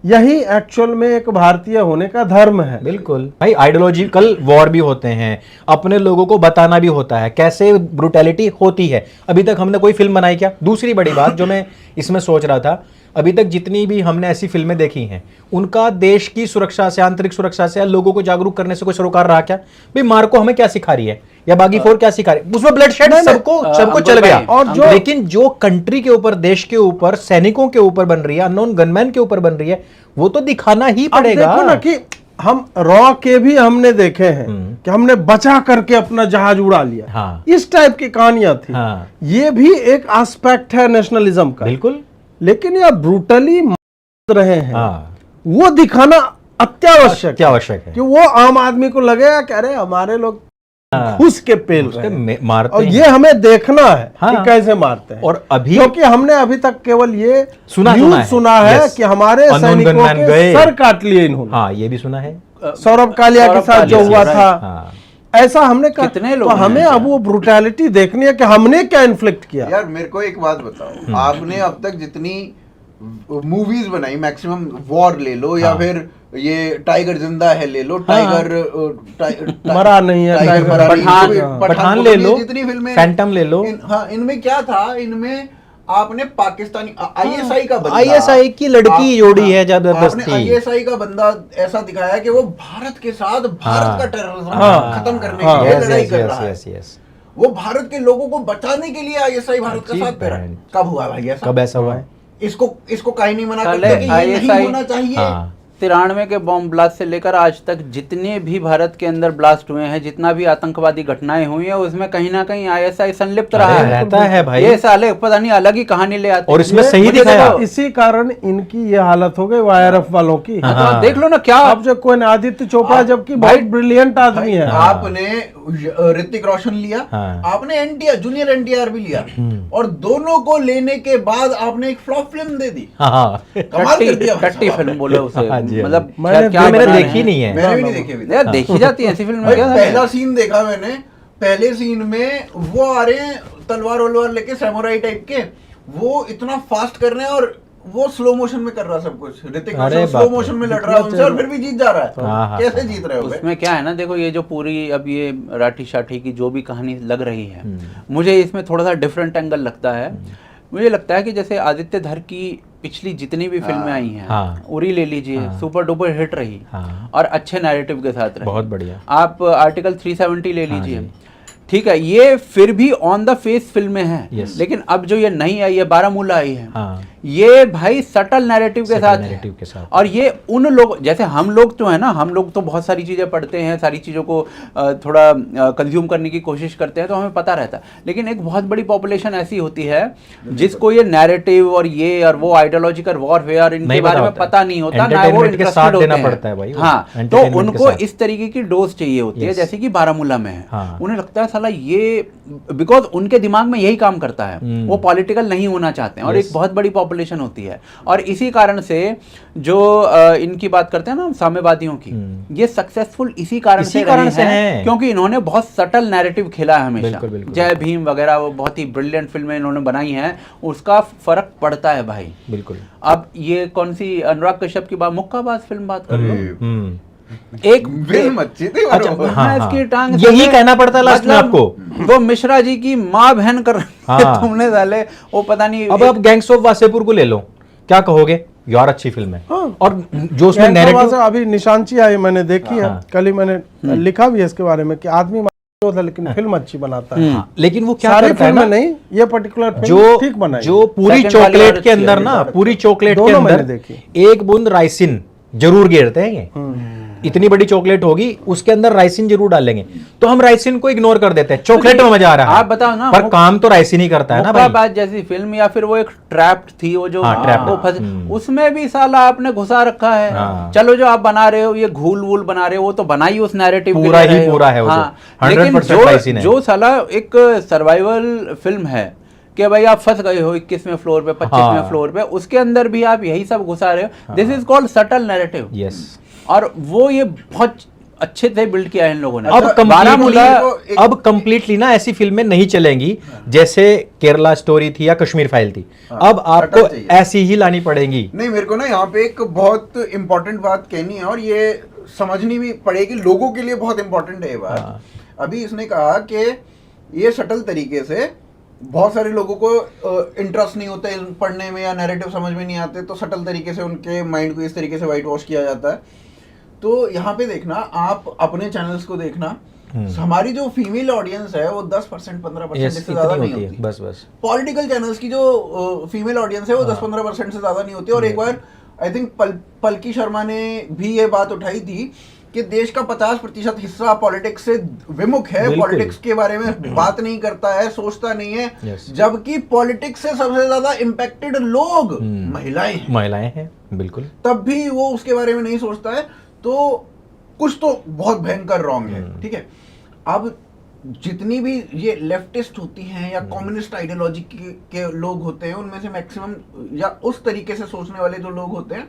यही एक्चुअल में एक भारतीय होने का धर्म है। बिल्कुल भाई, आइडियोलॉजिकल वॉर भी होते हैं, अपने लोगों को बताना भी होता है कैसे ब्रूटैलिटी होती है। अभी तक हमने कोई फिल्म बनाई क्या? दूसरी बड़ी बात जो मैं इसमें सोच रहा था, अभी तक जितनी भी हमने ऐसी फिल्में देखी हैं, उनका देश की सुरक्षा से, आंतरिक सुरक्षा से या लोगों को जागरूक करने से कोई सरोकार रहा क्या? भाई मार्को हमें क्या सिखा रही है, या बागी फोर क्या सिखा रही है? उसमें ब्लड शेड सबको अंकुर चल गया। भाई, और जो लेकिन जो कंट्री के ऊपर, देश के ऊपर, सैनिकों के ऊपर बन रही है, अननोन गनमैन के ऊपर बन रही है, वो तो दिखाना ही अब पड़ेगा। देखो ना कि हम रॉ के भी हमने देखे हैं कि हमने बचा करके अपना जहाज उड़ा लिया। हाँ। इस टाइप की कहानियां थी। हाँ। ये भी एक एस्पेक्ट है नेशनलिज्म का। बिल्कुल। लेकिन यह ब्रूटली रहे हैं, हाँ, वो दिखाना अत्यावश्यक क्या आवश्यक है कि वो आम आदमी को लगेगा कि अरे हमारे लोग हाँ। घुस के पेल रहे हैं। मारते और हैं। ये हमें देखना है हाँ। कि कैसे मारते हैं। और अभी क्योंकि हमने अभी तक केवल ये सुना सुना है Yes. कि हमारे Unknown सैनिकों gunman के गए। सर काट लिए इन्होंने। हाँ, ये भी सुना है। सौरभ कालिया के सौरभ साथ जो कालिया, हुआ right. था, हाँ। ऐसा हमने कहा। कितने तो लोग हमें हैं अब वो ब्रूटैलिटी देखनी है कि हमने क्या इन्फ्लिक्ट किया। यार मेरे को एक बात बताओ, आपने अब तक जितनी मूवीज बनाई, मैक्सिमम वॉर ले लो या हाँ। फिर ये टाइगर जिंदा है ले लो, टाइगर मरा नहीं है, टाइगर टाइगर मरा नहीं है, पठान- जो भी पठान को ले भी लो, जितनी फिल्में, फैंटम ले लो। हाँ, इनमें क्या था, इनमें आपने पाकिस्तानी आईएसआई का बंदा, ISI की लड़की जोड़ी है जबरदस्ती। आपने आईएसआई का बंदा ऐसा दिखाया कि वो भारत के साथ भारत का टेररिज्म हाँ। खत्म करने हाँ। के लिए Yes, लड़ाई yes, कर yes, रहा है। yes, yes. वो भारत के लोगों को बचाने के लिए आईएसआई भारत का अजीब साथ दे रहा है। बैंड। कब हुआ भाई ऐसा? कब ऐसा हुआ है? इसको कहीं नहीं मना साले करते कि ये नहीं ISI होना चाहिए। हाँ। 93 के बॉम्ब ब्लास्ट से लेकर आज तक जितने भी भारत के अंदर ब्लास्ट हुए हैं, जितना भी आतंकवादी घटनाएं हुई हैं, उसमें कहीं ना कहीं आईएसआई संलिप्त रहा अरे, है। रहता है भाई। ये साले पता नहीं अलग ही कहानी ले आते और हैं। इसमें ये- सही मुझे दिखाया। देखो, इसी कारण इनकी ये हालत हो गई वायरफ वालों की। हाँ, तो आप देख लो ना क्या अब जो कोई आदित्य चोपड़ा जबकि बहुत ब्रिलियंट आदमी है। आपने ऋतिक रोशन लिया, हाँ। आपने एनटीआर, जूनियर एनटीआर भी लिया, और दोनों को लेने के बाद आपने एक फ्लॉप फिल्म दे दी। हाँ। कमाल कर दिया भाई टट्टी साहब फिल्म बोले उसे, हाँ जी, हाँ मतलब जी। मैंने क्या मैंने बना रहे देखी हैं। नहीं है। मैंने भी नहीं देखी अभी तक। यार देखी जाती है ऐसी फिल्म में भाई, क्या पहला सीन देखा मैंने, पहले सीन में वो आ रहे हैं तलवार वलवार लेके, सैमुराई टाइप के, वो इतना फास्ट कर रहे हैं और वो स्लो मोशन में कर रहा है सब कुछ। ऋतिक अरे रोशन बाप स्लो रे। मोशन में लड़ रहा है उनसे और फिर भी जीत जा रहा है। हाँ, हाँ, कैसे जीत रहे हो भाई? उसमें क्या है ना, देखो ये जो पूरी अब ये राठी शाठी की जो भी कहानी लग रही है, मुझे इसमें थोड़ा सा डिफरेंट एंगल लगता है। मुझे लगता है कि जैसे आदित्य धर की पिछली जितनी भी फिल्में आई हैं, हाँ। उरी ले लीजिए, सुपर डुपर हिट रही हाँ। और अच्छे नैरेटिव के साथ रही। बहुत बढ़िया। आप आर्टिकल 370 ले हाँ लीजिए, ठीक है, ये फिर भी ऑन द फेस फिल्में हैं। Yes. लेकिन अब जो ये नई आई है, बारामूला आई है, हाँ। ये भाई सटल नैरेटिव के Subtle साथ narrative है। के साथ। और ये उन लोग, जैसे हम लोग जो है ना, हम लोग तो बहुत सारी चीजें पढ़ते हैं, सारी चीजों को थोड़ा कंज्यूम करने की कोशिश करते हैं, तो हमें पता रहता है। लेकिन एक बहुत बड़ी पॉपुलेशन ऐसी होती है जिसको ये नैरेटिव और ये और वो आइडियोलॉजिकल वॉरफेयर इनके नहीं बारे में होता। पता नहीं होता, ना वो Entertainment के साथ इंटरेस्टेड देना होते पड़ता है भाई हैं। वो। हाँ, तो Entertainment के उनको साथ। इस तरीके की डोज चाहिए होती है, Yes. जैसे कि बारामूला में है। हाँ। उन्हें लगता है साला ये, बिकॉज उनके दिमाग में यही काम करता है, वो पॉलिटिकल नहीं होना चाहते हैं, और Yes. एक बहुत बड़ी पॉपुलेशन होती है। और इसी कारण से जो इनकी बात करते हैं ना साम्यवादियों की, ये सक्सेसफुल इसी कारण इसी से कारण रहे से हैं। क्योंकि इन्होंने बहुत सटल नैरेटिव खेला है हमेशा। बिल्कुल, बिल्कुल। जय भीम वगैरह वो बहुत ही ब्रिलियंट फिल्में इन्होंने बनाई हैं, उसका फर्क पड़ता है भाई। बिल्कुल। अब ये कौन सी अनुराग कश्यप की बात, मुक्काबाज फिल्म बात कर लो, हम्म। एक फिल्म अच्छी थी और अच्छा, वो- हाँ, मैं इसकी टांग यही से- कहना पड़ता है लास्ट में मतलब आपको। वो मिश्रा जी की माँ बहन कर हाँ। तुमने साले वो पता नहीं अब आप गैंग्स ऑफ वासेपुर को ले लो, क्या कहोगे? यार अच्छी फिल्म है, हाँ। और जो उसमें क्या नैरेटिव, से अभी निशांची आई, मैंने देखी है, हाँ। कल ही मैंने लिखा भी है इसके बारे में कि आदमी मार था लेकिन फिल्म अच्छी बनाता है। लेकिन वो क्या सारी करता है फिल्में ना, नहीं, ये पर्टिकुलर फिल्म जो ठीक बनाई। जो पूरी Second वाली चॉकलेट और के अच्छी अंदर है, ना, पूरी चॉकलेट के दोनों मैंने अंदर देखी। एक बूंद राइसिन जरूर गिरते हैं ये। इतनी बड़ी चॉकलेट होगी, उसके अंदर राइसिन जरूर डालेंगे, तो हम राइसिन को इग्नोर कर देते हैं, चॉकलेट में मजा आ रहा है। आप बताओ ना, पर काम तो राइसिन ही करता है ना भाई। मुक्काबाज जैसी फिल्म, या फिर वो एक ट्रैप्ड थी, वो जो हाँ, Trapped। वो उसमें भी साला आपने घुसा रखा है। हाँ। चलो जो आप बना रहे हो, ये घूल वूल बना रहे हो, वो तो बना ही उस नैरेटिव के पूरा लिए ही रहे हो। पूरा है वो तो। हाँ, 100% लेकिन राइसिन है। जो साला एक सर्वाइवल फिल्म है कि भाई आप फंस गए हो 21वें फ्लोर पे, 25वें हाँ। फ्लोर पे, उसके अंदर भी आप यही सब घुसा रहे हो। This is called subtle narrative. Yes. और वो ये बहुत अच्छे से बिल्ड किया है इन लोगों ने। अब बारामूला कंप्लीटली ना ऐसी फिल्में नहीं चलेंगी जैसे केरला स्टोरी थी या कश्मीर फाइल थी। अब आपको चाहिए। ऐसी ही लानी पड़ेगी। नहीं, मेरे को ना यहाँ पे एक बहुत इम्पोर्टेंट बात कहनी है, और ये समझनी भी पड़ेगी, लोगों के लिए बहुत इम्पोर्टेंट है ये बात। अभी इसने कहा कि ये सटल तरीके से बहुत सारे लोगों को इंटरेस्ट नहीं होता है पढ़ने में, या नैरेटिव समझ में नहीं आते, तो सटल तरीके से उनके माइंड को इस तरीके से वाइट वॉश किया जाता है। तो यहाँ पे देखना, आप अपने चैनल्स को देखना, हमारी जो फीमेल ऑडियंस है वो 10% 15% Yes, से ज्यादा इतनी नहीं होती होती। है, बस बस। पॉलिटिकल चैनल्स की जो फीमेल ऑडियंस है वो 10-15% से ज्यादा नहीं होती। और एक बार आई थिंक पलकी शर्मा ने भी ये बात उठाई थी कि देश का 50% हिस्सा पॉलिटिक्स से विमुख है, बिल्कुल। पॉलिटिक्स के बारे में बात नहीं करता है, सोचता नहीं है। Yes. जबकि पॉलिटिक्स से सबसे ज्यादा इम्पैक्टेड लोग महिलाएं हैं, महिलाएं हैं, बिल्कुल। तब भी वो उसके बारे में नहीं सोचता है। तो कुछ तो बहुत भयंकर रॉन्ग है। ठीक है, अब जितनी भी ये लेफ्टिस्ट होती हैं या कम्युनिस्ट आइडियोलॉजी के लोग होते हैं, उनमें से मैक्सिमम, या उस तरीके से सोचने वाले जो लोग होते हैं,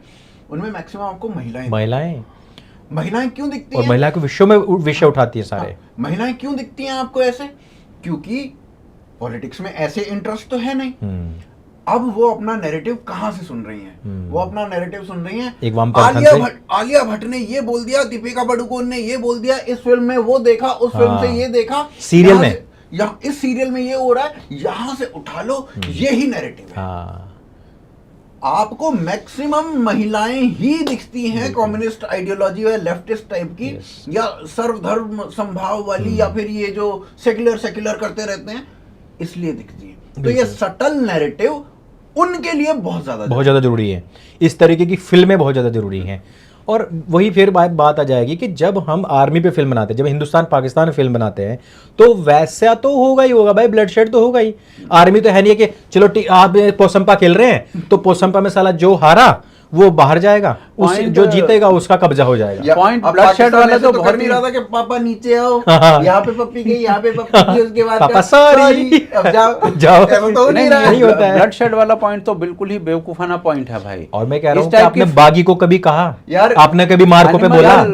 उनमें मैक्सिमम आपको महिलाएं क्यों दिखती और हैं? महिला के विषयों में विषय उठाती है सारे। महिलाएं क्यों दिखती हैं आपको ऐसे? क्योंकि पॉलिटिक्स में ऐसे इंटरेस्ट तो है नहीं। अब वो अपना नैरेटिव कहां से सुन रही हैं? वो अपना नैरेटिव सुन रही हैं एक वामपंथ आलिया भट्ट ने ये बोल दिया, दीपिका पादुकोण ने ये बोल दिया, इस फिल्म में वो देखा, उस फिल्म से ये देखा, सीरियल यहाँ में से- यहाँ इस सीरियल में ये हो रहा है, यहां से उठा लो, ये ही नैरेटिव है। हाँ। आपको मैक्सिमम महिलाएं ही दिखती हैं कम्युनिस्ट आइडियोलॉजी या लेफ्टिस्ट टाइप की, या सर्वधर्म संभाव वाली, या फिर ये जो सेक्युलर करते रहते हैं, इसलिए दिखती है। तो ये सटल नैरेटिव उनके लिए बहुत ज्यादा जरूरी है। इस तरीके की फिल्में बहुत ज्यादा जरूरी हैं। और वही फिर बात आ जाएगी कि जब हम आर्मी पे फिल्म बनाते हैं, जब हिंदुस्तान पाकिस्तान में फिल्म बनाते हैं, तो वैसा तो होगा ही होगा भाई, ब्लडशेड तो होगा ही। आर्मी तो है नहीं है कि चलो आप पोसंपा खेल रहे हैं तो पोसंपा में साला जो हारा वो बाहर जाएगा, उस जो जीतेगा उसका कब्जा हो जाएगा। पॉइंट ब्लडशेड वाला तो कर बहुत नहीं रहा था कि पापा नीचे आओ, हाँ। यहाँ पे पप्पी गई, यहाँ पे पप्पी गई, उसके बाद पापा का, सॉरी, अब जाओ जाओ। ऐसा तो हो नहीं रहा है। नहीं होता है। ब्लडशेड वाला पॉइंट तो बिल्कुल ही बेवकूफाना पॉइंट है भाई। और मैं कह रहा इस हूँ कि टाइप आपने की- बागी को कभी कहा यार, आपने कभी मार्को पे animal- बोला? यार,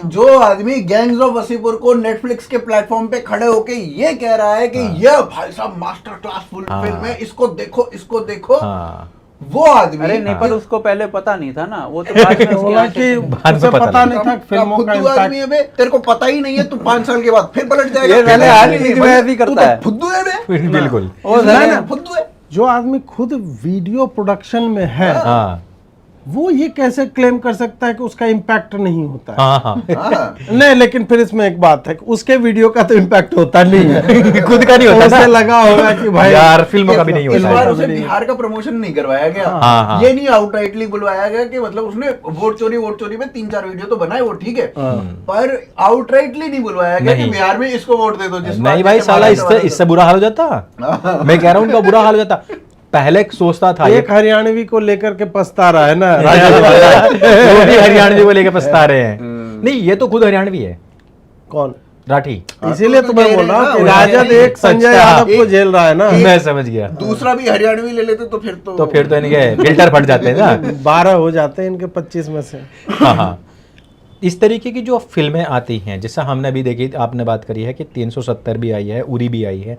जो आदमी गैंग्स ऑफ वसीपुर को नेटफ्लिक्स के प्लेटफॉर्म पे खड़े होके ये कह रहा है कि यह भाई साहब मास्टर क्लास फुल फिल्म है, इसको देखो, हाँ। वो आदमी, अरे नहीं, पर उसको पहले पता नहीं था ना, वो तो बाद में उसकी बोला आंखें कि खुली। बाद में उसे पता पता लगा। नहीं था फिल्मों का फुद्दू आदमी है बे, तेरे को पता ही नहीं है, तू 5 साल के बाद फिर पलट जाएगा। ये मैंने हाल ही में ऐसे ही तू करता तो है। फुद्दू है बे, बिल्कुल। ओ ना, साले, ना, फुद्दू है। जो आदमी खुद वीडियो प्रोडक्शन में है, हाँ। वो ये कैसे क्लेम कर सकता है कि उसका इम्पैक्ट नहीं होता है? हाँ हाँ हाँ, नहीं, लेकिन फिर इसमें एक बात है कि उसके वीडियो का तो इम्पैक्ट होता नहीं है। खुद का नहीं होता उसे ना। लगा होगा कि भाई यार फिल्मों का भी नहीं इस होता बार है। उसे बिहार का प्रमोशन नहीं करवाया गया। हाँ, हाँ। ये नहीं आउटराइटली बुलवाया गया कि मतलब उसने वोट चोरी में 3-4 वीडियो तो बनाए, वो ठीक है, पर आउटराइटली नहीं बुलवाया गया कि नहीं। बिहार में इसको वोट दे दो। नहीं भाई साला, इससे बुरा हाल हो जाता। मैं कह रहा हूँ उनका बुरा हाल हो जाता। पहले सोचता था ये एक हरियाणवी को लेकर के पछता रहा है ना। वो भी हरियाणवी को लेकर पछता रहे हैं। नहीं, ये तो खुद हरियाणवी है, कौन? राठी। इसीलिए तो मैं कह बोल रहे रहा हैं हूँ कि ना, राजद एक संजय अच्छा, यादव को झेल रहा है ना। मैं समझ गया। दूसरा भी हरियाणवी ले लेते तो फिर तो इनके फिल्टर फट जाते हैं ना। 12 हो जाते हैं इनके 25 में से। हाँ हाँ। इस तरीके की जो फिल्में आती हैं, जैसा हमने अभी देखी, आपने बात करी है कि 370 भी आई है, उरी भी आई है,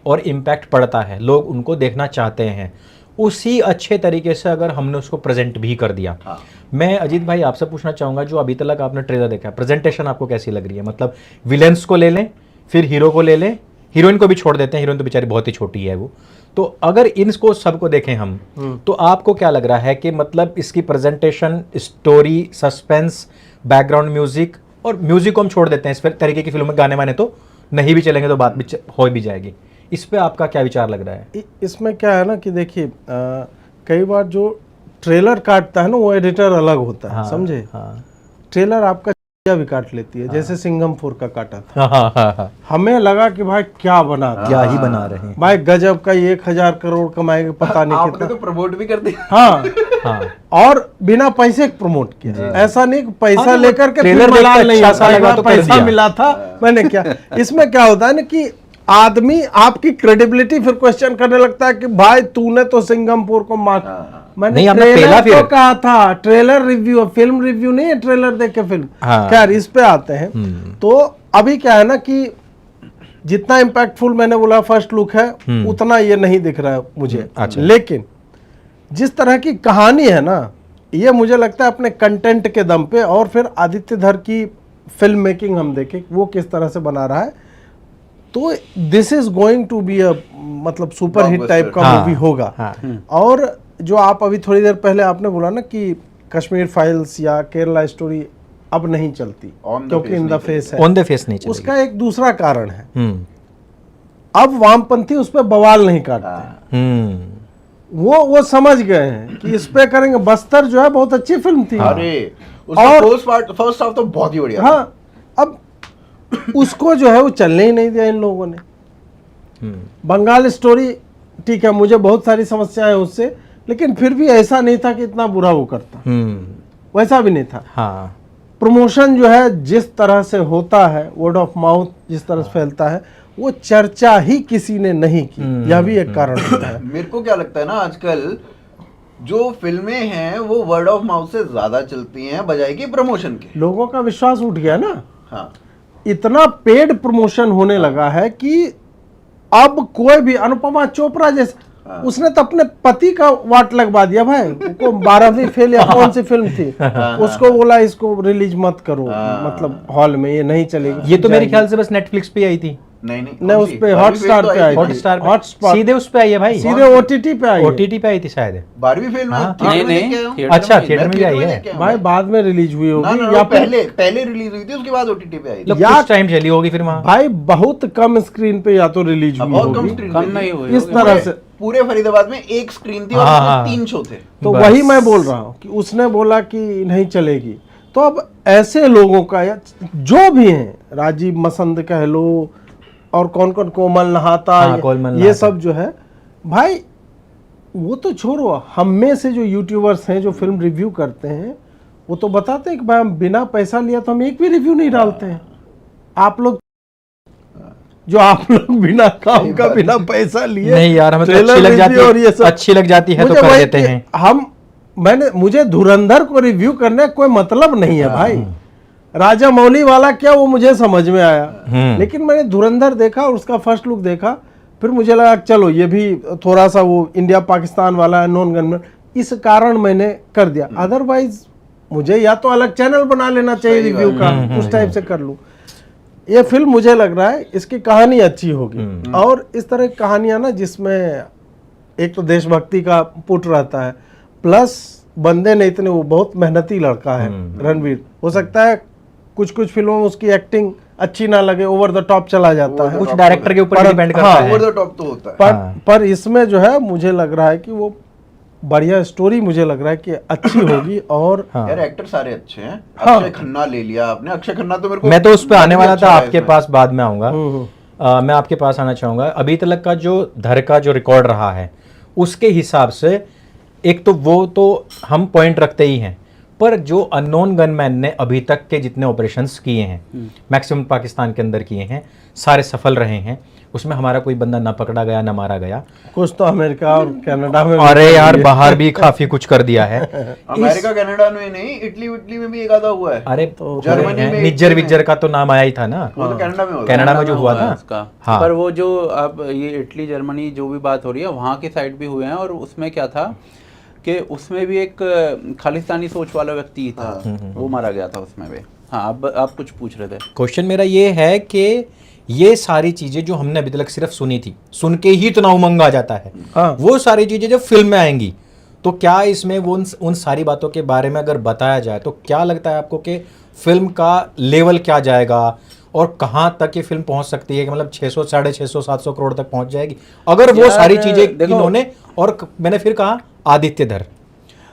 और इम्पैक्ट पड़ता है, लोग उनको देखना चाहते हैं। उसी अच्छे तरीके से अगर हमने उसको प्रेजेंट भी कर दिया। मैं अजीत भाई आपसे पूछना चाहूँगा, जो अभी तक आपने ट्रेलर देखा है, प्रेजेंटेशन आपको कैसी लग रही है? मतलब विलेंस को ले लें, फिर हीरो को ले लें, हीरोइन को भी छोड़ देते हैं, हीरोइन तो बेचारी बहुत ही छोटी है वो। तो अगर इनको सबको देखें हम, तो आपको क्या लग रहा है कि मतलब इसकी presentation, story, suspense, background music, और म्यूजिक को हम छोड़ देते हैं, इस तरीके की फिल्म में गाने वाने तो नहीं भी चलेंगे तो बात भी हो भी जाएगी, इस पे आपका क्या विचार लग रहा है? इसमें क्या है ना कि देखिए, कई बार जो ट्रेलर काटता है ना वो एडिटर अलग होता है। हाँ, समझे? हाँ ट्रेलर आपका भी काट लेती है। जैसे सिंघम 4 का काटा था, हाँ, हमें लगा कि भाई क्या बना रहा है। क्या ही बना रहे हैं भाई गजब का 1000 करोड़ कमाएंगे, पता नहीं आपने कितना। तो प्रमोट भी कर दिया। हाँ, हाँ। और बिना पैसे के प्रमोट किया। ऐसा नहीं कि पैसा हाँ, लेकर के ट्रेलर फिल्म देख के नहीं अच्छा आता सा है, लगा तो कर पैसा दिया। मिला था मैंने क्या। इसमें क्या होता है ना कि आदमी आपकी क्रेडिबिलिटी फिर क्वेश्चन करने लगता है कि भाई तूने तो सिंगमपुर को मार। मैंने नहीं, आपने ट्रेलर पहला तो फिर- कहा था, ट्रेलर रिव्यू, फिल्म रिव्यू नहीं है, ट्रेलर देख के फिल्म। हाँ। खैर इस पे आते हैं। तो अभी क्या है ना कि जितना इम्पैक्टफुल मैंने बोला फर्स्ट लुक है, उतना ये नहीं दिख रहा है मुझे। अच्छा। लेकिन जिस तरह की कहानी है ना, ये मुझे लगता है अपने कंटेंट के दम पे, और फिर आदित्य धर की फिल्म मेकिंग हम देखें वो किस तरह से बना रहा है, तो this is going to be a मतलब सुपर हिट टाइप का हाँ, मूवी होगा। हाँ। और जो आप अभी थोड़ी देर पहले आपने बोला ना कि कश्मीर फाइल्स या केरला स्टोरी अब नहीं चलती On the क्योंकि face इन द नहीं फेस है, ऑन द फेस नहीं चलेगी। उसका एक दूसरा कारण है। हम्म अब वामपंथी उस पर बवाल नहीं काटते। वो समझ गए हैं कि इस पे करेंगे। बस्तर जो है बहुत अच्छी फिल्म थी। अरे उसका और- फर्स्ट हाफ तो बहुत ही बढ़िया था। हाँ, अब उसको जो है वो चलने ही नहीं दिया इन लोगों ने। बंगाल स्टोरी ठीक है, मुझे बहुत सारी समस्याएं हैं उससे, लेकिन फिर भी ऐसा नहीं था कि इतना बुरा वो करता, वैसा भी नहीं था। हाँ प्रमोशन जो है जिस तरह से होता है, वर्ड ऑफ माउथ जिस तरह से फैलता है, वो चर्चा ही किसी ने नहीं की। यह भी एक कारण होता है। मेरे को क्या लगता है ना, आजकल जो फिल्में हैं वो वर्ड ऑफ माउथ से ज्यादा चलती हैं बजाय कि प्रमोशन के। लोगों का विश्वास उठ गया ना, हाँ, इतना पेड प्रमोशन होने लगा है कि अब कोई भी, अनुपमा चोपड़ा जैसे, उसने तो अपने पति का वाट लगवा दिया भाई। उसको 12वीं फेल या कौन सी फिल्म थी, उसको बोला इसको रिलीज मत करो, मतलब हॉल में ये नहीं चलेगी। ये तो मेरे ख्याल से बस नेटफ्लिक्स पे आई थी। नहीं, उस पे हॉटस्टार पे आई थी। हॉटस्टार पे हॉटस्टार सीधे उस पे आई है भाई, सीधे ओटीटी पे आई है। ओटीटी पे आई थी शायद। 12वीं फिल्म हाँ, थिएटर में नहीं, देख के आया हूँ। थिएटर अच्छा में- थिएटर में भी आई है। देख के आया हूँ भाई मैं। बाद में रिलीज हुई ना, होगी ना, या ना, फिर पहले रिलीज हुई थी, उसके बाद ओटीटी पे आई थी। मतलब या- कुछ टाइम चली होगी फिर वहाँ। भाई बहुत कम स्क्रीन पे या तो रिलीज हुई बहुत कम होगी स्क्रीन कम पे में ही थी। हुई इस होगी। तरह से। पूरे फरीदाबाद में एक स्क्रीन थी और हाँ, उसमें हाँ। 3 शो थे। तो बस। वही मैं बोल रहा हूँ कि उसने बोला कि नहीं चलेगी। तो अब ऐसे लोगों का या जो भी हैं, राजीव मसंद कह लो और कौन कौन, कोमल नहाता, हाँ, कोमल ये नहाता। सब जो है भाई, वो तो छोड़ो, हम में से जो यूट्यूबर्स हैं जो फिल्म रिव्यू करते हैं, वो तो बताते हैं कि भाई हम बिना पैसा लिया तो हम एक भी रिव्यू नहीं डालते हैं। आप लोग बिना काम का, बिना पैसा लिए नहीं यार, हमें तो ट्रेलर अच्छी लग जाती रिव्यू और ये है, सब। अच्छी लग जाती है तो मुझे कर वही देते कि हैं। मुझे धुरंधर को रिव्यू करने का कोई मतलब नहीं है भाई। राजा मौली वाला क्या, वो मुझे समझ में आया, लेकिन मैंने धुरंधर देखा और उसका फर्स्ट लुक देखा, फिर मुझे लगा चलो ये भी थोड़ा सा वो इंडिया पाकिस्तान वाला है, नॉन गनमैन, इस कारण मैंने कर दिया। अदरवाइज मुझे या तो अलग चैनल बना लेना चाहिए रिव्यू का, उस टाइप से कर लूँ। ये फिल्म मुझे लग रहा है इसकी कहानी अच्छी होगी, और इस तरह की कहानियां ना जिसमें एक तो देशभक्ति का पुट रहता है, प्लस बंदे ने इतने, वो बहुत मेहनती लड़का है रणवीर। हो सकता है कुछ कुछ फिल्मों में उसकी एक्टिंग अच्छी ना लगे, ओवर द टॉप चला जाता है, कुछ डायरेक्टर के ऊपर डिपेंड करता है। ओवर द टॉप तो होता है। पर इसमें जो है मुझे लग रहा है कि वो बढ़िया स्टोरी, मुझे लग रहा है कि अच्छी होगी। और यार एक्टर सारे अच्छे हैं। हाँ। अक्षय खन्ना ले लिया आपने, अक्षय खन्ना तो मेरे को, मैं तो उस पे आने वाला अच्छा था, है आपके इसमें। पास बाद में आऊंगा। मैं आपके पास आना चाहूंगा। अभी तक का जो धर का जो रिकॉर्ड रहा है उसके हिसाब से, एक तो वो तो हम पॉइंट रखते ही हैं, पर जो अननोन गनमैन ने अभी तक के जितने ऑपरेशंस किए हैं, मैक्सिमम पाकिस्तान के अंदर किए हैं, सारे सफल रहे हैं। उसमें हमारा कोई बंदा ना पकड़ा गया ना मारा गया। कुछ तो अमेरिका और कनाडा में, अरे यार बाहर भी काफी कुछ कर दिया है। अमेरिका कनाडा में नहीं, इटली विटली में भी एक आधा हुआ है। अरे तो जर्मनी में निज्जर विज्जर का तो नाम आया ही था ना, वो तो कनाडा में होता है। कनाडा में जो हुआ था उसका। हाँ। पर वो जो अब ये इटली जर्मनी जो भी बात हो रही है वहाँ के साइड भी हुए हैं, और उसमें क्या था कि उसमें भी एक खालिस्तानी सोच वाला व्यक्ति था, वो मारा गया था उसमें भी। हाँ, अब आप कुछ पूछ रहे थे। क्वेश्चन मेरा ये है कि ये सारी चीजें जो हमने अभी तक सिर्फ सुनी थी, सुन के ही इतना उमंग आ जाता है, हाँ। वो सारी चीजें जब फिल्म में आएंगी तो क्या इसमें वो उन सारी बातों के बारे में अगर बताया जाए तो क्या लगता है आपको कि फिल्म का लेवल क्या जाएगा और कहाँ तक ये फिल्म पहुंच सकती है? कि मतलब 600, 650, 700 करोड़ तक पहुंच जाएगी अगर वो यार, सारी चीजें देखो- इन्होंने, और मैंने फिर कहा आदित्य धर,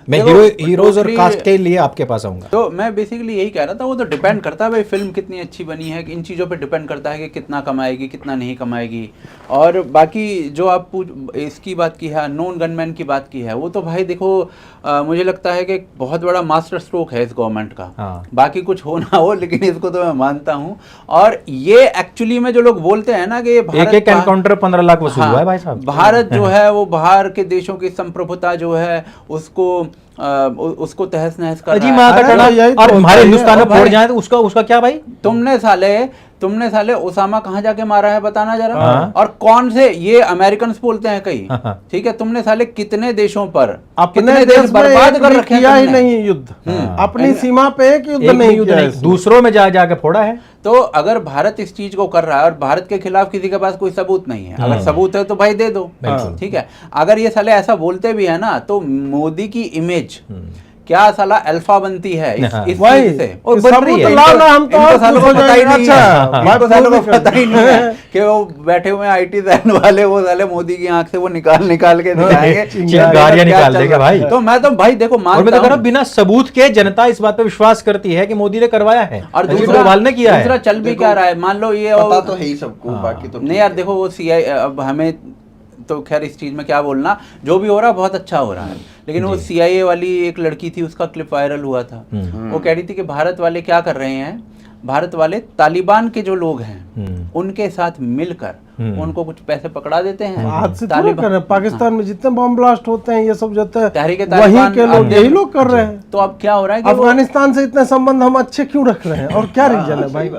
मैं देखो, हीरोज और दूसरी- कास्ट के लिए आपके पास आऊंगा। तो मैं बेसिकली यही कह रहा था, वो तो डिपेंड करता है भाई फिल्म कितनी अच्छी बनी है, इन चीज़ों पे डिपेंड करता है कि कितना कमाएगी कितना नहीं कमाएगी। और बाकी जो आप इसकी बात की है, नॉन गनमैन की बात की है, वो तो भाई देखो मुझे लगता है कि एक बहुत बड़ा मास्टर स्ट्रोक है इस गवर्नमेंट का। हाँ। बाकी कुछ हो ना हो, लेकिन इसको तो मैं मानता हूँ। और ये एक्चुअली में जो लोग बोलते हैं ना कि ये भारत एक एनकाउंटर 15 लाख वसूल हुआ है भाई साहब। भारत जो है वो बाहर के देशों की संप्रभुता जो है उसको तहस नहस कर अजी रहा माँ है। का टना, यही तो और होता हमारे है। हिंदुस्तान में और भाई- फोड़ जाए तो उसका क्या भाई? तुमने साले ओसामा कहाँ जाके मारा है बताना जरा। हाँ। और कौन से, ये अमेरिकन बोलते हैं कई, हाँ। ठीक है, तुमने साले कितने देशों पर अपने कितने देश देश में बर्बाद एक कर भी रखे हैं किया ही तुमने। नहीं युद्ध, अपनी सीमा पे एक युद्ध एक भी नहीं युद्ध किया नहीं, इसने। दूसरों में जाके फोड़ा है। तो अगर भारत इस चीज को कर रहा है और भारत के खिलाफ किसी के पास कोई सबूत नहीं है, अगर सबूत है तो भाई दे दो, ठीक है। अगर ये साले ऐसा बोलते भी है ना, तो मोदी की इमेज क्या साला अल्फा बनती है इस वही, चीज से। और बन रही है। सबूत लाना हम तो इनको और सालों खुश को हो पता ही जाएंगे। नहीं अच्छा, है, बात इनको सालों को पूरी पता ही नहीं है कि वो बैठे हुए आईटी सैन वाले, वो साले मोदी की आंख से वो निकाल के दिखाएंगे चिंगारियां क्या निकाल चल देंगे रहा है। भाई। तो मैं तो भाई देखो और मैं तो मानता कह रहा हूं। हूं, बिना सबूत के जनता इस बात पे विश्वास करती है कि मोदी ने करवाया है और अजीत दूसरा डोभाल ने किया दूसरा है। चल भी क्या रहा है, मान लो ये पता तो है ही सबको, बाकी तो नहीं यार देखो, वो सीआई, अब हमें तो खैर इस चीज में क्या बोलना, जो भी हो रहा है बहुत अच्छा हो रहा है, लेकिन वो सीआईए वाली एक लड़की थी, उसका क्लिप वायरल हुआ था। वो कह रही थी कि भारत वाले क्या कर रहे हैं, भारत वाले तालिबान के जो लोग हैं उनके साथ मिलकर उनको कुछ पैसे पकड़ा देते हैं। आज से थोड़ा कर रहे हैं, पाकिस्तान में जितने बम ब्लास्ट होते हैं ये सब जो होता है, तहरीक वहीं तालिबान के लोग, यही लोग कर रहे हैं। तो अब क्या हो रहा है कि वो- अफगानिस्तान से इतने संबंध हम अच्छे क्यों रख रहे हैं, और क्या रीजन है भाई?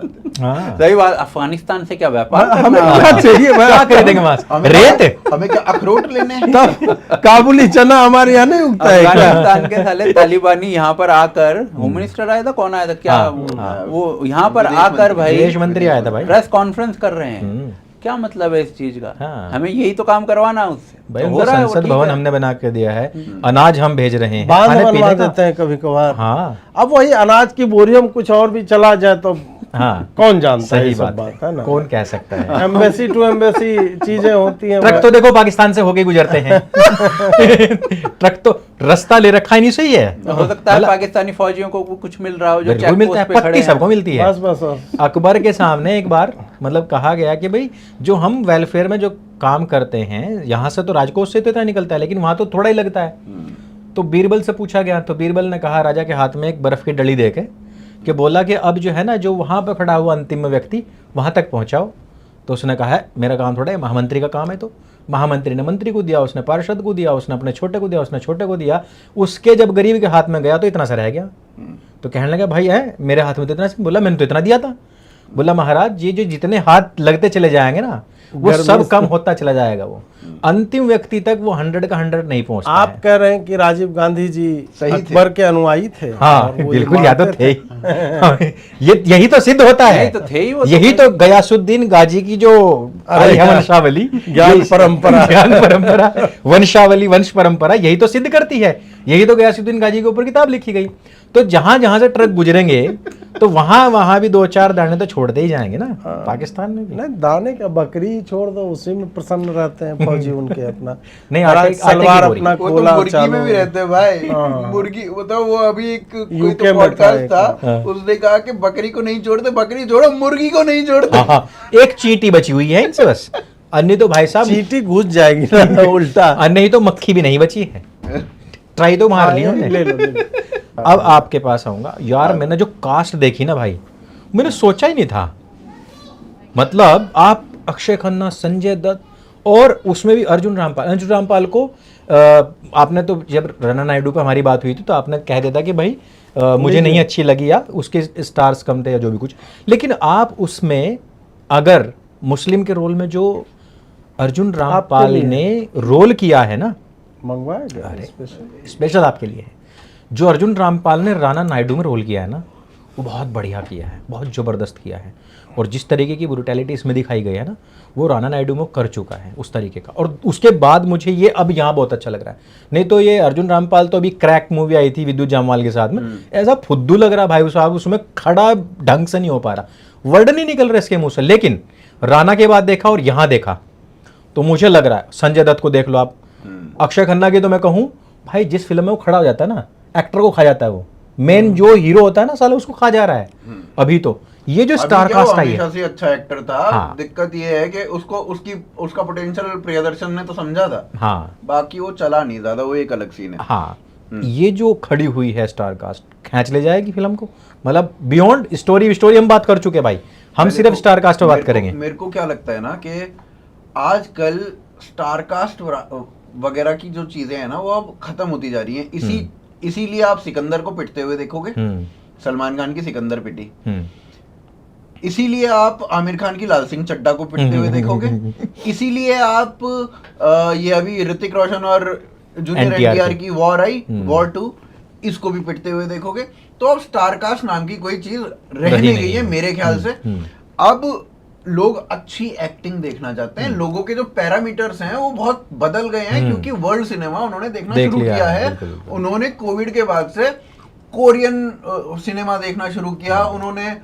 हाँ। सही बात, अफगानिस्तान से क्या व्यापार हमें करना है? क्या चाहिए भाई? क्या खरीदेंगे वहां से? हमें रेत? हमें क्या अखरोट लेने हैं? तब काबुली चना हमारे यहाँ नहीं उगता है क्या? अफगानिस्तान के साले तालिबानी यहाँ पर आकर, होम मिनिस्टर आया था, कौन आया था क्या, वो यहाँ पर आकर भाई विदेश मंत्री आया था भाई। प्रेस कॉन्फ्रेंस कर रहे हैं। क्या मतलब है इस चीज का? हाँ। हमें यही तो काम करवाना है उससे। भाई तो हो उनको रहा है वो, संसद ठीक भवन है। हमने बना के दिया है, अनाज हम भेज रहे हैं, बांध खाने बनवा पीने का। देते हैं कभी कभार। हाँ अब वही अनाज की बोरियों में कुछ और भी चला जाए तो हाँ, कौन जानता है, सही ये सब बात बात है ना। कौन कह सकता है? एम्बेसी टू एम्बेसी चीजें होती हैं। ट्रक तो देखो पाकिस्तान से होके गुजरते हैं। ट्रक तो रास्ता ले रखा ही नहीं, सही है। तो हो सकता है पाकिस्तानी फौजियों को कुछ मिल रहा हो जो बिल्कुल चेक मिलता है, पोस्ट पे खड़े पत्ती हैं। सबको मिलती है। बस बस बस। अकबर के सामने एक बार मतलब कहा गया कि भाई जो हम वेलफेयर में जो काम करते हैं, यहाँ से तो राजकोष से तो इतना निकलता है, लेकिन वहां तो थोड़ा ही लगता है। तो बीरबल से पूछा गया, तो बीरबल ने कहा राजा के हाथ में एक बर्फ की डली देके कि बोला कि अब जो है ना, जो वहां पर खड़ा हुआ अंतिम व्यक्ति वहां तक पहुंचाओ। तो उसने कहा है मेरा काम थोड़ा है, महामंत्री का काम है। तो महामंत्री ने मंत्री को दिया, उसने पार्षद को दिया, उसने अपने छोटे को दिया, उसने छोटे को दिया। उसके जब गरीब के हाथ में गया तो इतना सा रह गया। तो कहने लगा भाई है मेरे हाथ में तो इतना सा। बोला मैंने तो इतना दिया था। बोला महाराज ये जो जितने हाथ लगते चले जाएंगे ना, वो सब कम होता चला जाएगा, वो अंतिम व्यक्ति तक वो 100 का 100 नहीं पहुंचता आप है। कह रहे हैं कि राजीव गांधी जी सही थे। अकबर के अनुयायी थे। हाँ और वो बिल्कुल, ये या तो मानते थे ही। ये यही तो सिद्ध होता है, यही तो थे ही वो तो। यही तो गयासुद्दीन गाजी की जो आई है वंशावली, ज्ञान ये- परंपरा। ज्ञान परंपरा, वंशावली, वंश परंपरा, यही तो सिद्ध करती है। यही तो गयासुद्दीन गाजी के ऊपर किताब लिखी गई। तो जहां जहां से ट्रक गुजरेंगे तो वहां वहां भी 2-4 दाने तो छोड़ते ही जाएंगे ना, पाकिस्तान में भी। नहीं, दाने का बकरी छोड़ दो, उसी में प्रसन्न रहते हैं फौजी उनके अपना। नहीं, और आटे- आज आटे की सलवार बोरी। अपना वो तो खोला मुर्गी चालू। में भी रहते हैं भाई। हाँ। मुर्गी बताओ, वो अभी एक कोई UK तो में था पॉडकास्ट एक। था, हाँ। उसने कहा कि बकरी को नहीं छोड़ते, बकरी छोड़ो, मुर्गी को नहीं छोड़ते। हाँ, हाँ, एक चींटी बची हुई है इनसे बस, अन्य तो भाई साहब, चींटी घुस जाएगी ना उल्टा। अन्य ही तो मक्खी भी नहीं बची है, ट्राई तो मार ली हमने। ले लो, ले लो। अब आपके पास आऊंगा यार, मैंने जो कास्ट देखी ना भाई, मैंने सोचा ही नहीं था। मतलब आप अक्षय खन्ना, संजय दत्त, और उसमें भी अर्जुन रामपाल को आपने तो जब रना नायडू पे हमारी बात हुई थी तो आपने कह दिया था कि भाई मुझे नहीं अच्छी लगी, आप उसके स्टार्स कम थे या जो भी कुछ, लेकिन आप उसमें अगर मुस्लिम के रोल में जो अर्जुन रामपाल लिए ने रोल किया है ना, मंगवाया गया स्पेशल। स्पेशल आपके लिए है, जो अर्जुन रामपाल ने राणा नायडू में रोल किया है ना, वो बहुत बढ़िया किया है, बहुत ज़बरदस्त किया है। और जिस तरीके की ब्रूटैलिटी इसमें दिखाई गई है ना, वो राणा नायडू में कर चुका है उस तरीके का। और उसके बाद मुझे ये अब यहाँ बहुत अच्छा लग रहा है। नहीं तो ये अर्जुन रामपाल तो अभी क्रैक मूवी आई थी विद्युत जामवाल के साथ में, ऐसा फुद्दू लग रहा भाई साहब, उसमें खड़ा ढंग से नहीं हो पा रहा, वर्ड नहीं निकल रहा इसके मुंह से। लेकिन राणा के बाद देखा और यहाँ देखा तो मुझे लग रहा है, संजय दत्त को देख लो आप, अक्षय खन्ना की तो मैं कहूँ भाई, जिस फिल्म में वो खड़ा हो जाता है ना, एक्टर को खा जाता है, वो मेन जो हीरो होता है ना साला, उसको खा जा रहा है अभी। तो ये जो स्टार अभी क्या वो कास्ट आई है, हमेशा से अच्छा एक्टर था। हाँ। दिक्कत ये है कि उसका पोटेंशियल प्रियदर्शन ने तो समझा था, हाँ बाकी वो चला नहीं ज्यादा, वो एक अलग सीन है। हाँ, ये जो खड़ी हुई है स्टार कास्ट, खींच ले जाएगी फिल्म को। मतलब बियॉन्ड स्टोरी हम बात कर चुके हैं भाई, हम पहले सिर्फ तो स्टार कास्ट पे बात मेरे को- करेंगे। मेरे को क्या लगता है ना कि आजकल स्टार कास्ट वगैरह की जो चीजें हैं ना, वो अब खत्म होती जा रही हैं। इसीलिए आप सिकंदर को पिटते हुए देखोगे, सलमान खान की सिकंदर पिटी। इसीलिए आप आमिर खान की लाल सिंह चड्ढा को पिटते हुए देखोगे। इसीलिए आप ये अभी ऋतिक रोशन और जूनियर NTR एनटीआर की वॉर आई, वॉर 2, इसको भी पिटते हुए देखोगे। तो अब स्टार कास्ट नाम की कोई चीज रह नहीं गई है मेरे ख्याल से। अब लोग अच्छी एक्टिंग देखना चाहते हैं। लोगों के जो पैरामीटर्स हैं वो बहुत बदल गए हैं, क्योंकि वर्ल्ड सिनेमा उन्होंने देखना देख शुरू लिया किया है, है। बिल्कुल, बिल्कुल। उन्होंने कोविड के बाद से कोरियन सिनेमा देखना शुरू किया, उन्होंने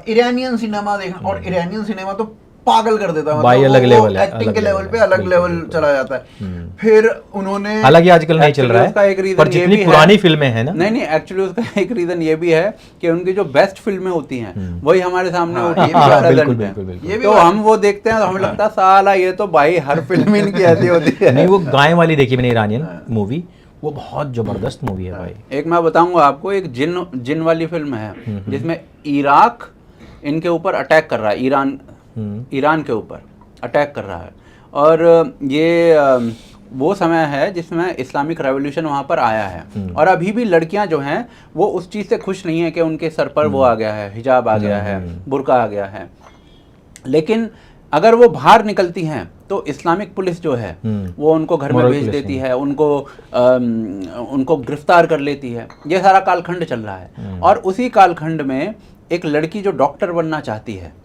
ईरानियन सिनेमा देखना, और ईरानियन सिनेमा तो पागल कर देता है। भाई अलग लेवल है, एक्टिंग अलग के लेवल लेवल पे है, अलग बिल्कुल, लेवल बिल्कुल। चला जाता है। फिर उन्होंने हालांकि आजकल नहीं चल Actually रहा उसका एक है, reason पर ये जितनी भी है- पुरानी फिल्में हैं ना, नहीं नहीं, एक्चुअली उसका एक रीजन ये भी है कि उनकी जो बेस्ट फिल्में होती हैं वही हमारे सामने हाँ, होती ये है भी बात है, present बिल्कुल, में। बिल्कुल, बिल्कुल। ये भी तो बात- हम वो देखते हैं तो हमें लगता है साला ये तो भाई हर फिल्म इनकी ऐसी होती है। नहीं वो गाय वाली देखी मैंने ईरानियन मूवी, वो बहुत जबरदस्त मूवी है भाई। एक मैं बताऊंगा आपको, एक जिन वाली फिल्म है जिसमें इराक इनके ऊपर अटैक कर रहा है, ईरान के ऊपर अटैक कर रहा है, और ये वो समय है जिसमें इस्लामिक रेवोल्यूशन वहाँ पर आया है। और अभी भी लड़कियां जो हैं वो उस चीज़ से खुश नहीं है कि उनके सर पर वो आ गया है, हिजाब आ गया है, बुर्का आ गया है। लेकिन अगर वो बाहर निकलती हैं तो इस्लामिक पुलिस जो है वो उनको घर में Moral भेज पुलिस, देती है, उनको गिरफ्तार कर लेती है। ये सारा कालखंड चल रहा है। और उसी कालखंड में एक लड़की जो डॉक्टर बनना चाहती है,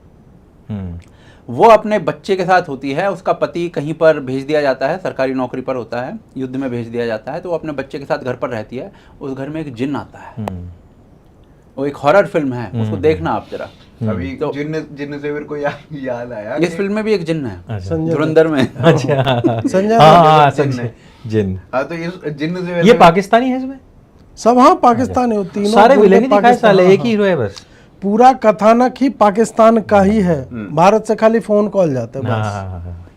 वो अपने बच्चे के साथ होती है, उसका पति कहीं पर भेज दिया जाता है, सरकारी नौकरी पर होता है, युद्ध में भेज दिया जाता है, तो वो अपने बच्चे के साथ घर पर रहती है। उस घर में एक जिन्न आता है, वो एक हॉरर फिल्म है, उसको देखना आप जरा। अभी तो- जिन्न से मेरे को याद आया इस फिल्म में भी एक जिन्न है, संजय धुरंधर में। अच्छा संजय हाँ, जिन्न संजय है। जिन, हाँ, तो इस जिन्न से ये वैसे- पाकिस्तानी है इसमें, सब हाँ पाकिस्तान है, वो तीनों सारे पूरे विलेन ही दिखाए पाकिस्तान, साले, हाँ, एक ही हीरो है बस। पूरा कथानक ही पाकिस्तान का ही है। भारत से खाली फोन कॉल जाते हैं हाँ बस। हाँ हाँ हाँ,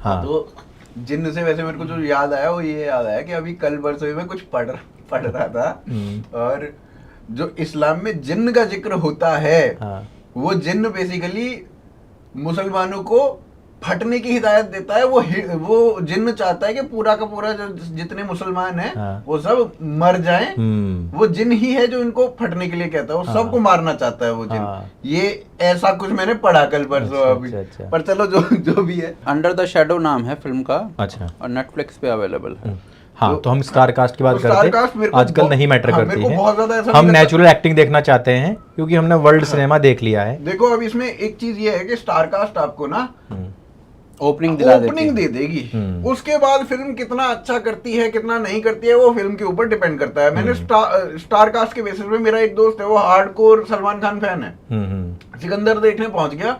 हाँ। तो जिन्न से वैसे मेरे को जो याद आया वो ये याद आया कि अभी कल परसों में कुछ पढ़ रहा था, और जो इस्लाम में जिन्न का जिक्र होता है, हाँ। वो जिन्न बेसिकली मुसलमानों को फटने की हिदायत देता है, वो जिन्न चाहता है कि पूरा का पूरा जो जितने मुसलमान हैं वो सब मर जाएं। वो जिन्न ही है जो इनको फटने के लिए कहता है, वो सबको मारना चाहता है वो जिन्न। ये ऐसा कुछ मैंने पढ़ा कल परसों अभी। पर चलो जो भी है, अंडर द शैडो नाम है फिल्म का। अच्छा। और नेटफ्लिक्स पे अवेलेबल है। हाँ, तो हम स्टार कास्ट की बात करते हैं, आजकल नहीं मैटर करती है, बहुत ज्यादा ऐसा हम नहीं लगता। नेचुरल एक्टिंग देखना चाहते हैं क्योंकि हमने वर्ल्ड सिनेमा देख लिया है। देखो अब इसमें एक चीज ये है कि स्टार कास्ट आपको ना ओपनिंग दे देगी। उसके बाद फिल्म कितना अच्छा करती है कितना नहीं करती है वो फिल्म के ऊपर डिपेंड करता है। मैंने स्टार कास्ट के बेसिस पे, मेरा एक दोस्त है वो हार्डकोर सलमान खान फैन है, सिकंदर देखने पहुंच गया,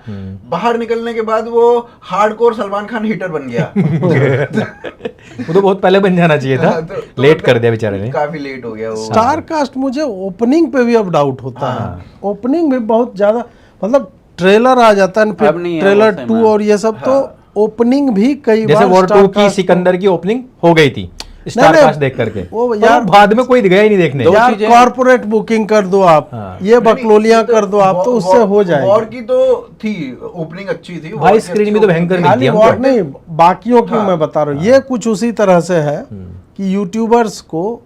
बाहर निकलने के बाद वो हार्डकोर सलमान खान हिटर बन गया। वो तो बहुत पहले बन जाना चाहिए था, लेट कर दिया बेचारे ने, काफी लेट हो गया वो। स्टार कास्ट मुझे ओपनिंग पे भी अब डाउट होता है, ओपनिंग में बहुत ज्यादा, मतलब ट्रेलर आ जाता है फिर ट्रेलर 2 और ये सब, तो ओपनिंग भी कई जैसे बार वॉर 2 की कास्ट सिकंदर की ओपनिंग हो गई थी स्टार कास्ट देख करके, वो यार बाद में कोई गया ही नहीं देखने। यार कॉर्पोरेट बुकिंग कर दो आप, ये बकलोलियां कर दो आप, तो उससे हो जाएगा। वॉर की तो थी ओपनिंग अच्छी थी भाई, स्क्रीन में तो भयंकर मिलती खाली है वॉर हमको। नहीं, बाकियों की मैं बता रहा हूँ। ये कुछ उसी तरह से है कि यूट्यूबर्स को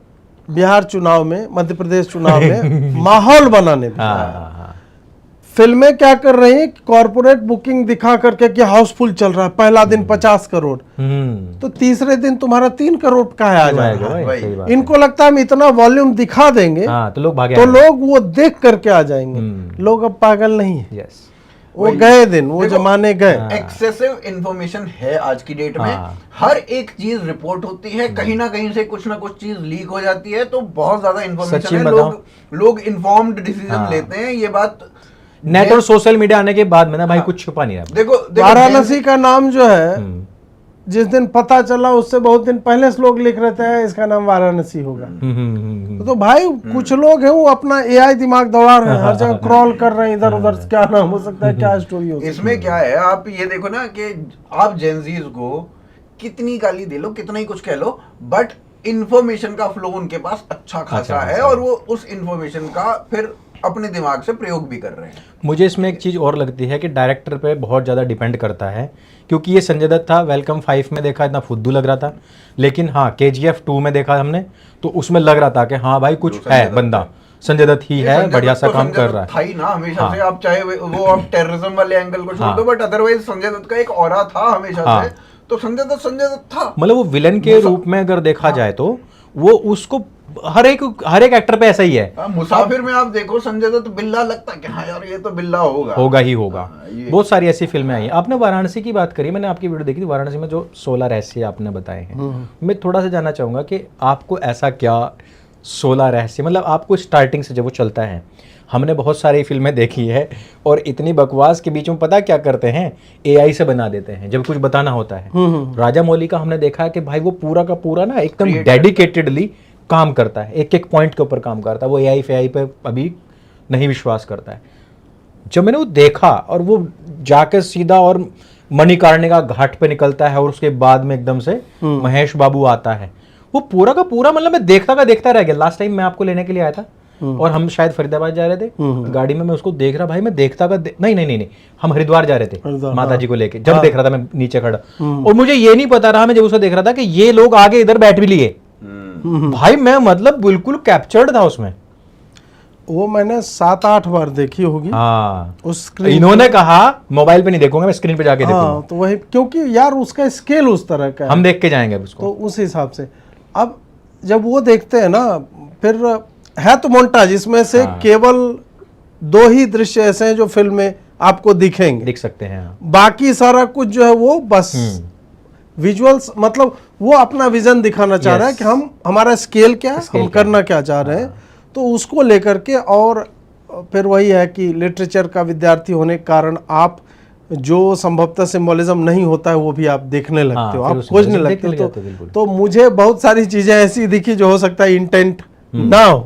बिहार चुनाव में, मध्य प्रदेश चुनाव में माहौल बनाने में फिल्में क्या कर रही हैं, कॉर्पोरेट बुकिंग दिखा करके कि हाउसफुल चल रहा है, पहला दिन 50 करोड़, तो तीसरे दिन तुम्हारा 3 करोड़ का आ जाएगा। इनको लगता है हम इतना वॉल्यूम दिखा देंगे तो लोग भागे, तो लोग वो देख करके आ जाएंगे। लोग अब पागल नहीं है, वो गए दिन, वो जमाने गए। एक्सेसिव इंफॉर्मेशन है आज की डेट में, हर एक चीज रिपोर्ट होती है, कहीं ना कहीं से कुछ ना कुछ चीज लीक हो जाती है, तो बहुत ज्यादा इंफॉर्मेशन है, लोग इन्फॉर्म्ड डिसीजन लेते हैं। ये बात नेट और सोशल मीडिया आने के बाद में ना भाई कुछ छुपा नहीं रहा। देखो वाराणसी का नाम जो है, जिस दिन पता चला उससे बहुत दिन पहले से लोग लिख रहे थे इसका नाम वाराणसी होगा। तो भाई कुछ लोग हैं वो अपना एआई दिमाग दौड़ा रहे हैं, हर जगह क्रॉल कर रहे हैं इधर उधर, क्या नाम हो सकता है, क्या स्टोरी हो सकती है। इसमें क्या है, आप ये देखो ना कि आप जेनजीज को कितनी गाली दे लो, कितना ही कुछ कह लो, बट इंफॉर्मेशन का फ्लो उनके पास अच्छा खासा है, और वो उस इंफॉर्मेशन का फिर अपने दिमाग से प्रयोग भी कर रहे हैं। मुझे इसमें एक चीज़ और लगती है कि डायरेक्टर पे बहुत ज़्यादा डिपेंड करता है, क्योंकि ये संजय दत्त था, वेलकम 5 में देखा इतना फुद्दू लग रहा था, लेकिन हाँ KGF 2 में देखा हमने तो उसमें लग रहा था कि हाँ भाई कुछ है, बंदा संजय दत्त ही है, बढ़िया सा काम कर रहा है। था ही ना हमेशा से, आप चाहे वो आप टेररिज्म वाले एंगल को छोड़ दो, बट अदरवाइज संजय दत्त का एक ऑरा था हमेशा से, तो संजय दत्त था। मतलब वो विलन के रूप में अगर देखा जाए तो वो उसको हर एक एक्टर पे ऐसा ही है। मुसाफिर में आप देखो संजय दत्त बिल्ला लगता है कि हाँ यार ये तो बिल्ला होगा ही होगा। बहुत सारी ऐसी फिल्में आई हैं। आपने वाराणसी की बात करी, मैंने आपकी वीडियो देखी थी, वाराणसी में जो 16 रहस्य आपने बताए हैं, मैं थोड़ा सा जानना चाहूंगा कि आपको ऐसा क्या 16 रहस्य, मतलब आपको स्टार्टिंग से जब वो चलता है, हमने बहुत सारी फिल्में देखी है और इतनी बकवास के बीच में पता क्या करते हैं, AI से बना देते हैं जब कुछ बताना होता है। राजा मौली का हमने देखा है कि भाई वो पूरा का पूरा ना एकदम डेडिकेटेडली काम करता है, एक एक पॉइंट के ऊपर काम करता है, वो AI पे अभी नहीं विश्वास करता है। जब मैंने वो देखा और वो जाकर सीधा और मणिकर्णिका घाट पे निकलता है और उसके बाद में एकदम से महेश बाबू आता है, वो पूरा का पूरा, मतलब मैं देखता रह गया। लास्ट टाइम मैं आपको लेने के लिए आया था और हम शायद फरीदाबाद जा रहे थे, गाड़ी में मैं उसको देख रहा, भाई मैं नहीं, हम हरिद्वार जा रहे थे माता जी को लेके, जब देख रहा था मैं नीचे खड़ा, और मुझे ये नहीं पता रहा, मैं जब उसको देख रहा था कि ये लोग आगे इधर बैठ भी लिए। भाई मैं मतलब बिल्कुल कैप्चर्ड था उसमें। वो मैंने 7-8 बार देखी होगी। हाँ, उस स्क्रीन इन्होंने कहा मोबाइल पे नहीं देखूंगा, मैं स्क्रीन पे जाके देखूंगा। तो वही, क्योंकि यार उसका स्केल उस तरह का है, हम देख के जाएंगे उसको, तो उस हिसाब से। अब जब वो देखते हैं ना, फिर है तो मोन्टाज, इसमें से केवल 2 ही दृश्य ऐसे हैं जो फिल्म में आपको दिख सकते हैं, बाकी सारा कुछ जो है वो बस विजुअल्स, मतलब वो अपना विजन दिखाना चाह रहा है कि हमारा स्केल क्या है, हम करना क्या चाह रहे हैं, तो उसको लेकर के। और फिर वही है कि लिटरेचर का विद्यार्थी होने के कारण आप जो संभवतः सिंबोलिज्म नहीं होता है वो भी आप देखने लगते हो, आप खोजने लगते हो। तो मुझे बहुत सारी चीजें ऐसी दिखी जो हो सकता है इंटेंट ना हो,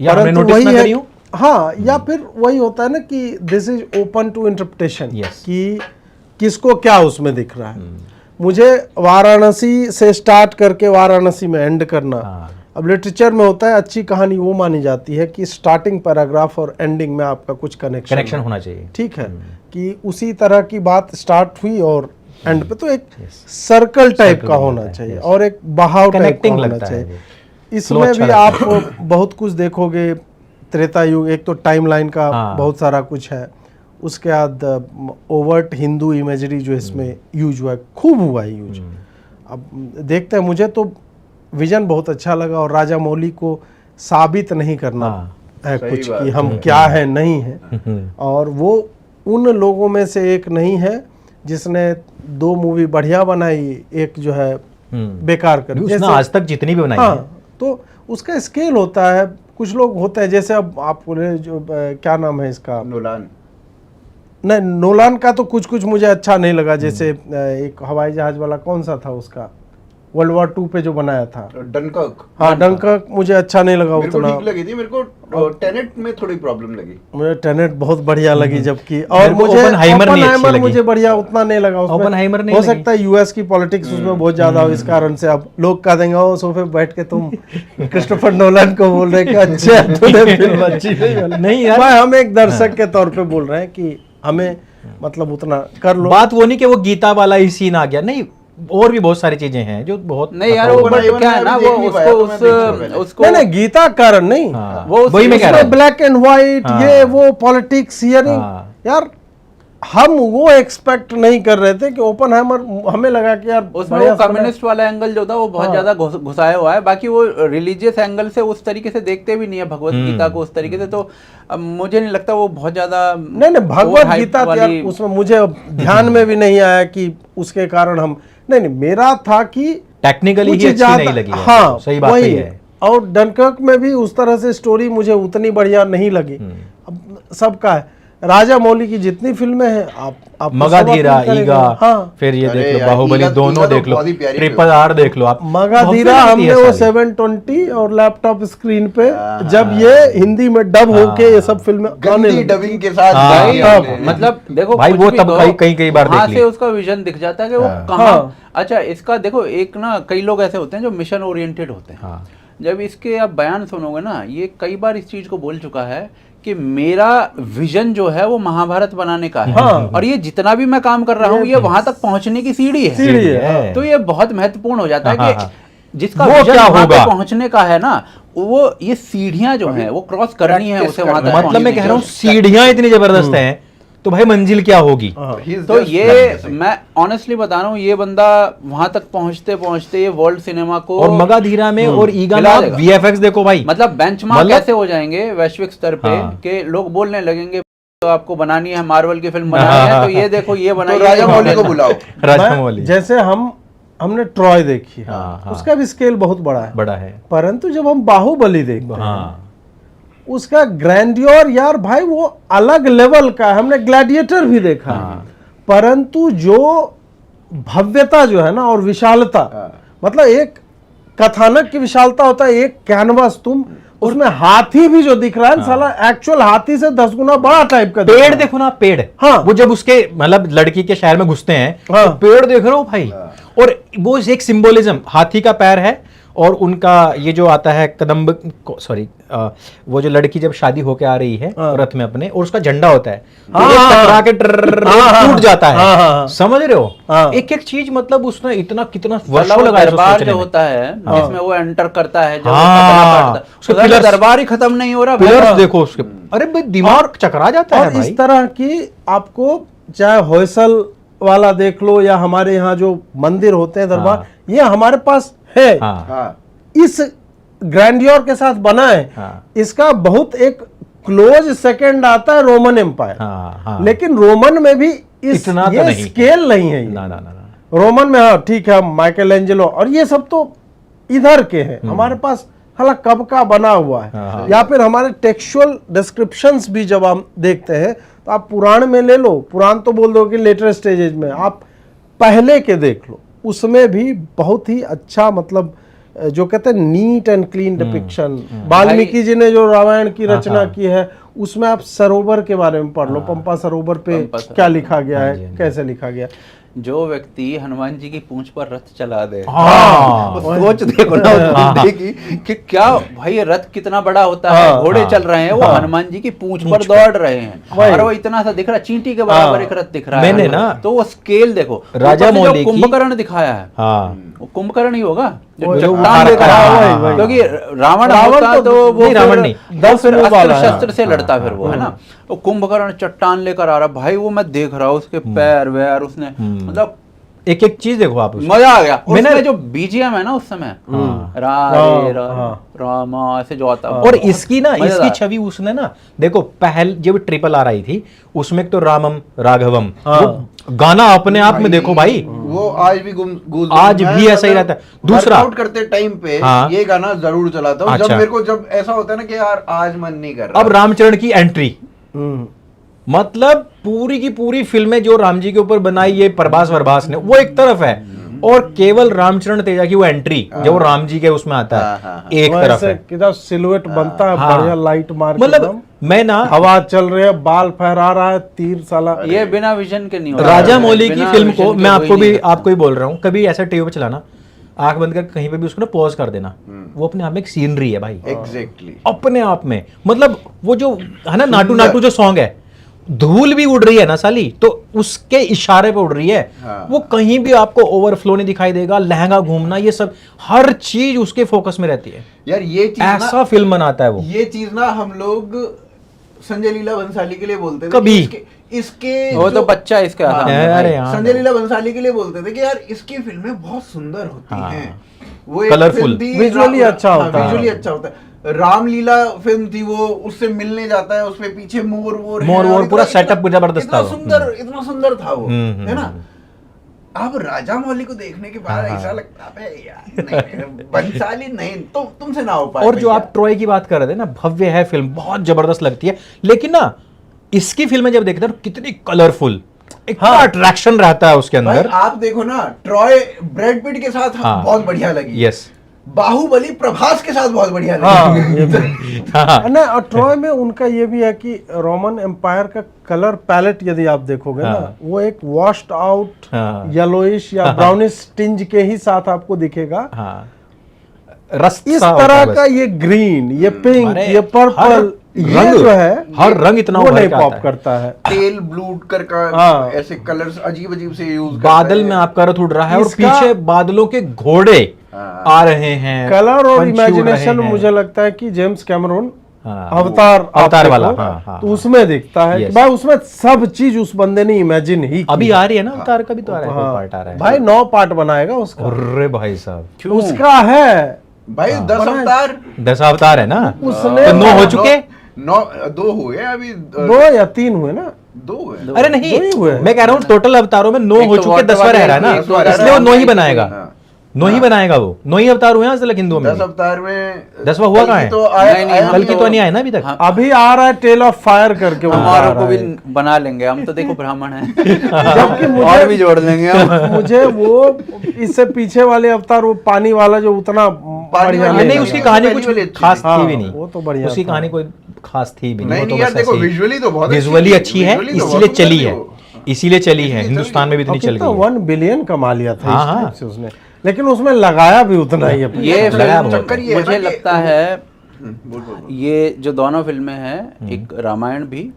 परंतु वही है, हाँ, या फिर वही होता है ना कि this is open to interpretation, कि किसको क्या उसमें दिख रहा है। मुझे वाराणसी से स्टार्ट करके वाराणसी में एंड करना, अब लिटरेचर में होता है अच्छी कहानी वो मानी जाती है कि स्टार्टिंग पैराग्राफ और एंडिंग में आपका कुछ कनेक्शन होना चाहिए, ठीक है। कि उसी तरह की बात स्टार्ट हुई और एंड पे तो एक सर्कल टाइप का होना चाहिए और एक बहाव टाइप का कनेक्टिंग होना लगता है चाहिए। वो। इसमें Flow अच्छा भी लगता आप बहुत कुछ देखोगे, त्रेता युग, एक तो टाइमलाइन का हाँ। बहुत सारा कुछ है, उसके बाद ओवर्ट हिंदू इमेजरी जो इसमें यूज हुआ है, खूब हुआ है यूज। अब देखते हैं, मुझे तो विजन बहुत अच्छा लगा और राजा मौली को साबित नहीं करना हाँ। है सही कुछ बात कि हम क्या है नहीं है, और वो उन लोगों में से एक नहीं है जिसने 2 मूवी बढ़िया बनाई, एक जो है बेकार कर उसने आज तक जितनी भी बनाई है। हाँ, तो उसका स्केल होता है। कुछ लोग होते हैं, जैसे अब आप बोले जो क्या नाम है इसका, नोलान। नहीं नोलान का तो कुछ कुछ मुझे अच्छा नहीं लगा। जैसे एक हवाई जहाज वाला कौन सा था उसका, वर्ल्ड वॉर 2 पे जो बनाया था, डनकर्क। हाँ डंकर्क, मुझे अच्छा नहीं लगा मेरे को उतना। ठीक लगी थी, मेरे को टेनेट में थोड़ी प्रॉब्लम लगी। मुझे टेनेट बहुत बढ़िया लगी, जबकि और मेरे को मुझे ओपनहाइमर नहीं अच्छी लगी। मुझे बढ़िया उतना नहीं लगा उसमें। ओपनहाइमर नहीं हो लगी। सकता है यूएस की पॉलिटिक्स उसमें बहुत ज्यादा हो, इस कारण से अब लोग कह देंगे ओ सोफे पे बैठ के तुम क्रिस्टोफर नोलन को बोल रहे कि अच्छा तूने फिल्म अच्छी नहीं बनी। नहीं यार। भाई, हम एक दर्शक के तौर पे बोल रहे हैं कि हमें मतलब उतना कर लो। बात वो नहीं कि वो गीता वाला ही सीन आ गया, नहीं, और भी बहुत सारी चीजें हैं जो बहुत नहीं यार, वो बट क्या है ना, वो उसको नहीं नहीं, गीता कारण नहीं, हाँ, वो वही मैं कह रहा हूँ। ब्लैक एंड व्हाइट, हाँ। ये वो पॉलिटिक्स, ये नहीं हाँ। यार, हम वो एक्सपेक्ट नहीं कर रहे थे कि ओपनहाइमर, हमें लगा कि यार उसमें बढ़िया वो फिल्म है। कम्युनिस्ट वाला एंगल जो था वो बहुत हाँ। ज्यादा घुसाया हुआ है। बाकी वो रिलीजियस एंगल से उस तरीके से देखते भी नहीं है भगवत गीता को उस तरीके से, तो मुझे नहीं लगता वो बहुत ज्यादा नहीं नहीं, भगवत overhyped गीता तो यार वाली- उसमें मुझे अब ध्यान में भी नहीं आया कि उसके कारण हम, नहीं नहीं, मेरा था कि टेक्निकली कुछ ही अच्छी ज्यादा- नहीं लगी है। हाँ, सही बात वही ही है। और डनकर्क में भी उस तरह से स्टोरी मुझे उतनी बढ़िया नहीं लगी। अब सबका है, राजा मौली की जितनी फिल्में हैं, आप तो मगाधीरा, सब अपनी ईगा, करेंगे। हाँ, फिर ये अरे देख लो यार, बाहुबली, ईगा तो दोनों देख लो, बहुत ही प्यारी ट्रिपल आर देख लो आप। मगाधीरा बहुत हमने फिल्म वो थी सारी। 720 और लैपटॉप स्क्रीन पे जब ये हिंदी में डब होके ये सब फिल्में आने गंदी लगी। डबिंग के साथ हाँ, भाई हाँ, हमने। मतलब देखो भाई, कुछ वो भी तब कहो, कई बार वहाँ देख से ली। उसका विजन दिख जाता है कि वो हाँ। कहाँ। हाँ। अच्छा, इसका देखो, एक ना कई लोग ऐसे होते हैं जो मिशन ओरिएंटेड होते हैं। हाँ। जब इसके आप बयान सुनोगे ना, ये कई बार इस चीज को बोल चुका है कि मेरा विजन जो है वो महाभारत बनाने का है, हाँ। और ये जितना भी मैं काम कर रहा हूँ ये वहां तक पहुंचने की सीढ़ी है। सीढ़ी है। तो ये बहुत महत्वपूर्ण हो जाता है हाँ, कि जिसका वो विजन क्या वहां पे होगा? पहुंचने का है ना, वो ये सीढ़ियां जो हैं वो क्रॉस करनी है practice उसे वहां करना तक है। मतलब मैं पहुंचने कह की। रहा हूँ सीढ़ियां इतनी जबरदस्त हैं, तो भाई मंजिल क्या होगी? He is तो just ये practicing. मैं ऑनेस्टली बता रहा हूँ, ये बंदा वहां तक पहुंचते पहुंचते ये वर्ल्ड सिनेमा को और मगाधीरा में और ईगा में खिला आप देगा। वीएफएक्स देखो भाई, मतलब बेंचमार्क मतलब- ऐसे हो जाएंगे वैश्विक स्तर पे हाँ। कि लोग बोलने लगेंगे तो आपको बनानी है, मार्वल की फिल्म बनानी है तो ये देखो ये बनाई तो है, राजा ये मौली को बनाई है। बुलाओ। राजमौली जैसे हमने ट्रॉय देखी है, हाँ, हाँ। उसका भी स्केल बहुत बड़ा है, बड़ा है। परंतु जब हम बाहुबली देखते हैं, हाँ, उसका ग्रैंडियोर यार भाई वो अलग लेवल का है। हमने ग्लैडिएटर भी देखा है, हाँ। परंतु जो भव्यता जो है ना और विशालता, मतलब एक कथानक की विशालता होता है, एक कैनवास, तुम उसमें हाथी भी जो दिख रहा है साला एक्चुअल हाथी से 10 गुना बड़ा टाइप का दिख रहा पेड़ है। देखो ना, पेड़। हाँ। वो जब उसके मतलब लड़की के शहर में घुसते हैं, हाँ। तो पेड़ देख रहे हो भाई, और वो एक सिंबोलिज्म, हाथी का पैर है और उनका ये जो आता है कदम्ब, सॉरी, वो जो लड़की जब शादी होके आ रही है हाँ। रथ में अपने, और उसका झंडा होता है, तो हाँ, ये हाँ, टकरा के टर्रर्रर्र हाँ, टूट जाता हाँ, हाँ, है, समझ रहे हो? हाँ। एक एक चीज, मतलब उसने इतना कितना मतलब वर्षों वो लगाया दरबार सोचने जो में। होता है जिसमें वो एंटर करता है, जब हाँ। उसका गला काटता है, उसके उधर pillars- दरबार ही खत्म नहीं हो रहा पिलर्स भाई। देखो उसके, अरे भाई दिमाग चकरा जाता है और भाई। इस तरह की आपको चाहे होयसल वाला देख लो या हमारे यहाँ जो मंदिर होते हैं दरबार, हाँ। ये हमारे पास है, हाँ, हाँ, इस ग्रैंडियोर के साथ बना है। हाँ। इसका बहुत एक क्लोज सेकंड आता है रोमन एम्पायर, हाँ, हाँ। लेकिन रोमन में भी इतना तो ये नहीं। स्केल नहीं है ये। ना ना ना ना। रोमन में हाँ ठीक है, माइकल एंजेलो और ये सब तो इधर के हैं, हमारे पास हालांकि कब का बना हुआ है। हाँ, या फिर हमारे टेक्सचुअल डिस्क्रिप्शंस भी जब हम देखते हैं तो आप पुराण में ले लो, पुराण तो बोल दो कि लेटर स्टेजेज में, आप पहले के देख लो, उसमें भी बहुत ही अच्छा, मतलब जो कहते हैं neat and clean depiction. Valmiki ji ने जो रामायण की रचना की है, उसमें आप सरोवर के बारे में पढ़ लो, पंपा सरोवर पे पंपा सरोवर। क्या लिखा गया हाँ है, जी, हाँ जी। कैसे लिखा गया, जो व्यक्ति हनुमान जी की पूंछ पर रथ चला दे, हाँ। वो सोच देखो ना उस बंदे की कि क्या भाई, ये रथ कितना बड़ा होता है, घोड़े चल रहे हैं, वो हनुमान जी की पूंछ पर दौड़ रहे हैं, और वो इतना सा दिख रहा है, चींटी के बराबर एक रथ दिख रहा है। मैंने ना तो वो स्केल देखो, राजा ऊपर से जो मौली की- कुंभकर्ण दिखाया है, हाँ, वो कुंभकर्ण ही होगा वो जो जो चट्टान उखाड़ लेकर कर- आया हुआ है। हाँ, क्योंकि रावण होता तो तो वो नहीं, रावण फिर नहीं, 10 मुंह अस्त्र वाला है। शस्त्र से लड़ता फिर वो, है ना। वो कुंभकर्ण चट्टान लेकर आ रहा भाई, वो मैं देख रहा हूँ उसके पैर वैर, उसने मतलब एक एक चीज देखो आप उसमें। मजा आ गया। मैंने- उसमें जो बीजीएम है ना उस समय, रामा ऐसे जो आता है, और इसकी ना, इसकी मजेदार। छवि उसने ना, देखो पहल जब ट्रिपल आर आई थी उसमें एक तो रामम राघवम, वो गाना अपने आप में देखो भाई, वो आज भी गूंज आज भी ऐसा ही रहता है। दूसरा- वर्कआउट करते टाइम पे हाँ। ये गाना जरूर चलाता हूँ, जब अच्छा। मेरे को जब ऐसा होता है ना कि यार आज मन नहीं कर रहा। अब रामचरण की एंट्री, मतलब पूरी की पूरी फिल्में जो राम जी के ऊपर बनाई ये प्रभास वरभास ने, वो एक तरफ है, और केवल रामचरण तेजा की वो एंट्री जब वो राम जी के उसमें आता है एक तरफ है। किधर सिलुएट बनता है, हाँ। बढ़िया लाइट मार के मतलब एकदम। मैं ना हवा चल रही है, बाल फहरा रहा है, तीर साला ये बिना विजन के नहीं हो राजा मौली की बिना फिल्म विजन को के मैं हो ही आपको नहीं भी सकता। आपको ही बोल रहा हूँ, कभी ऐसा टीवी पे चलाना, आंख बंद कर कहीं पे भी उसको ना पॉज कर देना, वो अपने आप में एक सीनरी है भाई, एग्जैक्टली। अपने आप में। मतलब वो जो है ना नाटू नाटू जो सॉन्ग है, धूल भी उड़ रही है ना साली, तो उसके इशारे पे उड़ रही है। हाँ। वो कहीं भी आपको ओवरफ्लो नहीं दिखाई देगा, लहंगा घूमना, ये सब हर चीज उसके फोकस में रहती है। यार ये चीज ऐसा फिल्म बनाता है वो। ये चीज ना हम लोग संजय लीला भंसाली के लिए बोलते थे कभी। कि इसके वो तो जो- बच्चा इसके हाँ, सामने अरे भाई। हाँ। संजय लीला भंसाली के लिए बोलते थे कि यार इसकी फिल्में बहुत सुंदर होती हाँ। हैं। वो एक Colourful। फिल्म थी, Visually अच्छा होता है। विजुअली अच्छा होता है। रामलीला फिल्म थी, वो उससे मिलने जाता है, उसमें पीछे मोर वोर है, मोर और वोर इतना- पूरा इतना- setup जबरदस्त इतना था वो। सुंदर, इतना सुंदर था वो, है ना। हाँ। अब राजा मौली को देखने के बाद ऐसा लगता है यार नहीं, भंसाली नहीं, तुमसे ना हो पाए। और जो भैया। आप ट्रॉय की बात कर रहे थे ना, भव्य है फिल्म, बहुत जबरदस्त लगती है, लेकिन ना इसकी फिल्में जब देखते हैं तो कितनी कलरफुल, एक अट्रैक्शन रहता है उसके भाई अंदर। आप देखो ना, ट्रॉय ब्रैड पिट के साथ हाँ। बहुत बढ़िया लगी। यस। बाहुबली प्रभास के साथ बहुत बढ़िया लगी। हाँ, ये भी। हाँ। ना, और ट्रॉय में उनका ये भी है कि रोमन एम्पायर का कलर पैलेट यदि आप देखोगे ना, हाँ। वो एक वॉश्ड आउट हाँ। येलोइश या ब्राउनिश टिंज के ही साथ आपको दिखेगा। हाँ, रस इस सा होता है तरह बस। का ये ग्रीन, ये पिंक, अरे, ये पर्पल, ये रंग, जो है हर रंग इतना वो उभर नहीं के आता पॉप है। करता है। तेल ब्लूड कर हाँ। ऐसे कलर्स अजीब अजीब से यूज बादल में आपका रथ उड़ रहा है और इसका- पीछे बादलों के घोड़े हाँ। आ रहे हैं, कलर और पंछी उड़ रहे इमेजिनेशन हैं। मुझे लगता है कि जेम्स कैमरून हाँ। अवतार अवतार आप वाला, देखो, हाँ, हाँ, तो उसमें दिखता है कि Yes। भाई उसमें सब चीज उस बंदे ने इमेजिन ही की। अभी आ रही है ना अवतार का भी तो आ रहा है, हाँ। कोई पार्ट आ रहा है भाई 9 पार्ट बनाएगा उसका। अरे भाई साहब, उसका है भाई 10 अवतार 10 अवतार है ना, उसने तो 9 हो चुके। 2 हुए अभी 2 या 3 हुए ना। 2 हुए। अरे दो ही नहीं, हुए। मैं कह रहा हूँ टोटल अवतारों में 9 एक हो तो चुके, water 10वां रह रहा है ना, वाले, 10वां रह इसलिए वो रहा 9 ही है। बनाएगा, हाँ। 9 ही बनाएगा वो, 9 ही अवतार हुए हैं आज तक हिंदुओं में 10 भी। अवतार में 10वां हुआ कल कहाँ की है? तो आया- नहीं, आया कल की तो नहीं आया ना अभी तक। अभी आ रहा है टेल ऑफ फायर करके, वो आ हमारों रहा को भी है। बना लेंगे हम तो, देखो ब्राह्मण है जबकि मुझे- और भी जोड़ लेंगे हम। मुझे वो इससे पीछे वाले अवतार, वो पानी वाला जो उतना बढ़िया वाला नहीं, लगा। उसकी कहानी पहली वाली कुछ अच्छी खास थी। थी भी हाँ, नहीं, वो तो बढ़िया उसकी था। कहानी कोई खास थी भी नहीं, वो तो नहीं यार, बस देखो, ऐसे ही। visually तो बहुत अच्छी विजुअली थी, अच्छी है, visually तो इसीलिए बहुत चली सुंदर है, थी वो। इसीलिए चली है, इसलिए हिंदुस्तान में भी और इतनी चल कितना गई है। 1 बिलियन कमा लिया था हाँ, इस हाँ। टाइप से उसने, लेकिन उसमें लगाया भी उतना ही है। ये लगाया फिल्म बहुत चक्कर ये है मुझे ना कि- लगता है बोल बोल बोल। ये जो दोनों फिल्में हैं, एक रामायण भी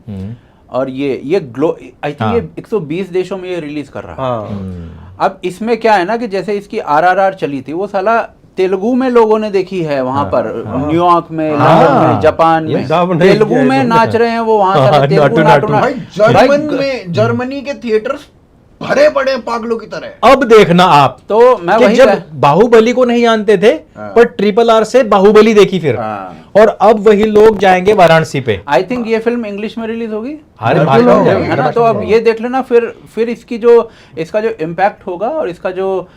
और ये ग्लो, आई थिंक हाँ। ये 120 देशों में ये रिलीज कर रहा है। हाँ, अब इसमें क्या है ना कि जैसे इसकी RRR चली थी, वो साला तेलुगु में लोगों ने देखी है वहां पर, न्यूयॉर्क में, लंदन में, जापान में, सब नहीं तेलुगु किया में इन्होंने। नाच रहे हैं वो वहां हाँ, साले तेलुगु नाटू नाटू नाटू। भाई जर्मनी के थिएटर्स भरे पड़े हैं पागलों की तरह। अब देखना आप, तो मैं कि वही जब बाहुबली को नहीं जानते थे, हाँ। पर RRR से बाहुबली देखी फिर, हाँ। और अब वही लोग जाएंगे वाराणसी पे। आई थिंक ये फिल्म इंग्लिश में रिलीज होगी, अरे बिल्कुल भाई, होगी। है ना। तो अब ये देख लेना, फिर इसका जो इम्पैक्ट होगा और इसका जो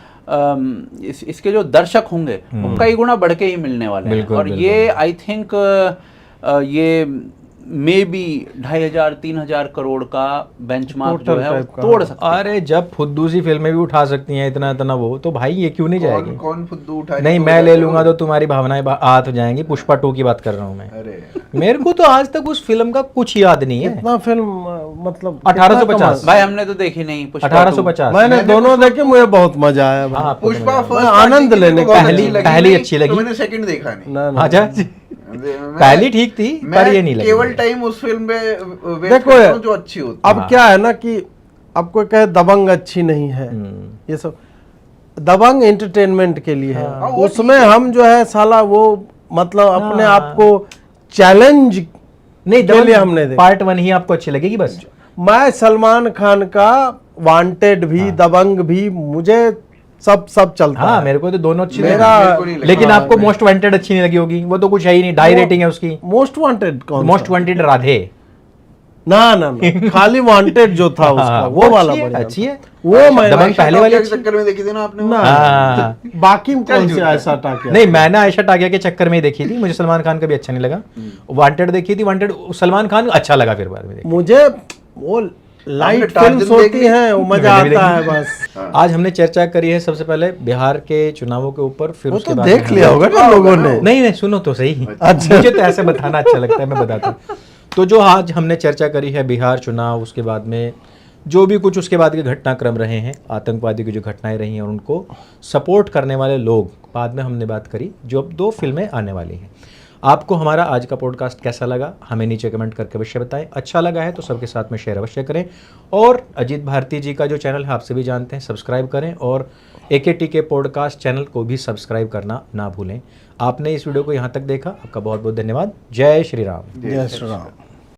इसके जो दर्शक होंगे वो कई गुना बढ़ के ही मिलने वाले हैं। बिल्कुल, और बिल्कुल। ये आई थिंक ये मे बी 2500-3000 करोड़ का बेंचमार्क जो Total है वो type का। तोड़ सकती है। अरे जब फुद्दू सी फिल्में भी उठा सकती हैं इतना इतना वो, तो भाई ये क्यों नहीं जाएगी? कौन फुद्दू उठा नहीं, मैं ले लूंगा तो तुम्हारी भावनाएं आहत हो जाएंगी। पुष्पा 2 की बात कर रहा हूँ मैं। अरे मेरे को तो आज तक उस फिल्म का कुछ याद नहीं है। इतना फिल्म मतलब 1850 भाई हमने तो देखी नहीं पुष्पा 1850 मैंने दोनों देखे, मुझे बहुत मजा आया भाई। हाँ, आपको तो पुष्पा मजा फर्स्ट आनंद लेने का पहली अच्छी लगी। तो मैंने सेकंड देखा नहीं। ना ना अच्छा, मैं- पहली ठीक थी पर ये नहीं लगी। केवल टाइम उस फिल्म पे वेट देखो करता हूं जो अच्छी होती है। अब क्या है ना कि अब कोई कहे दबंग अच्छी नहीं है, ये सब दबंग एंटरटेनमेंट के लिए है। हाँ, वो उसमें हम जो है साला वो मतलब अपने आप को चैलेंज नहीं, के लिए हमने देखा। पार्ट 1 ही आपको अच्छी लगेगी बस। मैं सलमान खान का वांटेड भी दबंग भी मुझे सब चलता हाँ, है। मेरे को तो दोनों अच्छी मेरा मेरे को नहीं लगा। लेकिन हाँ, आपको मोस्ट वांटेड अच्छी नहीं लगी होगी, वो तो कुछ है ही नहीं, डाई रेटिंग है उसकी। मोस्ट वांटेड कौन मोस्ट सा? वांटेड राधे। ना ना ना खाली वांटेड जो था उसका हाँ, वो वाला अच्छी है, बढ़िया अच्छी था। है। वो मैं दबंग आयशा पहले वाली टाकिया के अच्छी। चक्कर में देखी थी ना आपने वो? ना हाँ। बाकी कौन सी ऐसा टाकिया? नहीं, मैंने आयशा टाकिया के चक्कर में ही देखी थी, मुझे सलमान खान का भी अच्छा नहीं लगा। वांटेड देखी थी, वांटेड सलमान खान अच्छा लगा, फिर बाद में देखी। मुझे वो लाइट आपने टार्जन फिल्म देख होती ली? हैं, वो मजा मैंने भी आता है देखी। बस। आज हमने चर्चा करी है सबसे पहले बिहार के चुनावों के ऊपर, फिर वो उसके तो बाद देख लिया होगा ना लोगों ने। नहीं नहीं, सुनो तो सही। अच्छा। मुझे तो ऐसे बताना अच्छा लगता है, मैं बताता हूँ। तो जो आज हमने चर्चा करी है बिहार चुनाव, उसके बाद में जो भी कुछ उसके बाद के घटनाक्रम रहे हैं, आतंकवादी की जो घटनाएं रही हैं और उनको सपोर्ट करने वाले लोग, बाद में हमने बात करी, जो अब 2 फिल्में आने वाली हैं। आपको हमारा आज का पॉडकास्ट कैसा लगा हमें नीचे कमेंट करके अवश्य बताएं। अच्छा लगा है तो सबके साथ में शेयर अवश्य करें, और अजीत भारती जी का जो चैनल है आप सभी जानते हैं, सब्सक्राइब करें, और AKTK पॉडकास्ट चैनल को भी सब्सक्राइब करना ना भूलें। आपने इस वीडियो को यहाँ तक देखा, आपका बहुत बहुत धन्यवाद। जय श्री राम। जय श्री राम।